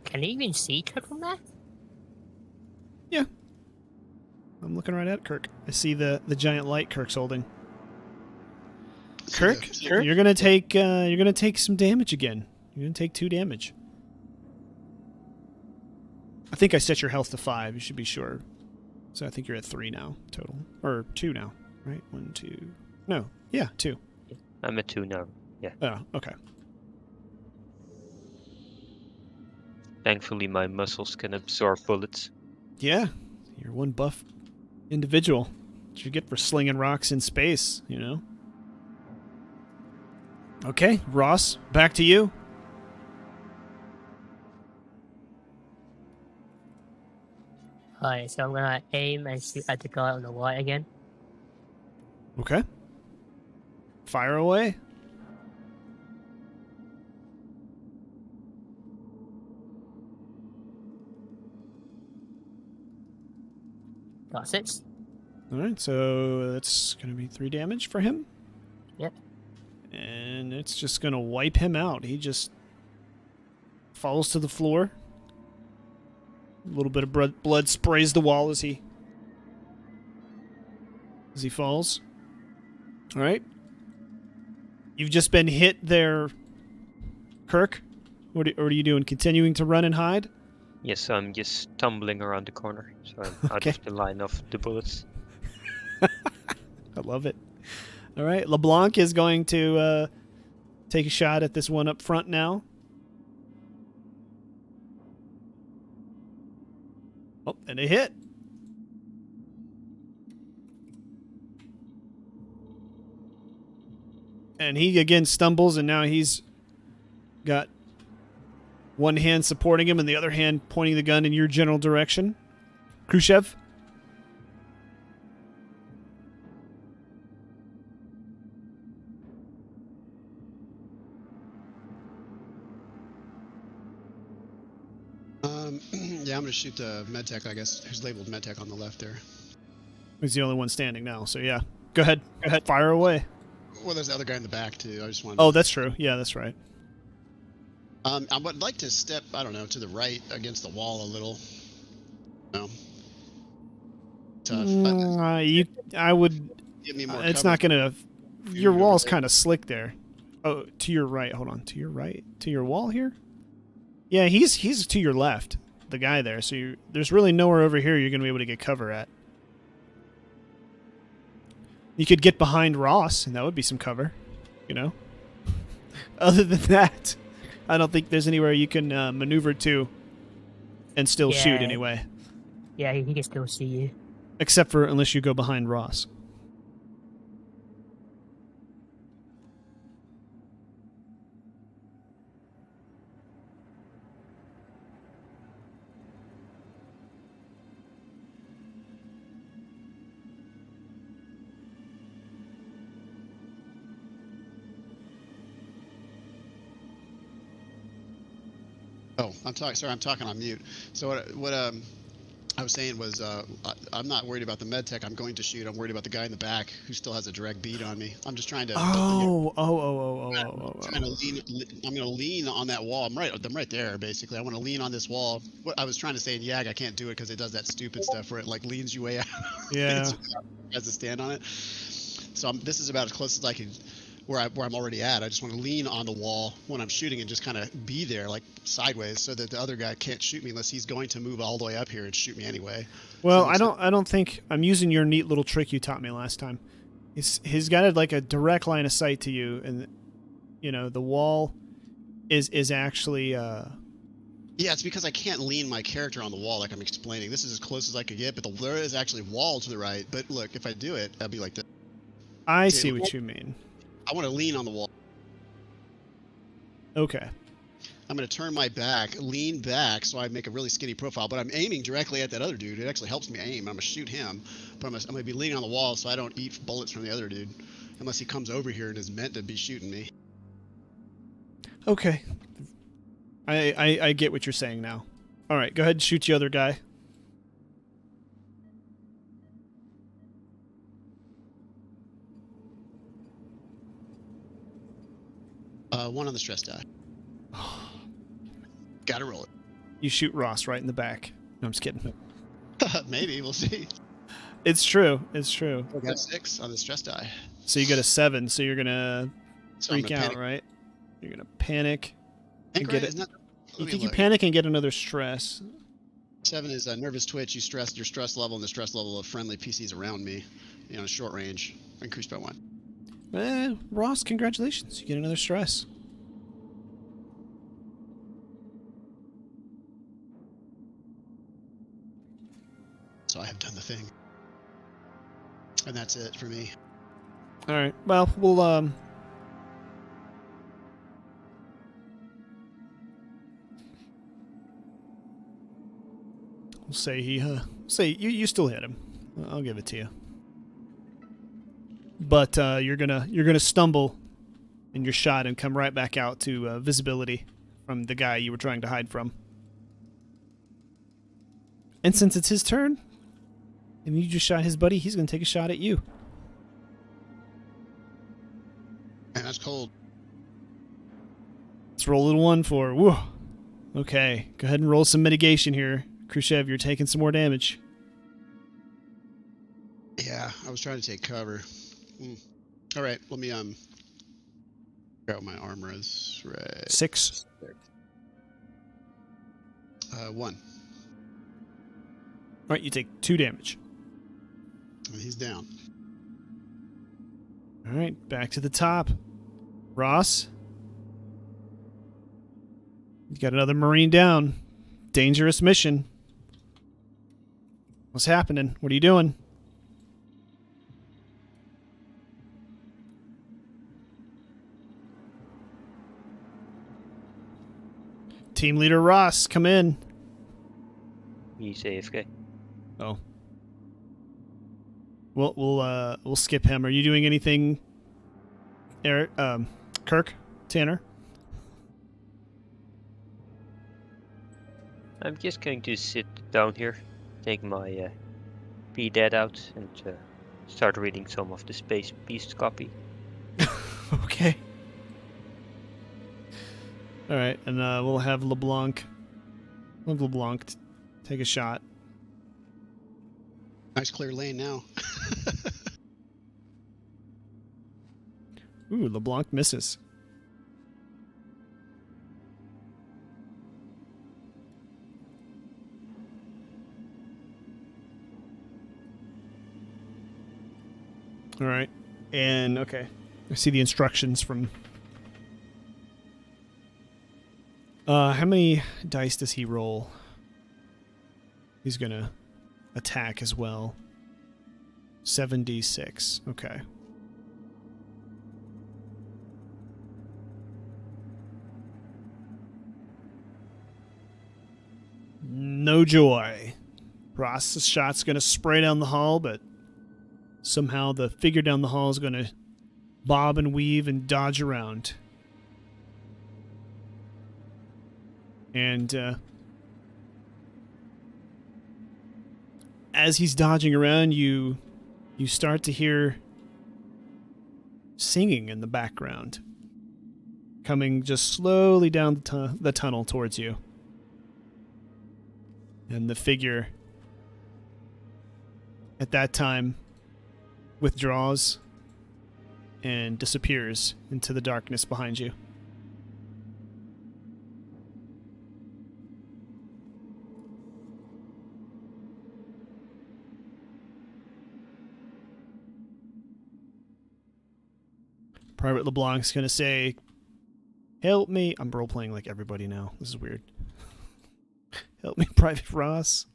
Can you even see Kirk from there? Yeah. I'm looking right at Kirk. I see the giant light Kirk's holding. Kirk, you're gonna take some damage again. You're gonna take 2 damage. I think I set your health to 5. You should be sure. So I think you're at 3 now total, or 2 now, right? 1, 2. No, yeah, 2. I'm at 2 now. Yeah. Oh, okay. Thankfully, my muscles can absorb bullets. Yeah, you're one buff individual. What you get for slinging rocks in space, you know? Okay, Ross, back to you. Alright, so I'm gonna aim and shoot at the guy on the right again. Okay. Fire away. Got 6. All right, so that's going to be 3 damage for him. Yep. And it's just going to wipe him out. He just falls to the floor. A little bit of blood sprays the wall as he falls. All right. You've just been hit there, Kirk. What are you doing? Continuing to run and hide? Yes, I'm just tumbling around the corner, so I'm out Okay. of the line of the bullets. I love it. All right. LeBlanc is going to take a shot at this one up front now. Oh, and a hit. And he again stumbles, and now he's got one hand supporting him and the other hand pointing the gun in your general direction. Khrushchev? Yeah, I'm gonna shoot the medtech, I guess, who's labeled medtech on the left there. He's the only one standing now, so yeah. Go ahead. Fire away. Well, there's the other guy in the back too. I just wanted. Oh, that's true. Yeah, that's right. I would like to step, I don't know, to the right against the wall a little. No. Tough. I would. Give me more It's cover. not gonna. Your over wall's there. kind of slick there. Oh, to your right. Hold on. To your right. To your wall here. Yeah, he's to your left. The guy there. So there's really nowhere over here you're gonna be able to get cover at. You could get behind Ross, and that would be some cover. You know. Other than that, I don't think there's anywhere you can maneuver to and still shoot Yeah. anyway. Yeah, he can still see you. Except for unless you go behind Ross. Oh, I'm talking. Sorry, I'm talking on mute. So what I was saying was I'm not worried about the med tech I'm going to shoot. I'm worried about the guy in the back who still has a direct bead on me. I'm just trying to. Trying to lean. I'm going to lean on that wall. I'm right there. Basically, I want to lean on this wall. What I was trying to say in YAG, I can't do it because it does that stupid stuff where it like leans you way out. Yeah. Has to stand on it. So this is about as close as I can. Where I'm already at. I just want to lean on the wall when I'm shooting and just kind of be there, like sideways, so that the other guy can't shoot me unless he's going to move all the way up here and shoot me anyway. Well, So I don't think I'm using your neat little trick you taught me last time. He's got like a direct line of sight to you, and you know the wall is actually. Yeah, it's because I can't lean my character on the wall like I'm explaining. This is as close as I could get, but there is actually wall to the right. But look, if I do it, I'll be like this. I see what you mean. I want to lean on the wall. Okay. I'm going to turn my back, lean back, so I make a really skinny profile. But I'm aiming directly at that other dude. It actually helps me aim. I'm going to shoot him, but I'm going to be leaning on the wall so I don't eat bullets from the other dude, unless he comes over here and is meant to be shooting me. Okay. I get what you're saying now. All right, go ahead and shoot the other guy. One on the stress die. Gotta roll it. You shoot Ross right in the back. No, I'm just kidding. Maybe, we'll see. It's true. It's true. I got a 6 on the stress die. So you got a 7, so you're going to So I'm freak gonna out, panic. right? You're going to panic. Think and get right, it. isn't that, You let think me you look. panic and get another stress. 7 is a nervous twitch. You stress your stress level and the stress level of friendly PCs around me. You know, short range. Increased by 1. Ross, congratulations. You get another stress. So I have done the thing. And that's it for me. All right. Well, we'll say you still hit him. I'll give it to you. But you're gonna stumble in your shot and come right back out to visibility from the guy you were trying to hide from. And since it's his turn, and you just shot his buddy, he's gonna take a shot at you. And that's cold. Let's roll a little one for whoa. Okay, go ahead and roll some mitigation here, Khrushchev, you're taking some more damage. Yeah, I was trying to take cover. All right, let me figure out what my armor is. Right. 6. 1. All right, you take 2 damage. And he's down. All right, back to the top. Ross, you got another Marine down. Dangerous mission. What's happening? What are you doing? Team leader Ross, come in. He's AFK. Oh. We'll skip him. Are you doing anything, Eric? Kirk? Tanner? I'm just going to sit down here, take my Be Dead out, and start reading some of the Space Beast copy. Okay. All right, and we'll have LeBlanc. Take a shot. Nice clear lane now. Ooh, LeBlanc misses. All right, and okay, I see the instructions from. How many dice does he roll? He's gonna attack as well. 7d6. Okay. No joy. Ross's shot's gonna spray down the hall, but somehow the figure down the hall is gonna bob and weave and dodge around. And as he's dodging around, you start to hear singing in the background, coming just slowly down the tunnel towards you. And the figure at that time withdraws and disappears into the darkness behind you. Private LeBlanc's going to say, "Help me." I'm role-playing like everybody now. This is weird. Help me, Private Ross.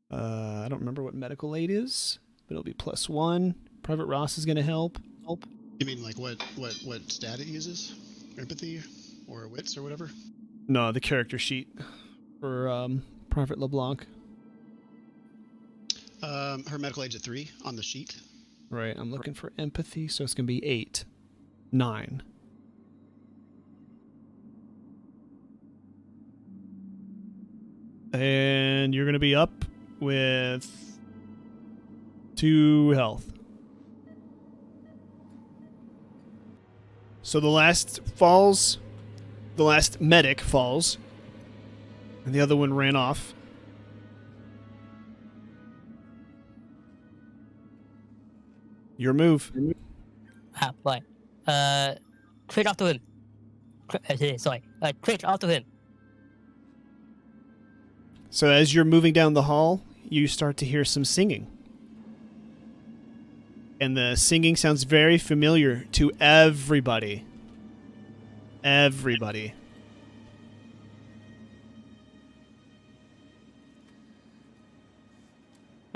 I don't remember what medical aid is, but it'll be +1. Private Ross is going to help. You mean like what stat it uses? Empathy or wits or whatever? No, the character sheet for Private LeBlanc. Her medical aid's at 3 on the sheet. Right, I'm looking for empathy, so it's going to be 8. 9. And you're going to be up with 2 health. So the last medic falls, and the other one ran off. Your move. Right. Crit after him. Crit after him. So as you're moving down the hall, you start to hear some singing. And the singing sounds very familiar to everybody. Everybody.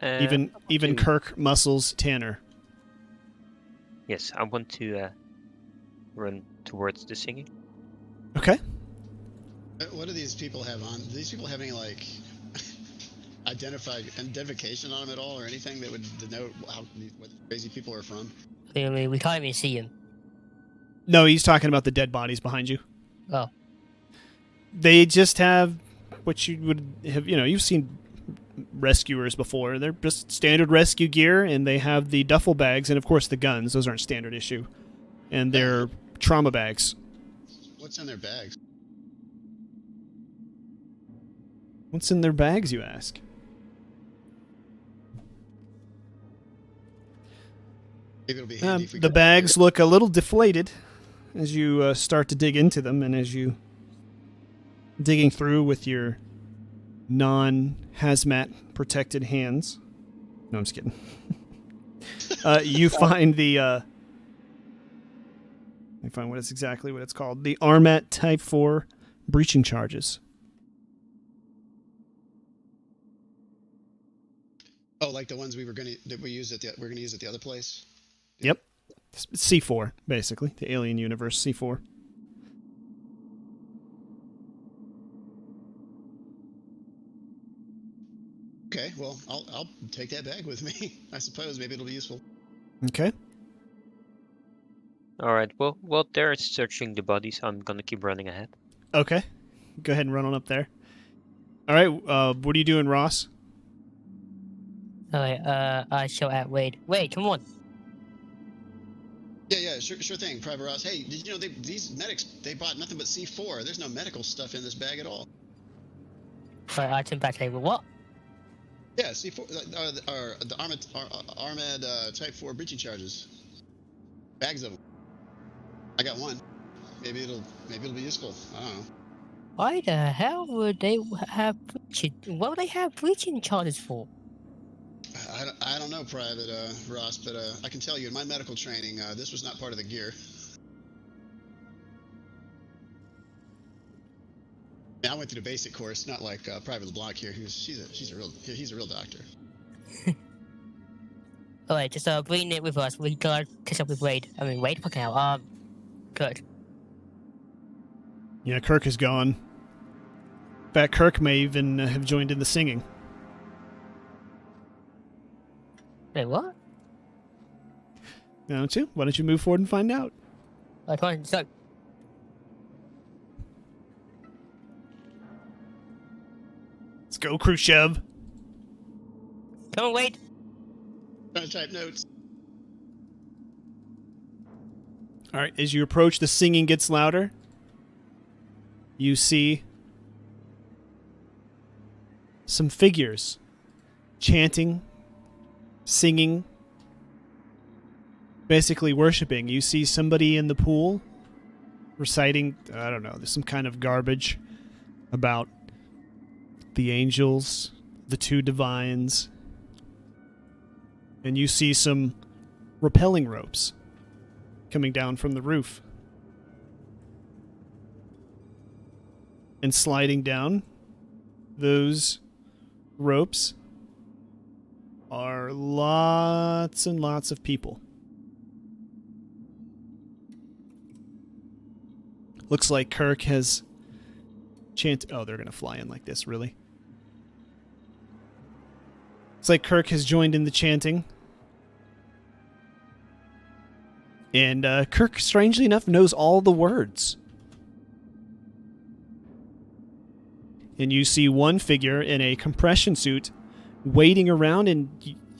Even Kirk muscles Tanner. Yes, I want to run towards the singing. Okay. What do these people have on? Do these people have any like identification on them at all, or anything that would denote where the crazy people are from? I mean, we can't even see him. No, he's talking about the dead bodies behind you. Oh. They just have what you would have, you've seen rescuers before. They're just standard rescue gear, and they have the duffel bags and, of course, the guns. Those aren't standard issue. And they're trauma bags. What's in their bags? What's in their bags, you ask? Maybe it'll be handy if we The could- bags look a little deflated as you start to dig into them, and as you digging through with your non-hazmat protected hands. No, I'm just kidding. You find the. Let me find what it's called. The Armat Type 4 breaching charges. Oh, like the ones we're gonna use at the other place. Yep. C4, basically. The Alien Universe C4. Okay, well, I'll take that bag with me. I suppose maybe it'll be useful. Okay. Alright, well, while they're searching the bodies, I'm gonna keep running ahead. Okay. Go ahead and run on up there. All right. What are you doing, Ross? Alright, I shall at Wade. Wade, come on. Yeah, sure thing, Private Ross. Hey, did you know these medics, they bought nothing but C4. There's no medical stuff in this bag at all. Right, I turn back over. What? Yeah, C4, the Armed Type 4 breaching charges. Bags of them. I got one. Maybe it'll be useful. I don't know. Why the hell would they have breaching? What would they have breaching charges for? I don't know, Private Ross, but I can tell you in my medical training, this was not part of the gear. I went through the basic course, not like Private LeBlanc here. He's a real doctor. Alright, just bring it with us. We gotta catch up with Wade. I mean, Wade, fucking hell. Good. Yeah, Kirk is gone. In fact, Kirk may even have joined in the singing. Wait, what? Don't you? Why don't you move forward and find out? Come on, so. Let's go, Khrushchev. Come on, Wade. Trying to type notes. All right, as you approach, the singing gets louder. You see some figures chanting, singing, basically worshiping. You see somebody in the pool reciting, I don't know, there's some kind of garbage about the angels, the two divines, and you see some rappelling ropes coming down from the roof. And sliding down those ropes are lots and lots of people. Looks like Kirk has chanted. Oh, they're going to fly in like this, really? It's like Kirk has joined in the chanting. And Kirk, strangely enough, knows all the words. And you see one figure in a compression suit wading around in,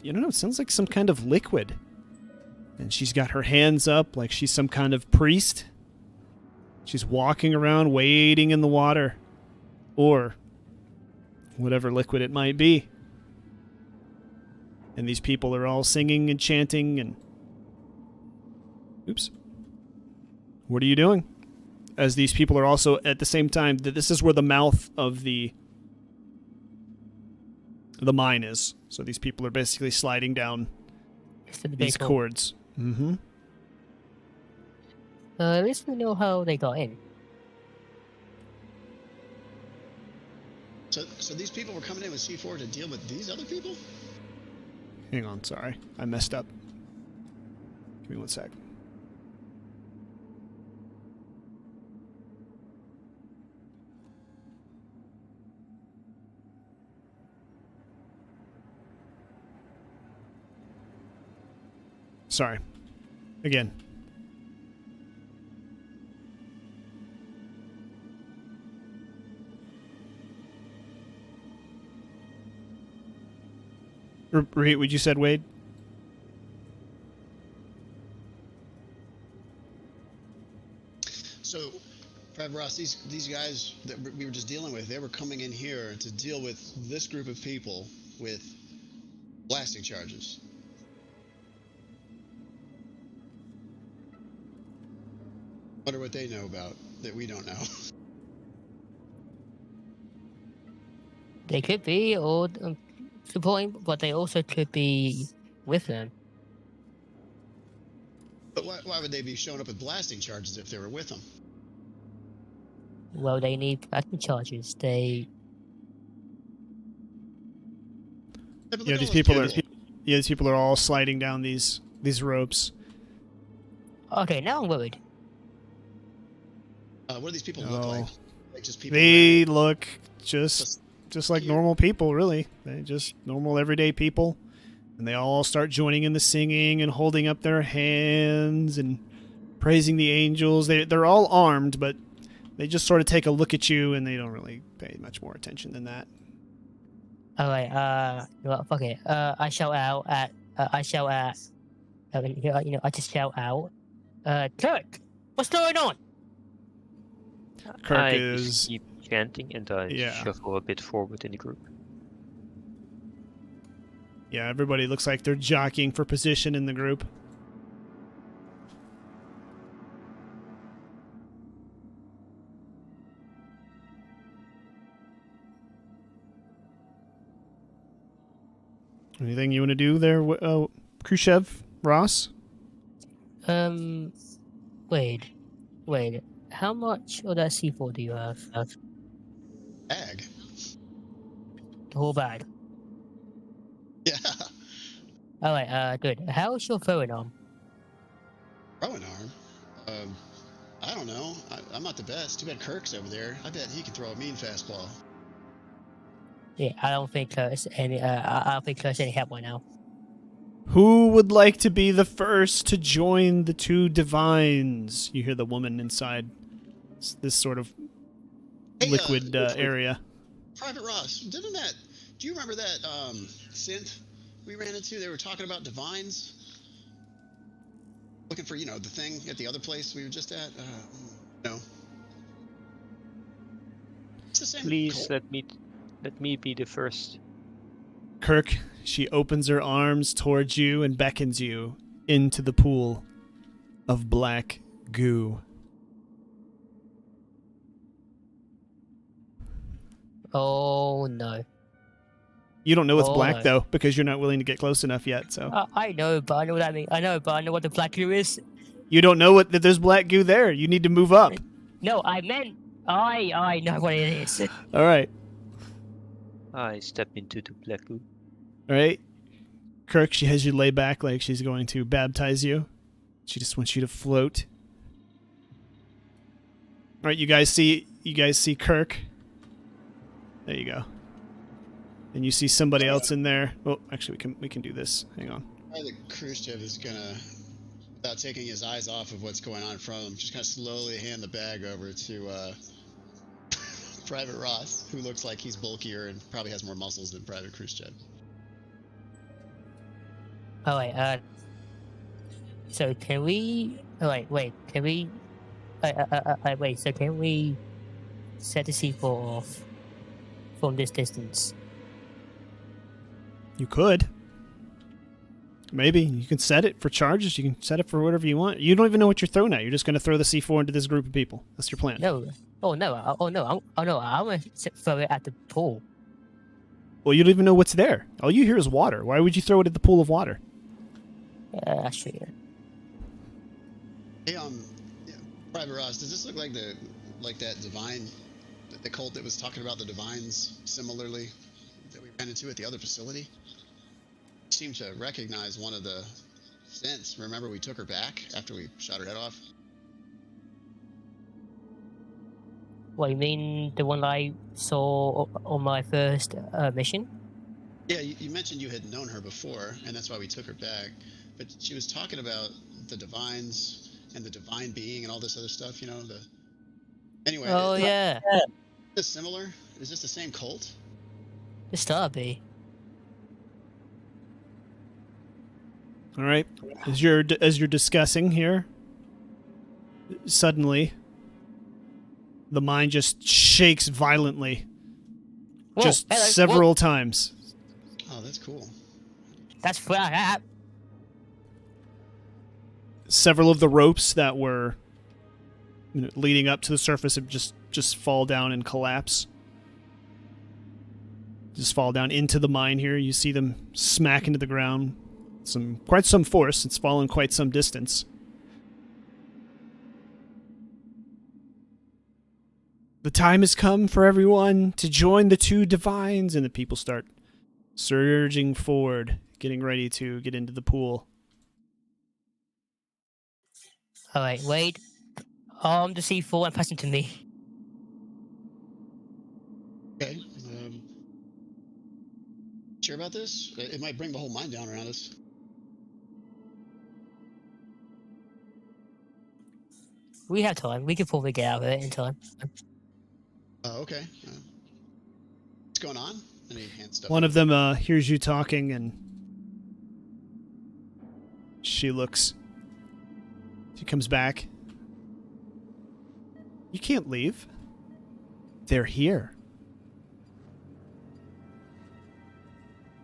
I don't know, it sounds like some kind of liquid. And she's got her hands up like she's some kind of priest. She's walking around wading in the water. Or whatever liquid it might be. And these people are all singing and chanting and... Oops. What are you doing? As these people are also, at the same time, this is where the mouth of the mine is. So these people are basically sliding down these cords. Mm-hmm. At least we know how they got in. So these people were coming in with C4 to deal with these other people? Hang on, sorry. I messed up. Give me one sec. Sorry. Again. Repeat what you said, Wade? So Private Ross, these guys that we were just dealing with, they were coming in here to deal with this group of people with blasting charges. Wonder what they know about that we don't know. They could be, or supporting, but they also could be with them. But why would they be showing up with blasting charges if they were with them? Well, they need backing charges. They. Hey, but look Yeah, at these all people those are. Yeah, these people are all sliding down these ropes. Okay, now I'm worried. What do these people look like? Like just people. They look Just just like cute. normal people, really. They just normal everyday people, and they all start joining in the singing and holding up their hands and praising the angels. They're all armed, but they just sort of take a look at you and they don't really pay much more attention than that. Alright, you know what, fuck it. I shout out at. I shout at. I just shout out. Kirk, what's going on? Kirk I is just keep chanting and I Yeah. shuffle a bit forward in the group. yeah. Everybody looks like they're jockeying for position in the group. Anything you want to do there, Khrushchev, Ross? Wait. How much of that C4 do you have? bag. The whole bag. Yeah. Alright, good. How's your throwing arm? Throwing arm. I don't know. I'm not the best. Too bad Kirk's over there. I bet he can throw a mean fastball. Yeah, I don't think Kurt's any. I don't think Kurt's any help right now. Who would like to be the first to join the two divines? You hear the woman inside this sort of Hey, liquid area. Private Ross, do you remember that synth we ran into? They were talking about divines. Looking for, the thing at the other place we were just at? No. It's the same. Please cult. let me be the first. Kirk, she opens her arms towards you and beckons you into the pool of black goo. Oh no. You don't know it's Oh, black, no. though, because you're not willing to get close enough yet, so. I know, but I know what that means. I know, but I know what the black goo is. You don't know that there's black goo there. You need to move up. No, I meant I know what it is. All right. I step into the black goo. All right. Kirk, she has you lay back like she's going to baptize you. She just wants you to float. All right, you guys see Kirk. There you go. And you see somebody else in there. Oh, actually, we can do this. Hang on. I think Khrushchev is gonna, without taking his eyes off of what's going on in front of him, just kind of slowly hand the bag over to Private Ross, who looks like he's bulkier and probably has more muscles than Private Khrushchev. Oh wait, so can we? Oh wait, can we? Wait. So can we set the C4 off from this distance? You could. Maybe. You can set it for charges. You can set it for whatever you want. You don't even know what you're throwing at. You're just going to throw the C4 into this group of people. That's your plan. No. Oh no. I want to throw it at the pool. Well, you don't even know what's there. All you hear is water. Why would you throw it at the pool of water? That's true. Hey, Private Ross, does this look like that divine, the cult that was talking about the divines similarly that we ran into at the other facility? Seem to recognize one of the synths. Remember, we took her back after we shot her head off. What, you mean the one I saw on my first mission? Yeah, you mentioned you had known her before, and that's why we took her back. But she was talking about the divines and the divine being and all this other stuff. Anyway. Oh yeah, Is this similar? Is this the same cult? the Starby. All right. As you're discussing here, suddenly The mine just shakes violently. Whoa, Just hello, several whoa. times. Oh, that's cool. That's Several of the ropes that were leading up to the surface have just fall down and collapse. Just fall down into the mine here. You see them smack into the ground. Quite some force. It's fallen quite some distance. The time has come for everyone to join the two divines, and the people start surging forward, getting ready to get into the pool. Alright, wait. Arm the C4 and pass it to me. Okay. Sure about this? It might bring the whole mine down around us. We have time. We can probably get out of it in time. Oh, okay. What's going on? Any hand stuff? One of them hears you talking, and she comes back. You can't leave. They're here.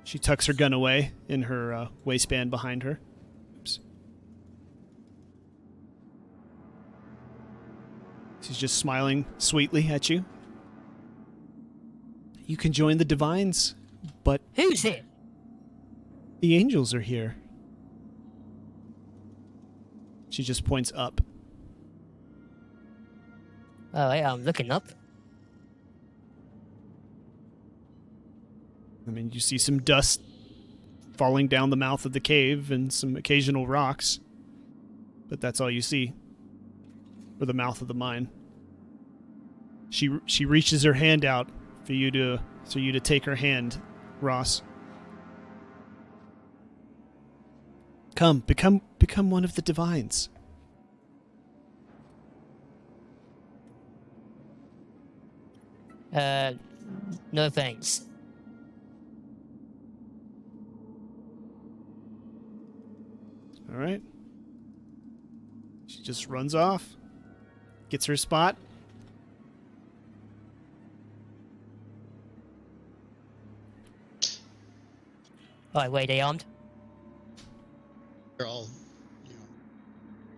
She tucks her gun away in her waistband behind her. Oops. She's just smiling sweetly at you. You can join the divines, but Who's it? the angels are here. She just points up. Alright, I'm looking up. I mean, you see some dust falling down the mouth of the cave and some occasional rocks. But that's all you see. Or the mouth of the mine. She reaches her hand out for you to take her hand, Ross. Come, become one of the divines. No thanks. All right. She just runs off, gets her spot. Alright, wait, they armed? They're all, you know,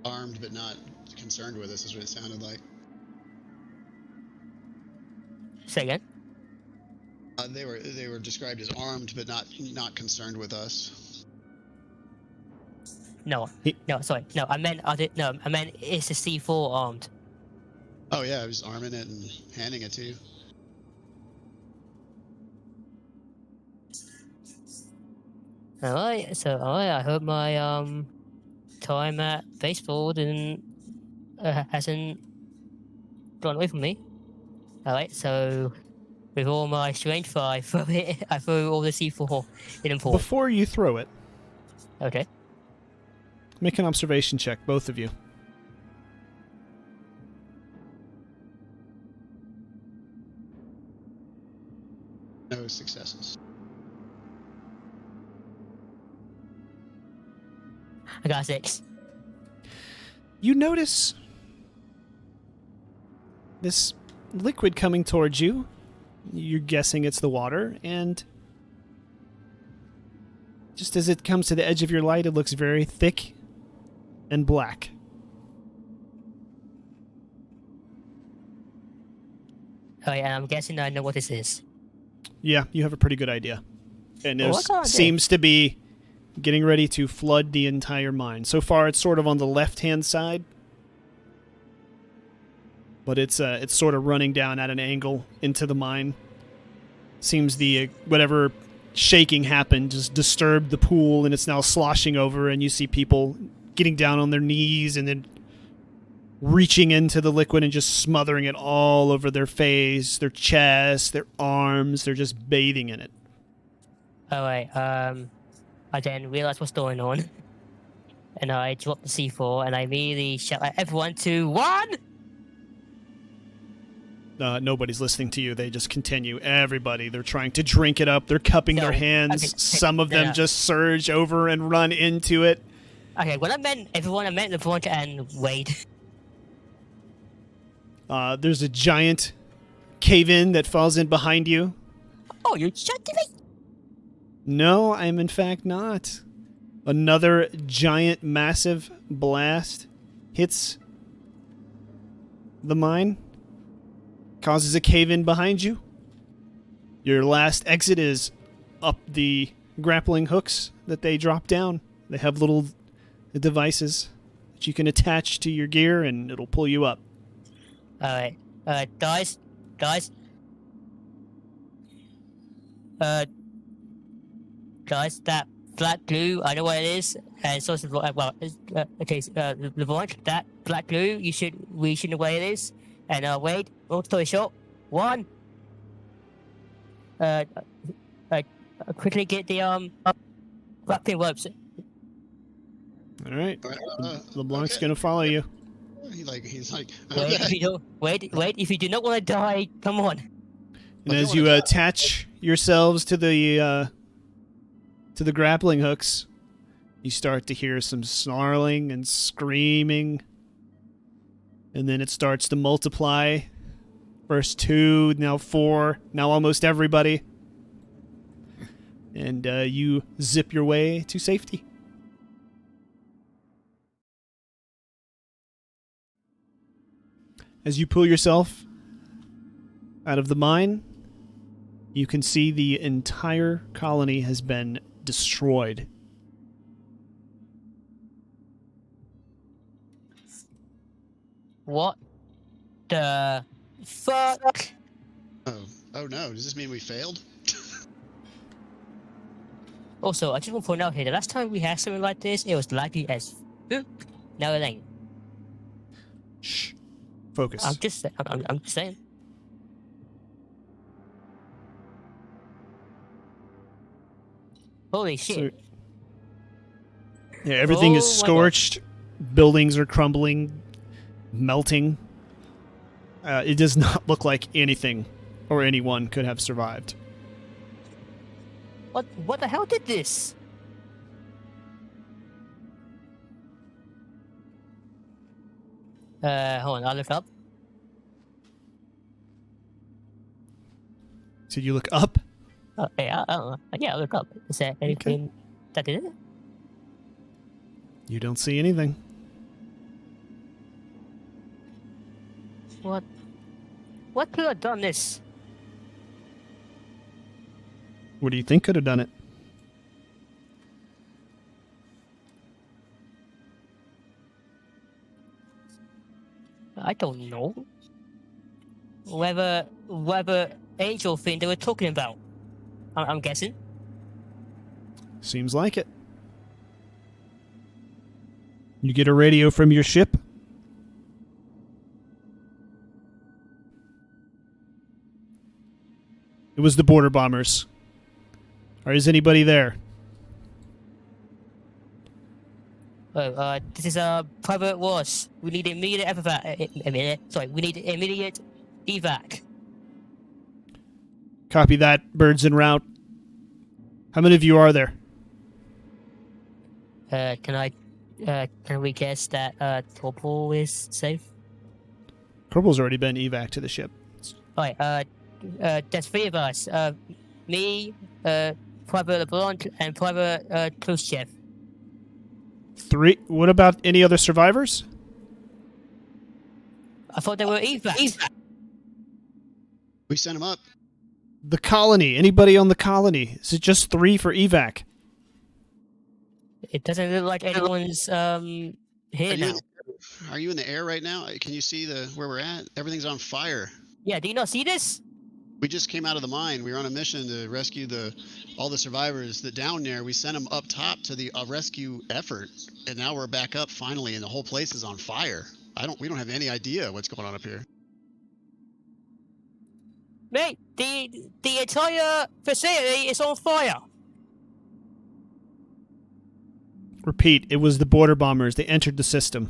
armed but not concerned with us, is what it sounded like. Say again? They were described as armed but not concerned with us. No, sorry. No, I meant it's a C4 armed. Oh yeah, I was arming it and handing it to you. Alright, I hope my time at baseball hasn't gone away from me. Alright, so with all my strength, I throw all the C4 in and pool. Before you throw it, Okay. make an observation check, both of you. No successes. I got a 6. You notice this liquid coming towards you. You're guessing it's the water, and just as it comes to the edge of your light, it looks very thick and black. Oh yeah, I'm guessing I know what this is. Yeah, you have a pretty good idea. And Well, it what kind of seems to be getting ready to flood the entire mine. So far, it's sort of on the left-hand side, but it's sort of running down at an angle into the mine. Seems the whatever shaking happened just disturbed the pool, and it's now sloshing over, and you see people getting down on their knees and then reaching into the liquid and just smothering it all over their face, their chest, their arms. They're just bathing in it. Alright, I then realized what's going on. And I dropped the C4 and I immediately shout at everyone to 1! Nobody's listening to you. They just continue. Everybody, they're trying to drink it up. They're cupping their hands. Okay, Some of them no. just surge over and run into it. Okay, when I meant everyone, I meant everyone and Wade. There's a giant cave-in that falls in behind you. Oh, you're shutting me. No, I'm in fact not. Another giant, massive blast hits the mine, causes a cave-in behind you. Your last exit is up the grappling hooks that they drop down. They have little devices that you can attach to your gear, and it'll pull you up. Alright. Guys. Guys, that black glue, I know what it is. And so, Levant, that black glue, we should know what it is. And, wait, long story short, one, quickly get the, grappling ropes. All right. LeBlanc's Okay. going to follow you. He's like, Wait, okay. if you don't, wait, if you do not want to die, come on. And I as don't you wanna die. attach yourselves to the grappling hooks, you start to hear some snarling and screaming. And then it starts to multiply. First 2, now 4, now almost everybody. And you zip your way to safety. As you pull yourself out of the mine, you can see the entire colony has been destroyed. What the fuck? Oh no, does this mean we failed? Also, I just want to point out here, the last time we had something like this, it was laggy as fuck. Now it ain't. Shh. Focus. I'm just saying. Holy shit. Yeah, everything is Oh my God. scorched. Buildings are crumbling, melting. It does not look like anything or anyone could have survived. What the hell did this? Hold on, I'll look up. So you look up. Yeah, I'll look up. Is there anything that did it? You don't see anything. What could have done this? What do you think could have done it? I don't know. Whether angel thing they were talking about. I'm guessing. Seems like it. You get a radio from your ship. It was the border bombers. Or is anybody there? This is Private Wars. We need immediate evac. We need immediate evac. Copy that. Birds en route. How many of you are there? Can we guess that Corporal is safe? Corporal's already been evac to the ship. Alright, there's 3 of us. Me, Private LeBlanc, and Private Khrushchev. 3. What about any other survivors? I thought they were evac. We sent him up. The colony. Anybody on the colony? Is it just 3 for evac? It doesn't look like anyone's here now. Are you in the air right now? Can you see where we're at? Everything's on fire. Yeah, do you not see this? We just came out of the mine. We were on a mission to rescue all the survivors that down there. We sent them up top to the rescue effort, and now we're back up finally, and the whole place is on fire. We don't have any idea what's going on up here. Mate, the entire facility is on fire. Repeat, it was the border bombers. They entered the system.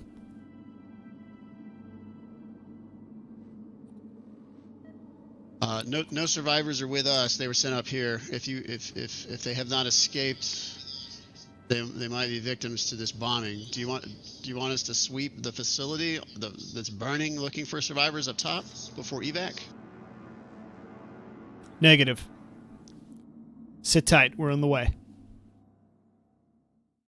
No survivors are with us. They were sent up here. If they have not escaped, They might be victims to this bombing. Do you want us to sweep the facility that's burning, looking for survivors up top before evac? Negative. Sit tight. We're on the way.